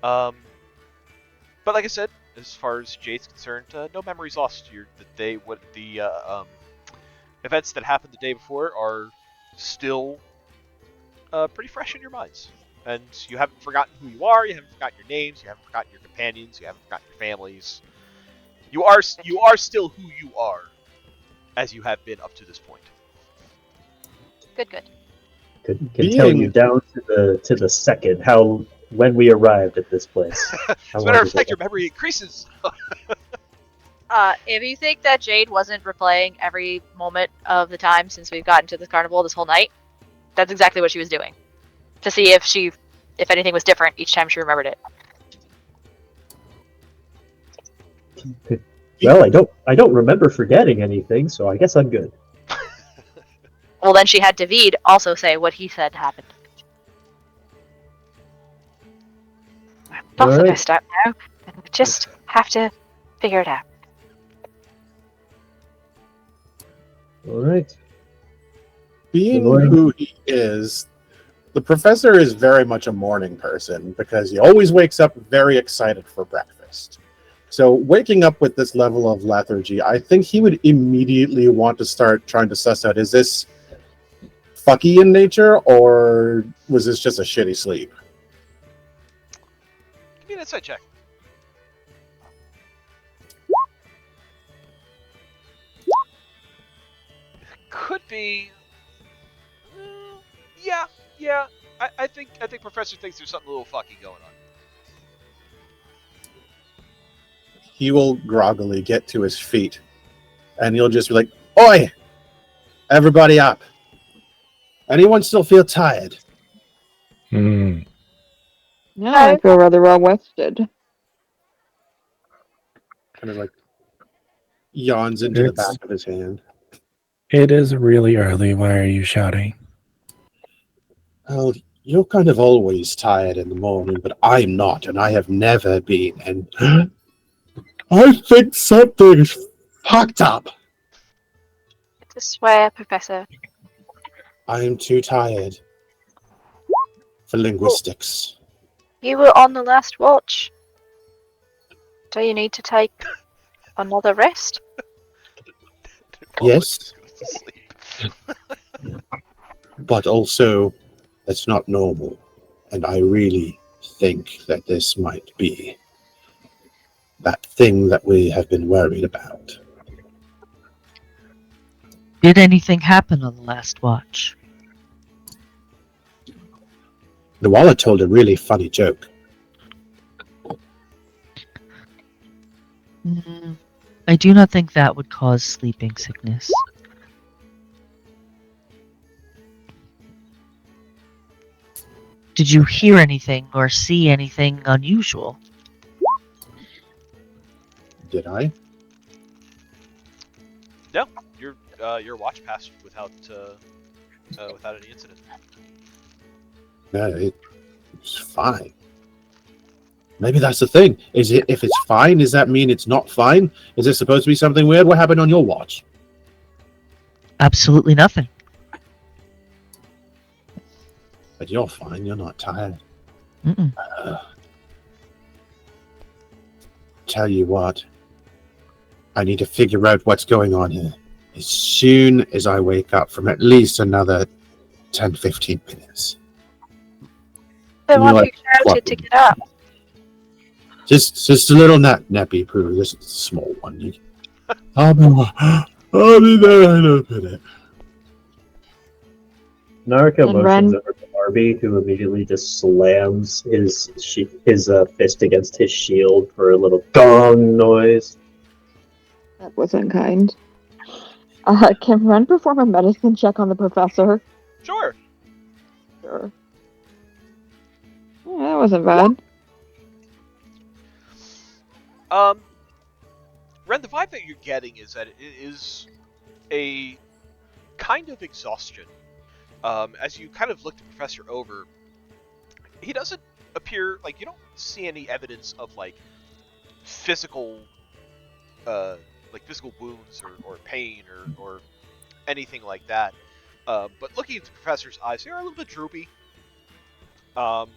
But like I said, as far as Jade's concerned, no memories lost. The events that happened the day before are still pretty fresh in your minds, and you haven't forgotten who you are. You haven't forgotten your names. You haven't forgotten your companions. You haven't forgotten your families. You are still who you are, as you have been up to this point. Good. Can tell you down to the second when we arrived at this place. As a matter of fact, your memory increases. If you think that Jade wasn't replaying every moment of the time since we've gotten to the carnival this whole night, that's exactly what she was doing. To see if anything was different each time she remembered it. Well, I don't remember forgetting anything, so I guess I'm good. Well, then she had David also say what he said happened. Both of us don't know, and we just have to figure it out. All right. Being who he is, the professor is very much a morning person because he always wakes up very excited for breakfast. So waking up with this level of lethargy, I think he would immediately want to start trying to suss out, is this fucky in nature, or was this just a shitty sleep? Give me an insight check. Could be. Yeah. I think Professor thinks there's something a little fucky going on. He will groggily get to his feet, and he'll just be like, "Oi! Everybody up! Anyone still feel tired?" Hmm. Yeah, I feel rather well rested. Kind of like yawns into the back of his hand. It is really early. Why are you shouting? Well, you're kind of always tired in the morning, but I'm not, and I have never been. And I think something's fucked up. It's a swear, Professor. I am too tired for linguistics. You were on the last watch. Do you need to take another rest? Yes, but also that's not normal, and I really think that this might be that thing that we have been worried about. Did anything happen on the last watch? The Waller told a really funny joke. I do not think that would cause sleeping sickness. Did you hear anything or see anything unusual? Did I? No, your watch passed without any incident. No, it's fine. Maybe that's the thing. Is it, if it's fine, does that mean it's not fine? Is it supposed to be something weird? What happened on your watch? Absolutely nothing. But you're fine. You're not tired. Mm-mm. Tell you what. I need to figure out what's going on here as soon as I wake up from at least another 10, 15 minutes. Then why You're don't you like, shout it to get up? Just a little nappy poo. This is a small one. I'll be there in a minute. Naraka And motions Ren- over to Arby, who immediately just slams his fist against his shield for a little gong noise. That wasn't kind. Can Ren perform a medicine check on the professor? Sure. Sure. Yeah, that wasn't bad. Ren, the vibe that you're getting is that it is a kind of exhaustion. As you kind of look the professor over, he doesn't appear like you don't see any evidence of physical, physical wounds or pain or anything like that. But looking at the professor's eyes, they are a little bit droopy. Um,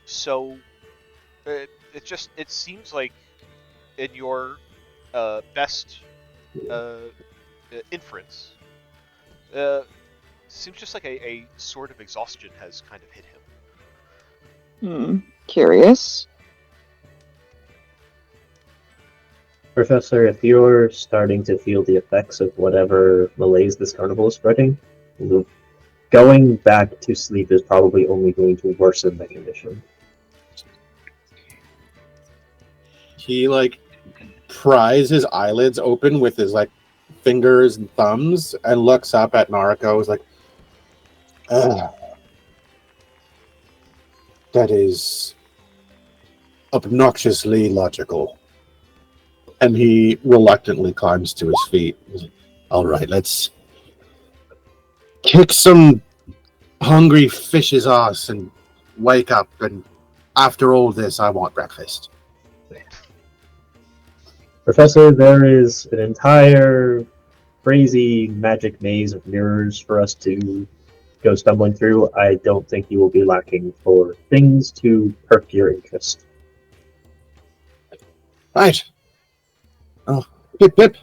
so it seems like in your best inference, seems just like a sort of exhaustion has kind of hit him. Curious. Professor, if you're starting to feel the effects of whatever malaise this carnival is spreading, going back to sleep is probably only going to worsen the condition. He pries his eyelids open with his fingers and thumbs and looks up at Narco. Is like, that is obnoxiously logical. And he reluctantly climbs to his feet. He's like, all right, let's kick some hungry fish's ass and wake up. And after all this, I want breakfast. Professor, there is an entire crazy magic maze of mirrors for us to go stumbling through. I don't think you will be lacking for things to perk your interest. Right. Oh, hip hip,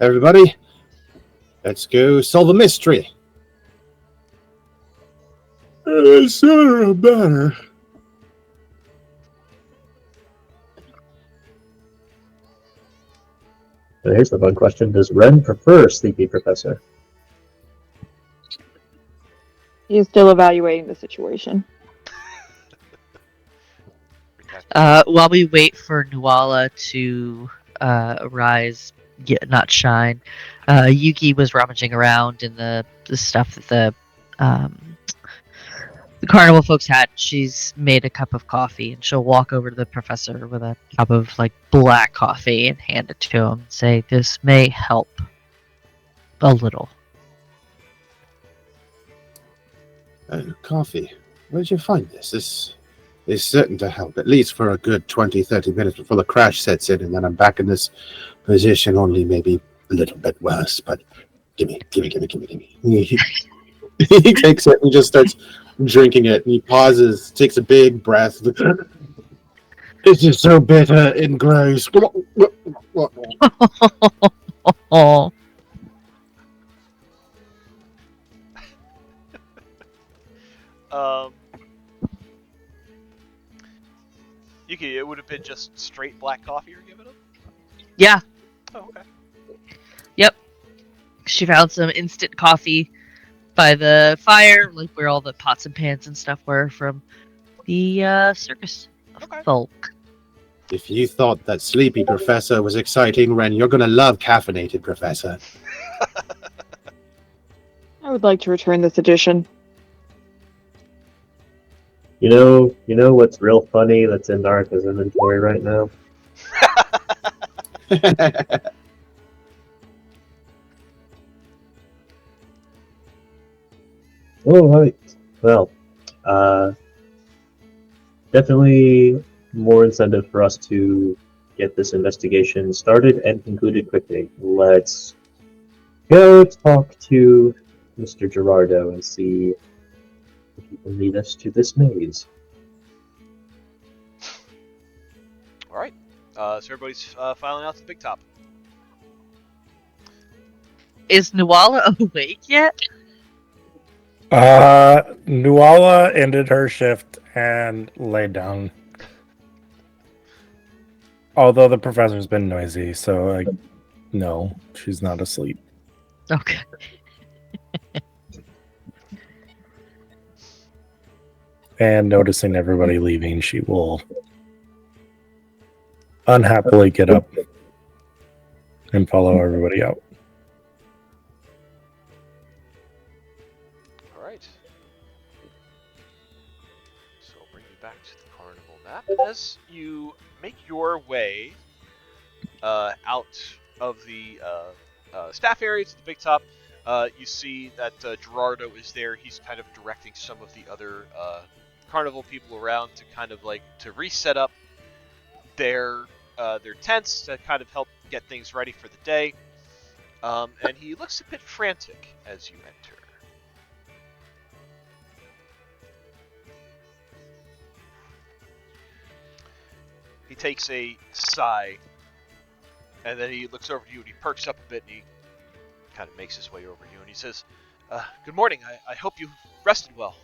everybody. Let's go solve a mystery. Sooner or better. Now here's the fun question. Does Ren prefer Sleepy Professor? He is still evaluating the situation. While we wait for Nuala to rise, not shine, Yuki was rummaging around in the stuff that the carnival folks had. She's made a cup of coffee, and she'll walk over to the professor with a cup of black coffee and hand it to him and say, "This may help a little." Coffee. Where did you find this? This is certain to help, at least for a good 20-30 minutes before the crash sets in, and then I'm back in this position, only maybe a little bit worse. But gimme. He takes it and just starts drinking it, and he pauses, takes a big breath. This is so bitter and gross. Oh, Yuki, it would have been just straight black coffee you're giving him? yeah. Oh, okay. Yep. She found some instant coffee by the fire, where all the pots and pans and stuff were from the circus Okay. folk. If you thought that Sleepy Professor was exciting, Ren, you're gonna love Caffeinated Professor. I would like to return this edition. You know what's real funny that's in Narca's inventory right now? Oh, right. Well, definitely more incentive for us to get this investigation started and concluded quickly. Let's go talk to Mr. Gerardo and see if he can lead us to this maze. All right. So everybody's filing out to the big top. Is Nuala awake yet? Nuala ended her shift and laid down. Although the professor's been noisy, so no, she's not asleep. Okay. And noticing everybody leaving, she will unhappily get up and follow everybody out. All right. So I'll bring you back to the carnival map. And as you make your way out of the staff areas at the big top, you see that Gerardo is there. He's kind of directing some of the other Carnival people around to kind of like to reset up their tents to kind of help get things ready for the day. And he looks a bit frantic as you enter. He takes a sigh, and then he looks over to you and he perks up a bit and he kind of makes his way over to you and he says, "Good morning. I hope you rested well."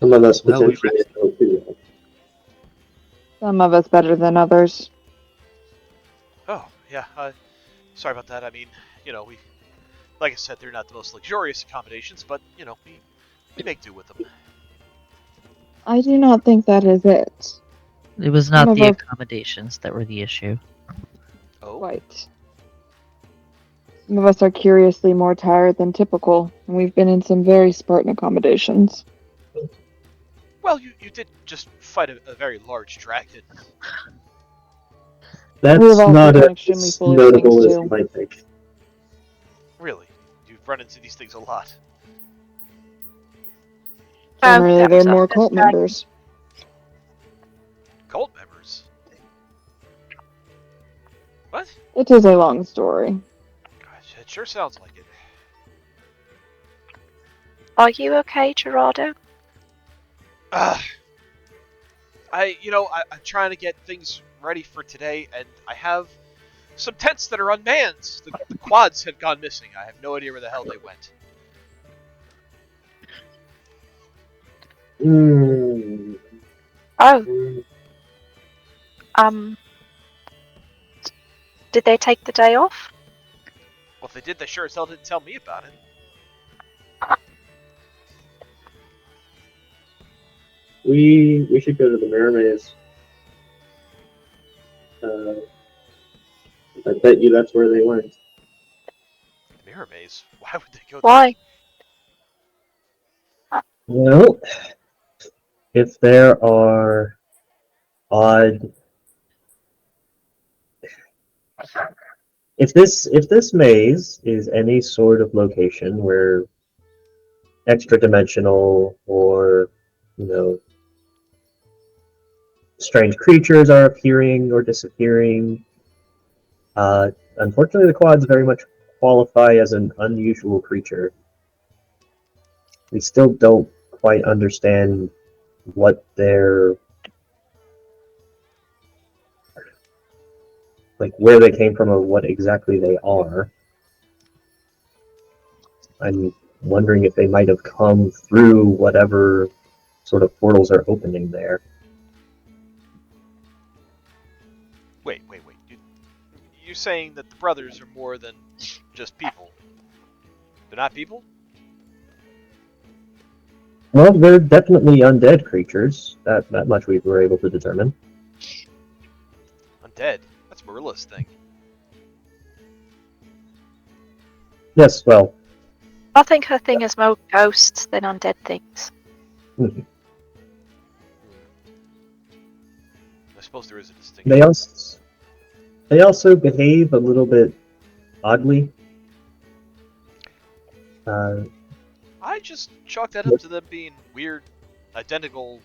Some of us Well, we potentially don't do that. Some of us better than others. Oh, yeah. Sorry about that. I mean, we, like I said, they're not the most luxurious accommodations, but, we make do with them. I do not think that is it. It was Some not of the our- accommodations that were the issue. Oh? Quite. Some of us are curiously more tired than typical, and we've been in some very Spartan accommodations. Well, you did just fight a very large dragon. That's We've also not done as extremely foolish notable things, as too. you might think. Really? You've run into these things a lot. Generally, that they're was more a cult dragon. members. Cult members? What? It is a long story. Gosh, it sure sounds like it. Are you okay, Gerardo? I'm trying to get things ready for today, and I have some tents that are unmanned. The quads have gone missing. I have no idea where the hell they went. Mm. Oh, did they take the day off? Well, if they did, they sure as hell didn't tell me about it. We should go to the mirror maze. I bet you that's where they went. Mirror maze? Why would they go there? Why? Well, if there are odd, if this maze is any sort of location where extra dimensional or strange creatures are appearing or disappearing, unfortunately the quads very much qualify as an unusual creature. We still don't quite understand what their where they came from or what exactly they are. I'm wondering if they might have come through whatever sort of portals are opening there. Wait. You're saying that the brothers are more than just people? They're not people? Well, they're definitely undead creatures. That much we were able to determine. Undead? That's Marilla's thing. Yes, well, I think her thing is more ghosts than undead things. I suppose there is a distinction. they also behave a little bit oddly. I just chalked that up to them being weird, identical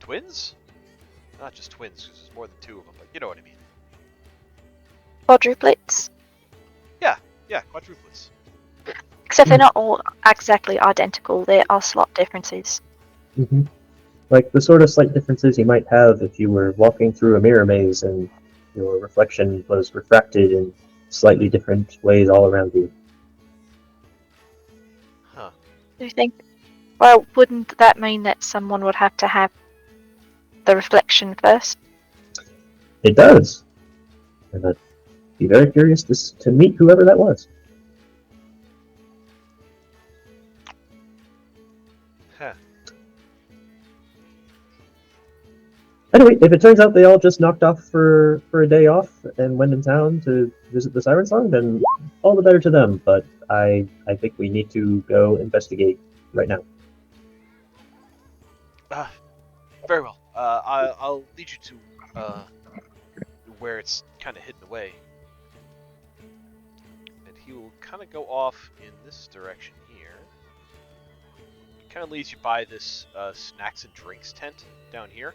twins? Not just twins, because there's more than two of them, but you know what I mean. Quadruplets. Yeah, quadruplets. Except they're not all exactly identical, there are slight differences. Mm-hmm. Like the sort of slight differences you might have if you were walking through a mirror maze and your reflection was refracted in slightly different ways all around you. Huh. Do you think? Well, wouldn't that mean that someone would have to have the reflection first? It does. And I'd be very curious to meet whoever that was. Huh. Anyway, if it turns out they all just knocked off for a day off and went in town to visit the Siren Song, then all the better to them. But I think we need to go investigate right now. Very well. I'll lead you to where it's kind of hidden away. And he will kind of go off in this direction here. Kind of leads you by this snacks and drinks tent down here.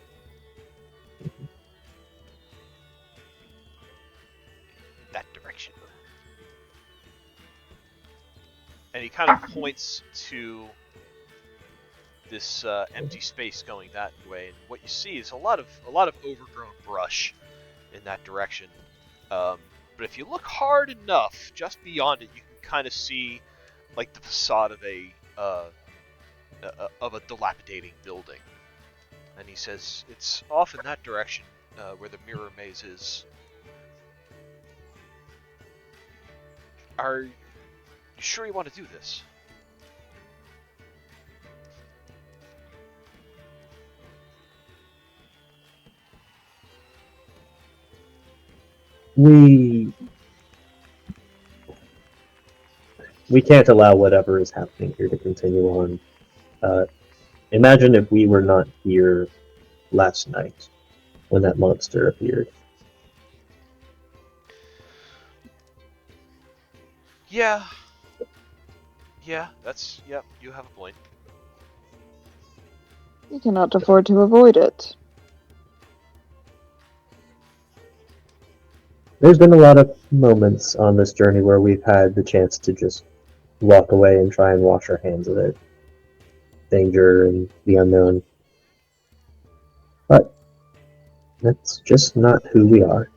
That direction. And he kind of points to this empty space going that way, and what you see is a lot of overgrown brush in that direction. But if you look hard enough, just beyond it, you can kind of see like the facade of a dilapidating building. And he says it's off in that direction where the mirror maze is. Are you sure you want to do this? We can't allow whatever is happening here to continue on. Imagine if we were not here last night when that monster appeared. Yeah, you have a point. We cannot afford to avoid it. There's been a lot of moments on this journey where we've had the chance to just walk away and try and wash our hands of it. Danger and the unknown. But that's just not who we are.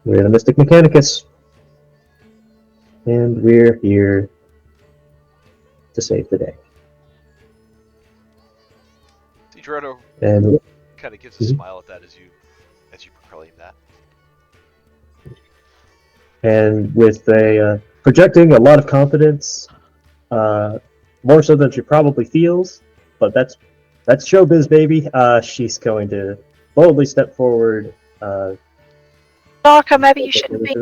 We're the Mystic Mechanicas. And we're here to save the day. Gerardo And kind of gives a smile at that as you proclaim that. And with a projecting a lot of confidence, more so than she probably feels, but that's showbiz, baby. She's going to boldly step forward. Narco, maybe you shouldn't be.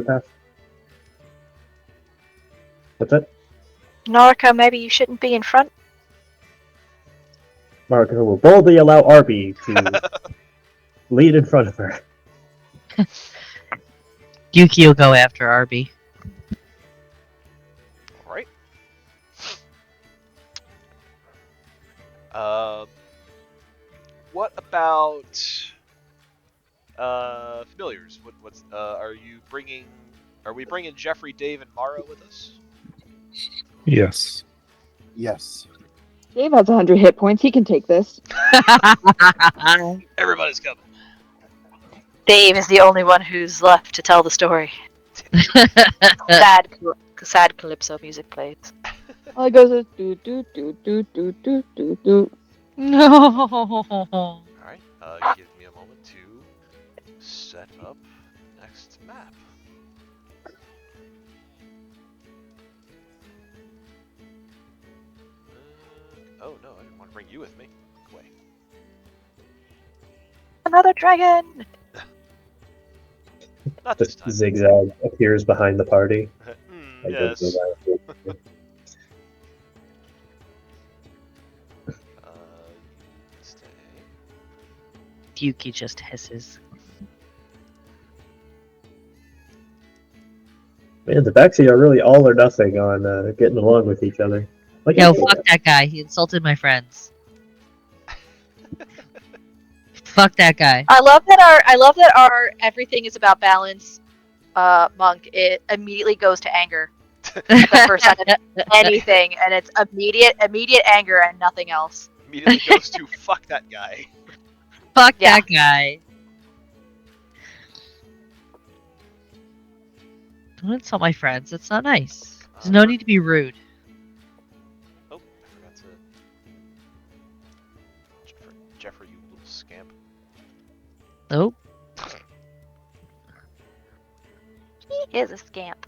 What's that? Narco, maybe you shouldn't be in front. Marco will boldly allow Arby to lead in front of her. Yuki will go after Arby. Alright. What about familiars? Are we bringing Jeffrey, Dave, and Mara with us? Yes. Yes. Dave has 100 hit points. He can take this. Everybody's coming. Dave is the only one who's left to tell the story. Sad calypso music plays. All it goes is do do do do do do do do. No. Alright, give me a moment to set up next map. Oh no, I didn't want to bring you with me. Go away. Another dragon! Not this Just time. Zigzag appears behind the party. Yes. Stay. Yuki just hisses. Man, the Baxi are really all or nothing on getting along with each other. Like, Yo, fuck that guy. He insulted my friends. Fuck that guy. I love that our everything is about balance. Monk, it immediately goes to anger at the first sign of anything, and it's immediate anger and nothing else. Immediately goes to fuck that guy. Fuck Yeah. that guy. Don't insult my friends. That's not nice. There's no need to be rude. Oh, I forgot to. Jeffrey, you little scamp. Nope. He is a scamp.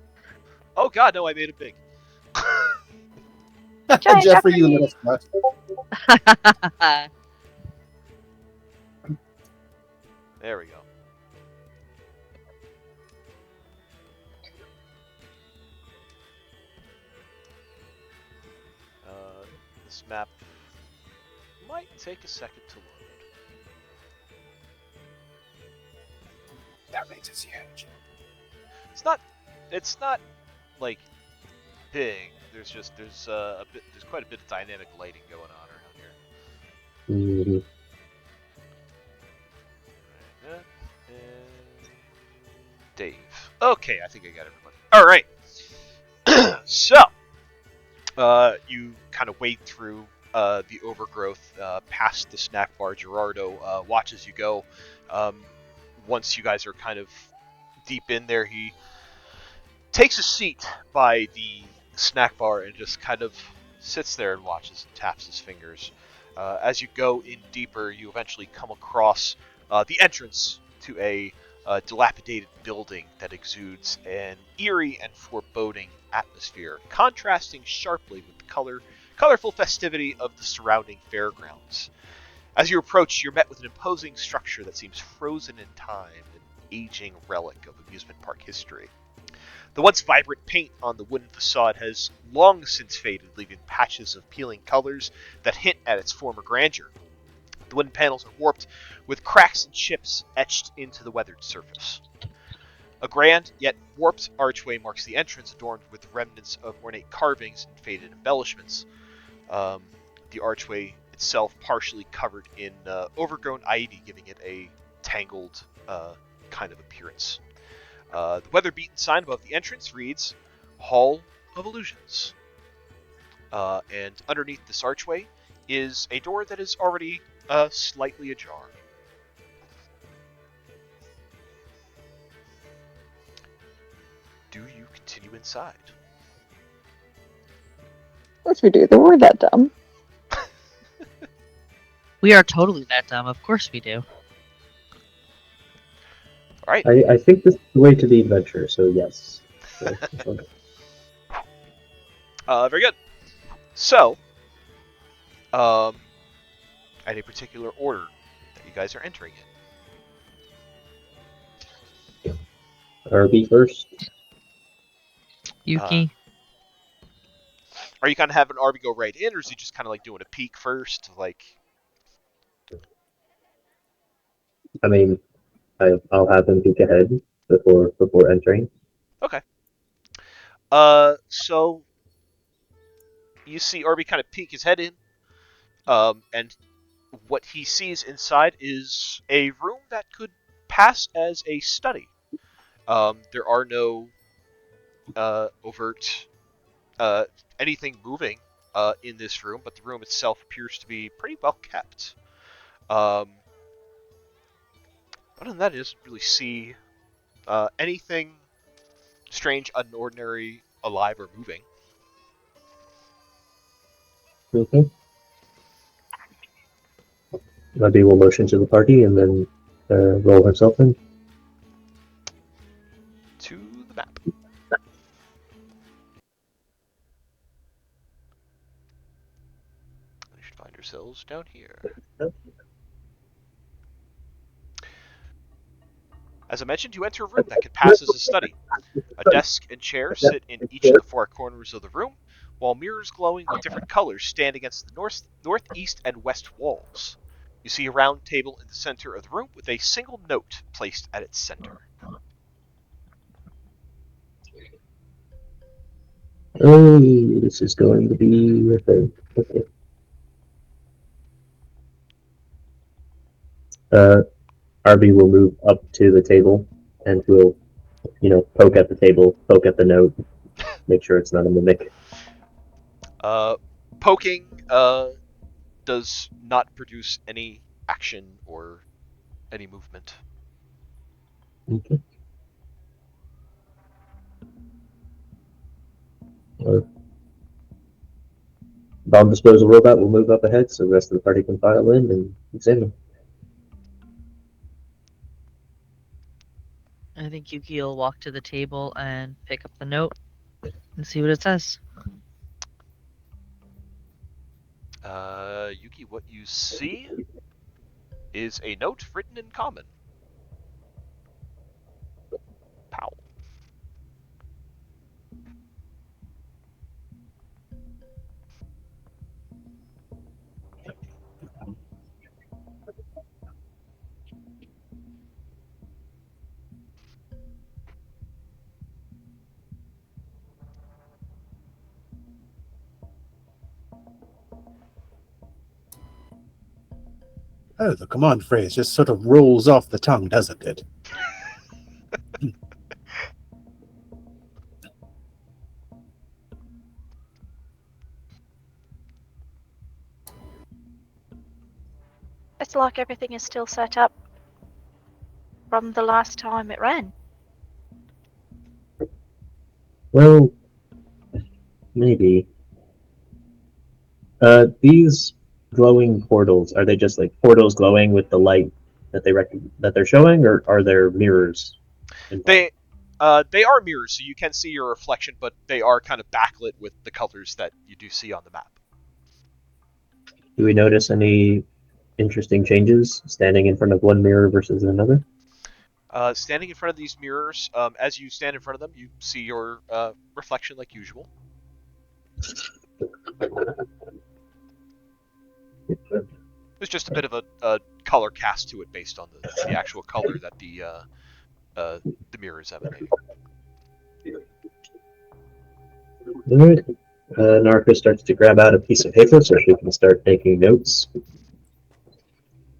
Oh god, no, I made it big. Jeffrey. Jeffrey, you little slut. There we go. This map might take a second to load. That means it's huge. It's not like big. There's quite a bit of dynamic lighting going on around here. Mhm. And Dave. Okay, I think I got everybody. All right. So, you kind of wade through the overgrowth past the snack bar. Gerardo watches you go. Once you guys are kind of deep in there, he takes a seat by the snack bar and just kind of sits there and watches and taps his fingers. As you go in deeper, you eventually come across the entrance to a dilapidated building that exudes an eerie and foreboding atmosphere, contrasting sharply with the colorful festivity of the surrounding fairgrounds. As you approach, you're met with an imposing structure that seems frozen in time, an aging relic of amusement park history. The once vibrant paint on the wooden facade has long since faded, leaving patches of peeling colors that hint at its former grandeur. The wooden panels are warped, with cracks and chips etched into the weathered surface. A grand, yet warped archway marks the entrance, adorned with remnants of ornate carvings and faded embellishments. The archway itself partially covered in overgrown ivy, giving it a tangled kind of appearance. The weather-beaten sign above the entrance reads, Hall of Illusions. And underneath this archway is a door that is already slightly ajar. Do you continue inside? Of course we do. They were that dumb. We are totally that dumb. Of course we do. All right. I think this is the way to the adventure, so yes. Okay. Very good. So, at a particular order that you guys are entering in. RB first. Yuki. Are you kind of having Arby go right in, or is he just kind of like doing a peek first? Like, I mean, I'll have him peek ahead before entering. okay. So you see Arby kind of peek his head in, and what he sees inside is a room that could pass as a study. There are no overt anything moving in this room, but the room itself appears to be pretty well kept. Other than that, he doesn't really see anything strange, unordinary, alive, or moving. Okay. RB will motion to the party and then roll himself in. To the map. We should find ourselves down here. As I mentioned, you enter a room that could pass as a study. A desk and chair sit in each of the four corners of the room, while mirrors glowing with different colors stand against the northeast and west walls. You see a round table in the center of the room with a single note placed at its center. Oh, this is going to be a thing. Okay. RB will move up to the table and will, poke at the table, poke at the note, make sure it's not a mimic. Poking does not produce any action or any movement. Okay. Bomb disposal robot will move up ahead so the rest of the party can file in and examine. I think Yuki will walk to the table and pick up the note and see what it says. Yuki, what you see is a note written in common. Pow. Oh, the command phrase just sort of rolls off the tongue, doesn't it? It's like everything is still set up from the last time it ran. Well, maybe. These glowing portals, are they just like portals glowing with the light that that they're showing, or are there mirrors involved? They are mirrors, so you can see your reflection, but they are kind of backlit with the colors that you do see on the map. Do we notice any interesting changes standing in front of one mirror versus another? Standing in front of these mirrors, as you stand in front of them, you see your reflection like usual. There's just a bit of a color cast to it based on the actual color that the mirror is emanating. Alright. Narco starts to grab out a piece of paper so she can start taking notes.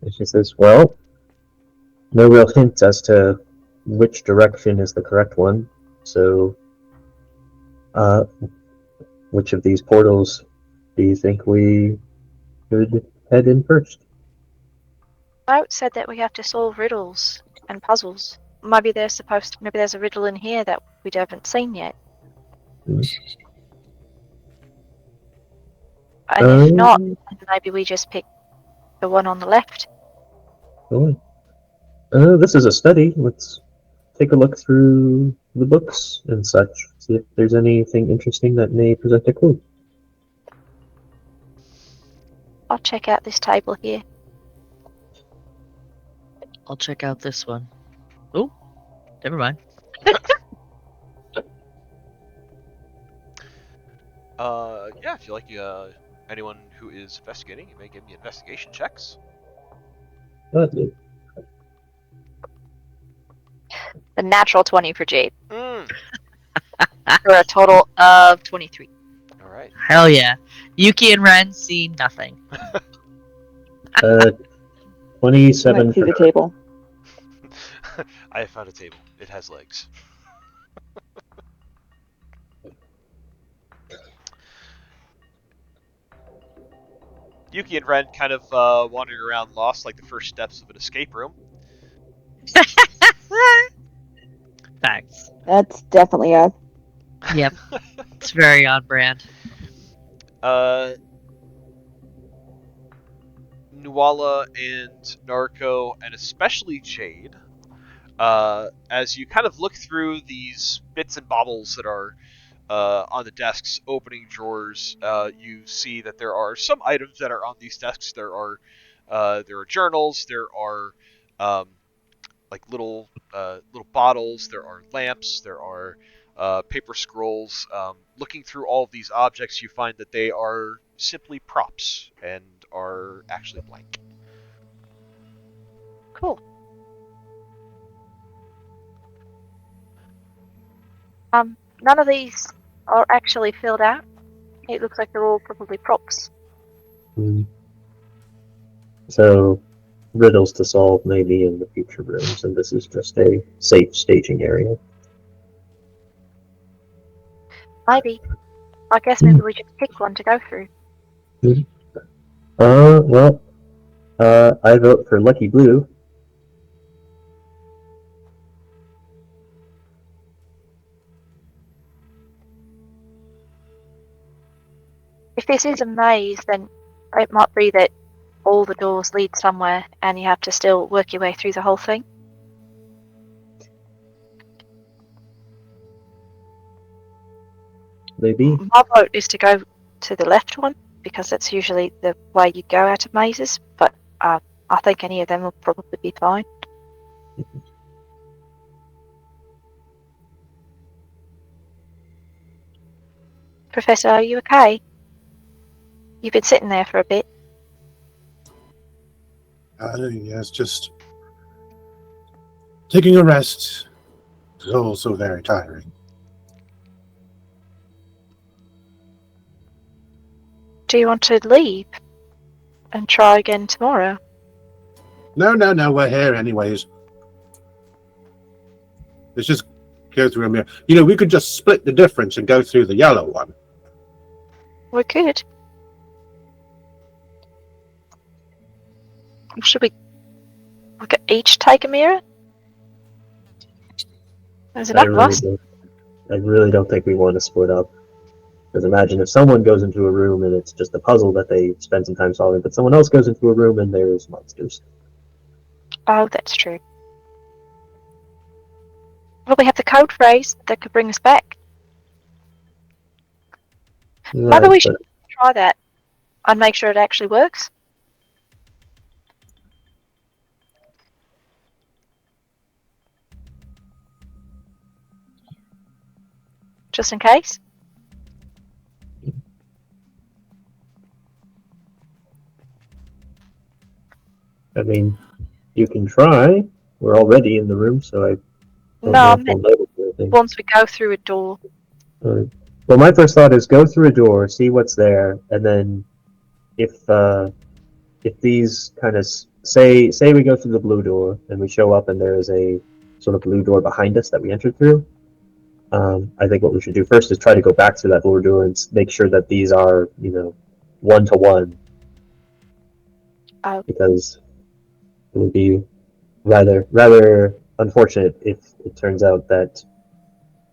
And she says, well, no real hint as to which direction is the correct one. So, which of these portals do you think we should head in first? Out said that we have to solve riddles and puzzles. Maybe there's a riddle in here that we haven't seen yet. Hmm. And if not, maybe we just pick the one on the left. Go on. This is a study. Let's take a look through the books and such. See if there's anything interesting that may present a clue. I'll check out this table here. I'll check out this one. Oh, never mind. Yeah, if you like anyone who is investigating, you may give me investigation checks. Lovely. The natural 20 for Jade. Mm. For a total of 23. All right. Hell yeah. Yuki and Ren see nothing. 27 Might see for the her. table. I have found a table. It has legs. Yuki and Ren kind of wandering around lost like the first steps of an escape room. Thanks. That's definitely us. Yep. It's very on brand. Nuala and Narco, and especially Jade, as you kind of look through these bits and baubles that are on the desks, opening drawers, you see that there are some items that are on these desks. There are journals. There are like little bottles. There are lamps. There are paper scrolls. Looking through all of these objects, you find that they are simply props and are actually blank. Cool. None of these are actually filled out. It looks like they're all probably props. Hmm. So, riddles to solve maybe in the future rooms, and this is just a safe staging area. Maybe. I guess maybe we just pick one to go through. Well, I vote for Lucky Blue. If this is a maze, then it might be that all the doors lead somewhere and you have to still work your way through the whole thing. Maybe. My vote is to go to the left one because that's usually the way you go out of mazes, but I think any of them will probably be fine. Professor, are you okay? You've been sitting there for a bit. Yes, just taking a rest. It's also very tiring. Do you want to leave and try again tomorrow? No, we're here anyways. Let's just go through a mirror. You know, we could just split the difference and go through the yellow one. We could. Should we each take a mirror? There's enough of us. I really don't think we want to split up. Because imagine if someone goes into a room and it's just a puzzle that they spend some time solving, but someone else goes into a room and there's monsters. Oh, that's true. Well, we have the code phrase that could bring us back. Maybe we should try that and make sure it actually works. Just in case. I mean, you can try. We're already in the room, so I don't No, know I if we'll meant notice anything. once we go through a door. Well, my first thought is go through a door, see what's there, and then if these kind of say we go through the blue door and we show up and there is a sort of blue door behind us that we entered through, I think what we should do first is try to go back to that blue door and make sure that these are, you know, 1-to-1. Oh. Because it would be rather unfortunate if it turns out that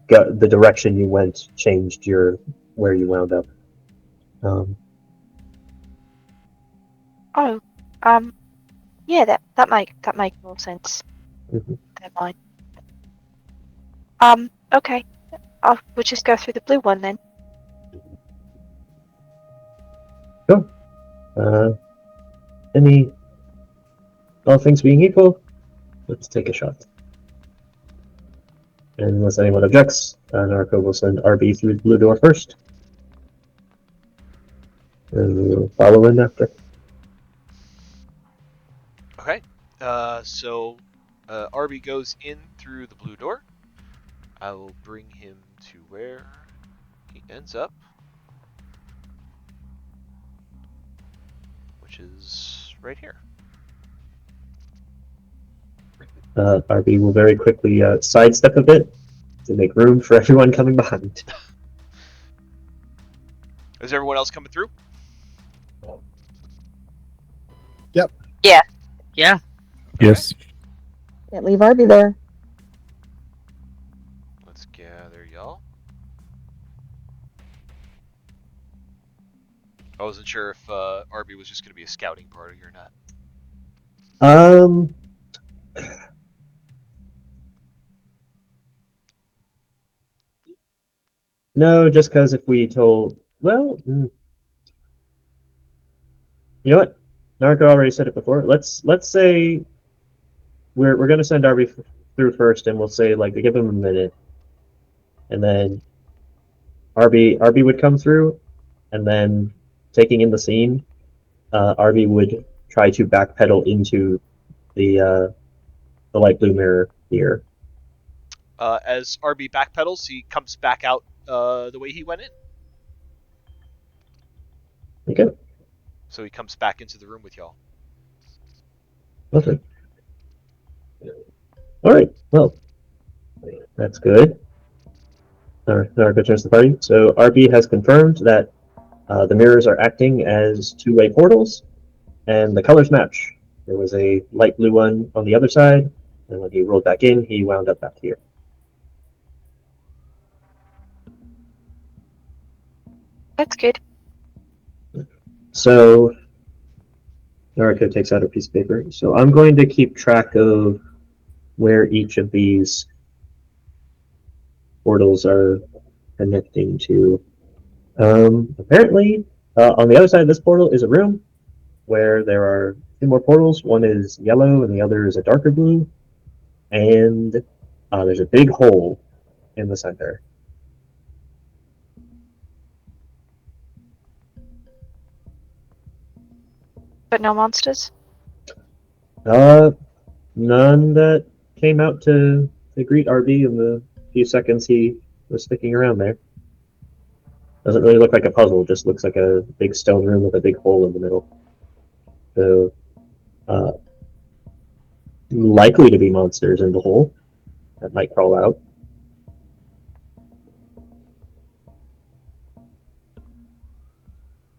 the direction you went changed where you wound up. Yeah, that makes more sense. Mm-hmm. Never mind. Okay. We'll just go through the blue one then. Cool. All things being equal, let's take a shot. And unless anyone objects, Narco will send RB through the blue door first. And we'll follow in after. Okay. So RB goes in through the blue door. I will bring him to where he ends up, which is right here. RB will very quickly sidestep a bit to make room for everyone coming behind. Is everyone else coming through? Yep. Yeah. Yeah. Yes. Can't leave Arby there. Let's gather y'all. I wasn't sure if RB was just going to be a scouting party or not. No, just because if we told, well, you know what? Narco already said it before. Let's say we're gonna send RB through first, and we'll say like give him a minute, and then RB would come through, and then taking in the scene, RB would try to backpedal into the light blue mirror here. As RB backpedals, he comes back out the way he went in. Okay. So he comes back into the room with y'all. Okay. All right. Well, that's good. Narco turns to the party. So RB has confirmed that the mirrors are acting as two-way portals, and the colors match. There was a light blue one on the other side, and when he rolled back in, he wound up back here. That's good. So Narco takes out a piece of paper. So I'm going to keep track of where each of these portals are connecting to. Apparently, on the other side of this portal is a room where there are two more portals. One is yellow and the other is a darker blue. And there's a big hole in the center. But no monsters? None that came out to greet RB in the few seconds he was sticking around there. Doesn't really look like a puzzle, just looks like a big stone room with a big hole in the middle. So, likely to be monsters in the hole that might crawl out.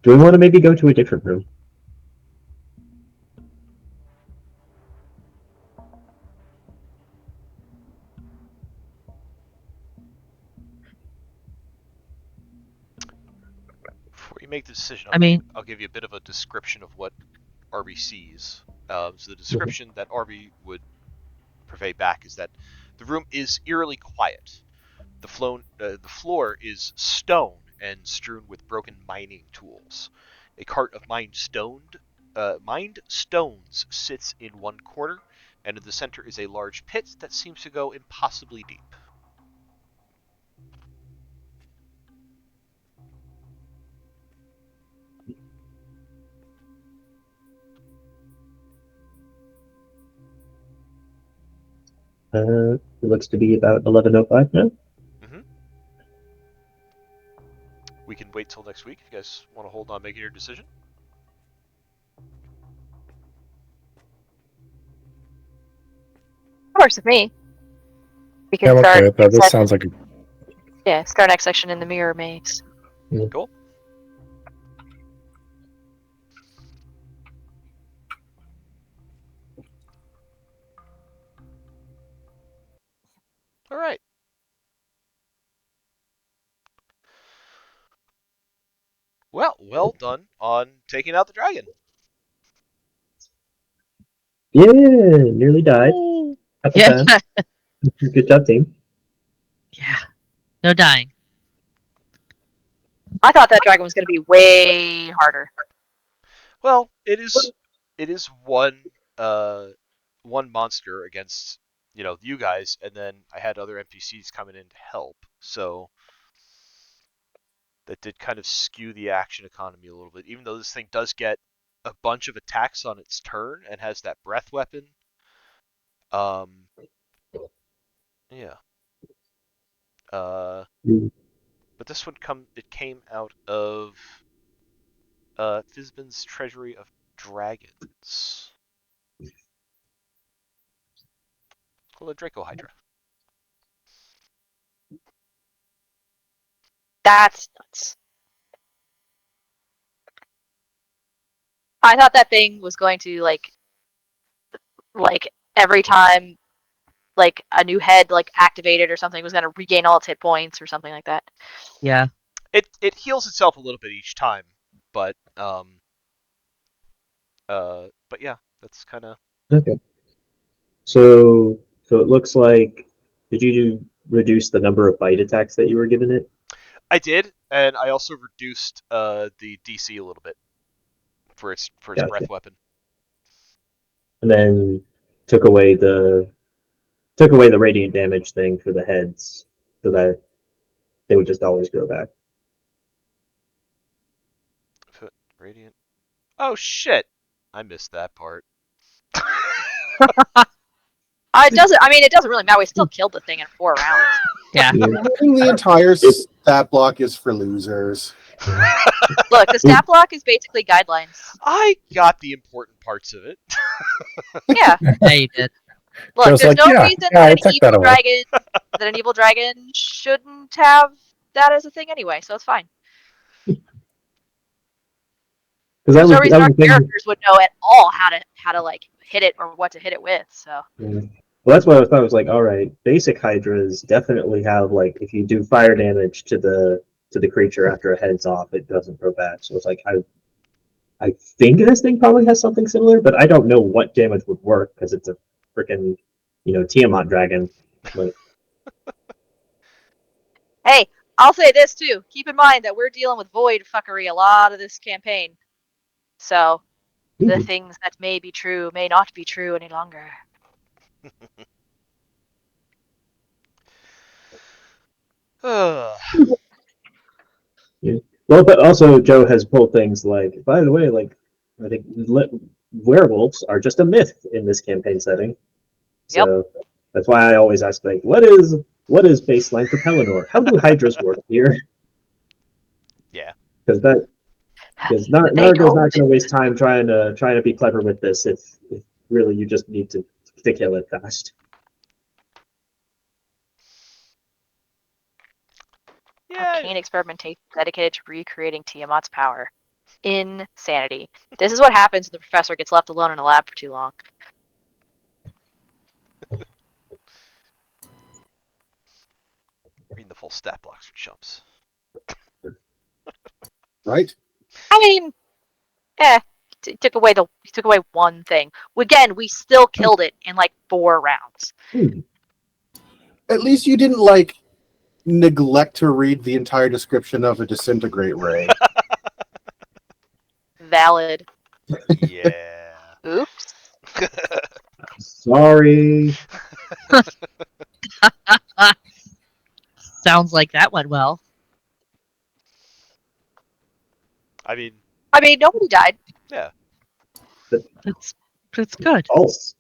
Do we want to maybe go to a different room? Before you make the decision, I'll give you a bit of a description of what Arby sees. So the description that Arby would purvey back is that the room is eerily quiet. The floor is stone and strewn with broken mining tools. A cart of mined stones sits in one corner, and in the center is a large pit that seems to go impossibly deep. It looks to be about 11:05 now. We can wait till next week if you guys want to hold on making your decision. Works with me. We Yeah, can I'm okay start. with that. This sounds like a Start next section in the mirror maze. Cool. All right. Well done on taking out the dragon. Yeah, nearly died. Couple Yeah. times. Good job, team. Yeah. No dying. I thought that dragon was going to be way harder. Well, it is one monster against you guys, and then I had other NPCs coming in to help, so that did kind of skew the action economy a little bit. Even though this thing does get a bunch of attacks on its turn and has that breath weapon, yeah. But this one came out of Fizban's Treasury of Dragons. Called a Draco Hydra. That's nuts. I thought that thing was going to like every time like a new head like activated or something was going to regain all its hit points or something like that. Yeah. It heals itself a little bit each time, but yeah, that's kind of Okay. So it looks like, did you reduce the number of bite attacks that you were given it? I did, and I also reduced the DC a little bit for its Gotcha. breath weapon. And then took away the radiant damage thing for the heads, so that they would just always grow back. Radiant. Oh shit! I missed that part. It doesn't really matter. We still killed the thing in 4 rounds. Yeah. The entire stat block is for losers. Look, the stat block is basically guidelines. I got the important parts of it. Yeah. Yeah, you did. Look, Joe's there's like, no yeah, reason I that took that away. an evil dragon shouldn't have that as a thing anyway, so it's fine. There's no reason our characters would know at all how to like hit it or what to hit it with. So. Well, that's what I thought. I was like, all right, basic Hydras definitely have like, if you do fire damage to the creature after a head's off, it doesn't grow back. So it's like I think this thing probably has something similar, but I don't know what damage would work because it's a freaking Tiamat dragon. Like, hey, I'll say this too. Keep in mind that we're dealing with void fuckery a lot of this campaign. So the things that may be true may not be true any longer. yeah. Well, but also Joe has pulled things like, by the way, like I think werewolves are just a myth in this campaign setting. So that's why I always ask, like, what is baseline for Pelennor? How do Hydras work here? Yeah. Because Nargo's not going to waste time trying to be clever with this if really you just need to to kill it fast. Yeah. Arcane experimentation dedicated to recreating Tiamat's power. Insanity. This is what happens when the professor gets left alone in a lab for too long. Reading the full stat blocks for chumps. Right? I mean, he took away one thing. Again, we still killed it in like 4 rounds. At least you didn't like neglect to read the entire description of a disintegrate ray. Valid. Yeah. Oops. Sorry. Sounds like that went well. I mean, Nobody died. yeah. That's good. False.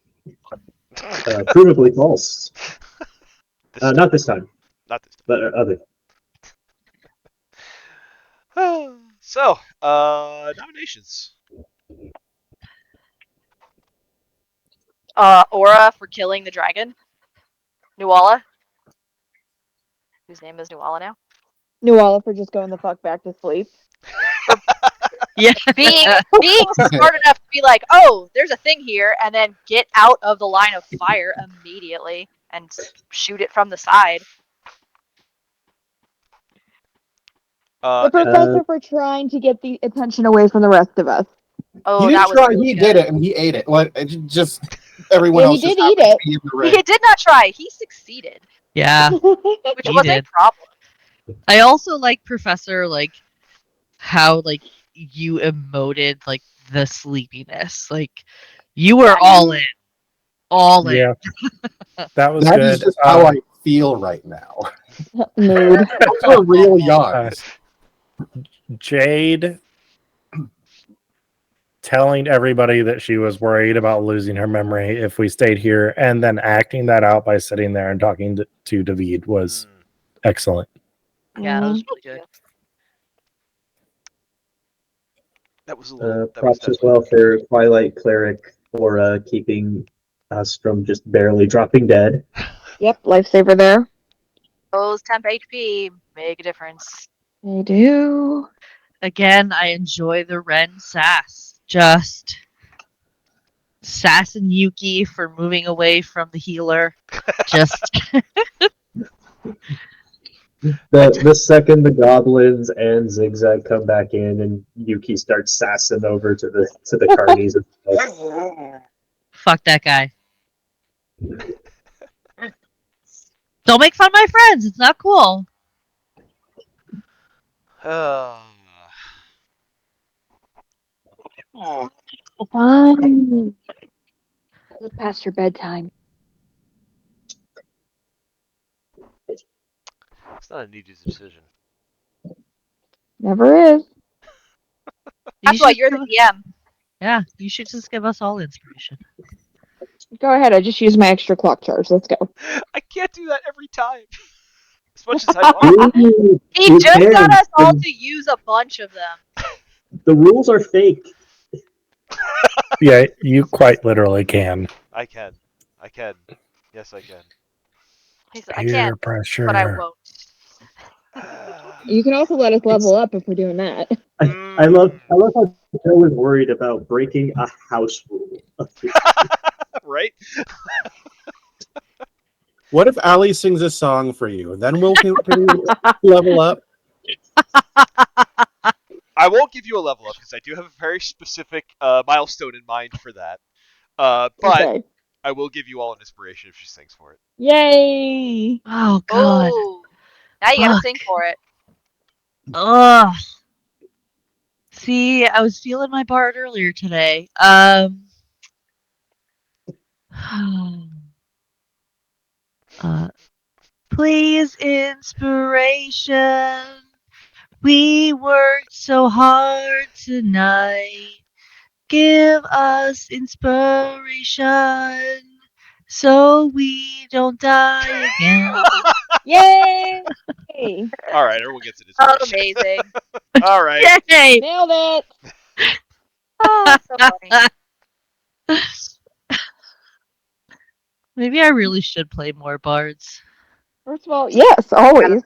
Provably false. Not this time, Not this but other. time. So, nominations. Aura for killing the dragon. Nuala. Whose name is Nuala now? Nuala for just going the fuck back to sleep. Yeah. Being smart enough to be like, oh, there's a thing here, and then get out of the line of fire immediately and shoot it from the side. The professor for trying to get the attention away from the rest of us. Oh, He that didn't was try. really He good. did it, and he ate it. Like it just everyone Yeah, he else just did eat happened it. to be in the ring. He did not try. He succeeded, Yeah. which He was did. a problem. I also like Professor, like, how, like, you emoted, like, the sleepiness. Like, you were all in. All in. Yeah. That was That good. is just how I feel right now. Mood. Those are real yawns. Jade telling everybody that she was worried about losing her memory if we stayed here, and then acting that out by sitting there and talking to David was excellent. Yeah, that was really good. That was a little. That Props was as well for Twilight Cleric for keeping us from just barely dropping dead. Yep, lifesaver there. Those temp HP make a difference. They do. Again, I enjoy the Ren sass. Just sassing Yuki for moving away from the healer. Just The second the goblins and Zigzag come back in and Yuki starts sassing over to the carnies. fuck that guy. Don't make fun of my friends. It's not cool. Fine. It's past your bedtime. It's not an easy decision. Never is. That's You why should you're give the us- DM. Yeah, you should just give us all inspiration. Go ahead. I just used my extra clock charge. Let's go. I can't do that every time. As much as I want. He You just can. got us all to use a bunch of them. The rules are fake. Yeah, you quite literally can. I can. Yes, I can. He said, I Peer can't, pressure. but I won't. You can also let us level up if we're doing that. I love how Joe was worried about breaking a house rule. Right? What if Ali sings a song for you? Then can we level up? I won't give you a level up because I do have a very specific milestone in mind for that. But Okay. I will give you all an inspiration if she sings for it. Yay! Oh god. Oh, now you gotta Fuck. sing for it. Ugh. See, I was feeling my bard earlier today. Please, inspiration. We worked so hard tonight. Give us inspiration so we don't die again. Yay! All right, everyone gets an inspiration. Amazing. All right. Yay! Nailed it! Oh, so funny. Maybe I really should play more bards. First of all, yes, always.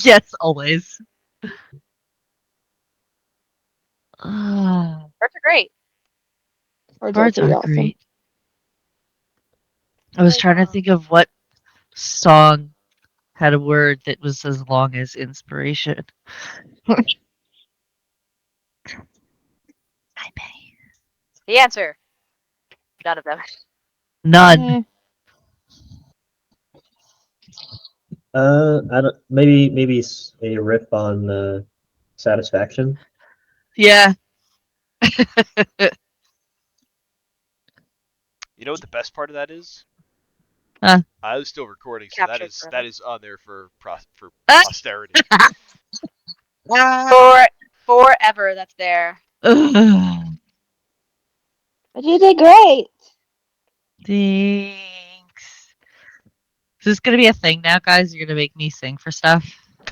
Yes, always. Ah, Birds are great. bards pretty are awesome. great. I was trying to think of what song had a word that was as long as inspiration. I pay. The answer. None of them. None. Eh, I don't. Maybe a riff on satisfaction. Yeah. You know what the best part of that is? Huh. I was still recording, so Captured that forever. is on there for Ah! posterity. Forever, that's there. Ugh. but you did great. Thanks. Is this gonna be a thing now, guys? You're gonna make me sing for stuff?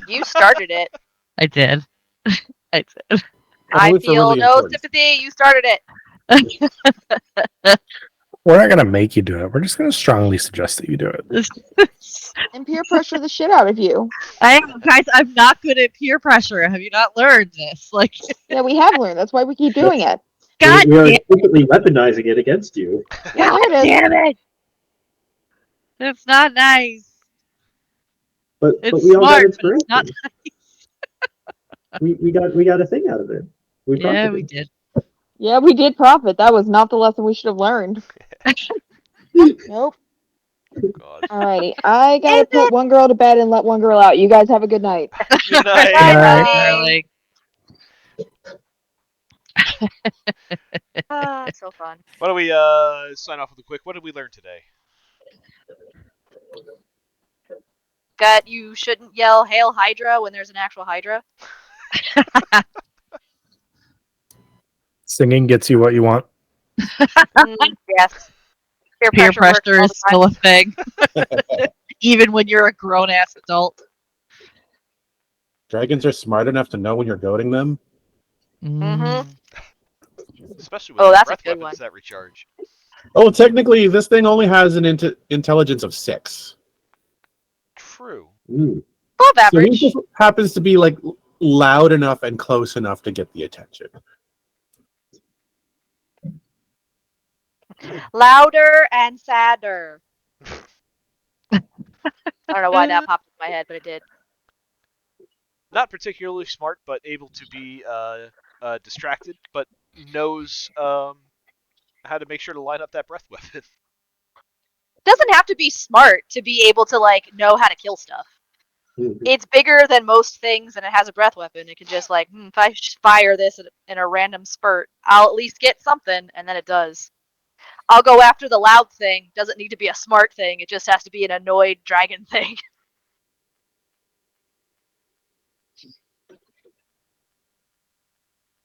You started it. I did. I did. I Only for feel really no important. sympathy. You started it. We're not gonna make you do it. We're just gonna strongly suggest that you do it. And peer pressure the shit out of you. Guys, I'm not good at peer pressure. Have you not learned this? Like, Yeah, we have learned. That's why we keep doing it. God We are damn, explicitly weaponizing it against you. Yeah, God there it is. damn it! It's not nice. But It's we all got smart, but it's inspiration. not. We got a thing out of it. We Yeah, profited. we did. Yeah, we did profit. That was not the lesson we should have learned. Nope. God. Alrighty. I gotta put one girl to bed and let one girl out. You guys have a good night. Good night. Good night, Bye. darling. So fun. Why don't we sign off with a quick? What did we learn today? That you shouldn't yell "Hail Hydra" when there's an actual Hydra. Singing gets you what you want. Yes. Peer works pressure all is the still a thing, even when you're a grown ass adult. Dragons are smart enough to know when you're goading them. Mhm. Especially with Oh, their that's a breath good weapons one. that recharge. Oh, technically, this thing only has an intelligence of 6. True. Ooh. Above So he average. just happens to be like loud enough and close enough to get the attention. Louder and sadder. I don't know why that popped in my head, but it did. Not particularly smart, but able to be distracted, but knows how to make sure to line up that breath weapon. Doesn't have to be smart to be able to like know how to kill stuff. It's bigger than most things, and it has a breath weapon. It can just like, if I fire this in a random spurt, I'll at least get something, and then it does. I'll go after the loud thing. Doesn't need to be a smart thing. It just has to be an annoyed dragon thing.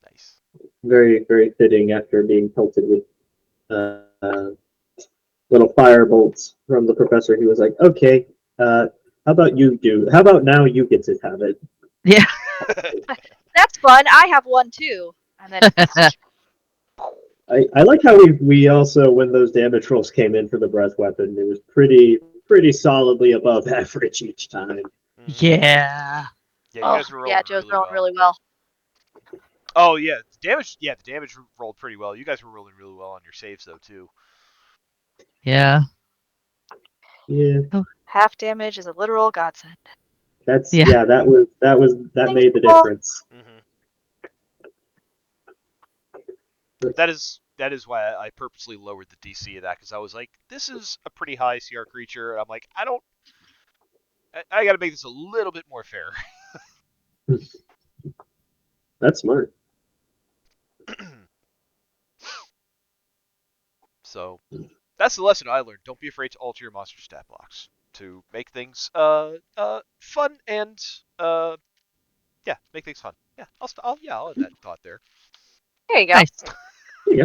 Nice. Very, very fitting after being pelted with little fire bolts from the professor. He was like, "Okay, how about you do? How about now you get to have it?" Yeah. That's fun. I have one too. And then I like how we also, when those damage rolls came in for the breath weapon, it was pretty solidly above average each time. Yeah. Yeah, you guys were rolling Joe's really rolling well. really well. Oh yeah, the damage rolled pretty well. You guys were rolling really well on your saves though too. Yeah. Yeah, Half damage is a literal godsend. that's Yeah. that made the difference. Mm-hmm. That is why I purposely lowered the DC of that, because I was like, this is a pretty high CR creature, and I'm like, I got to make this a little bit more fair. That's smart. So that's the lesson I learned. Don't be afraid to alter your monster stat blocks to make things fun and yeah, make things fun. Yeah, I'll add that thought there. There you go. Nice. Yeah.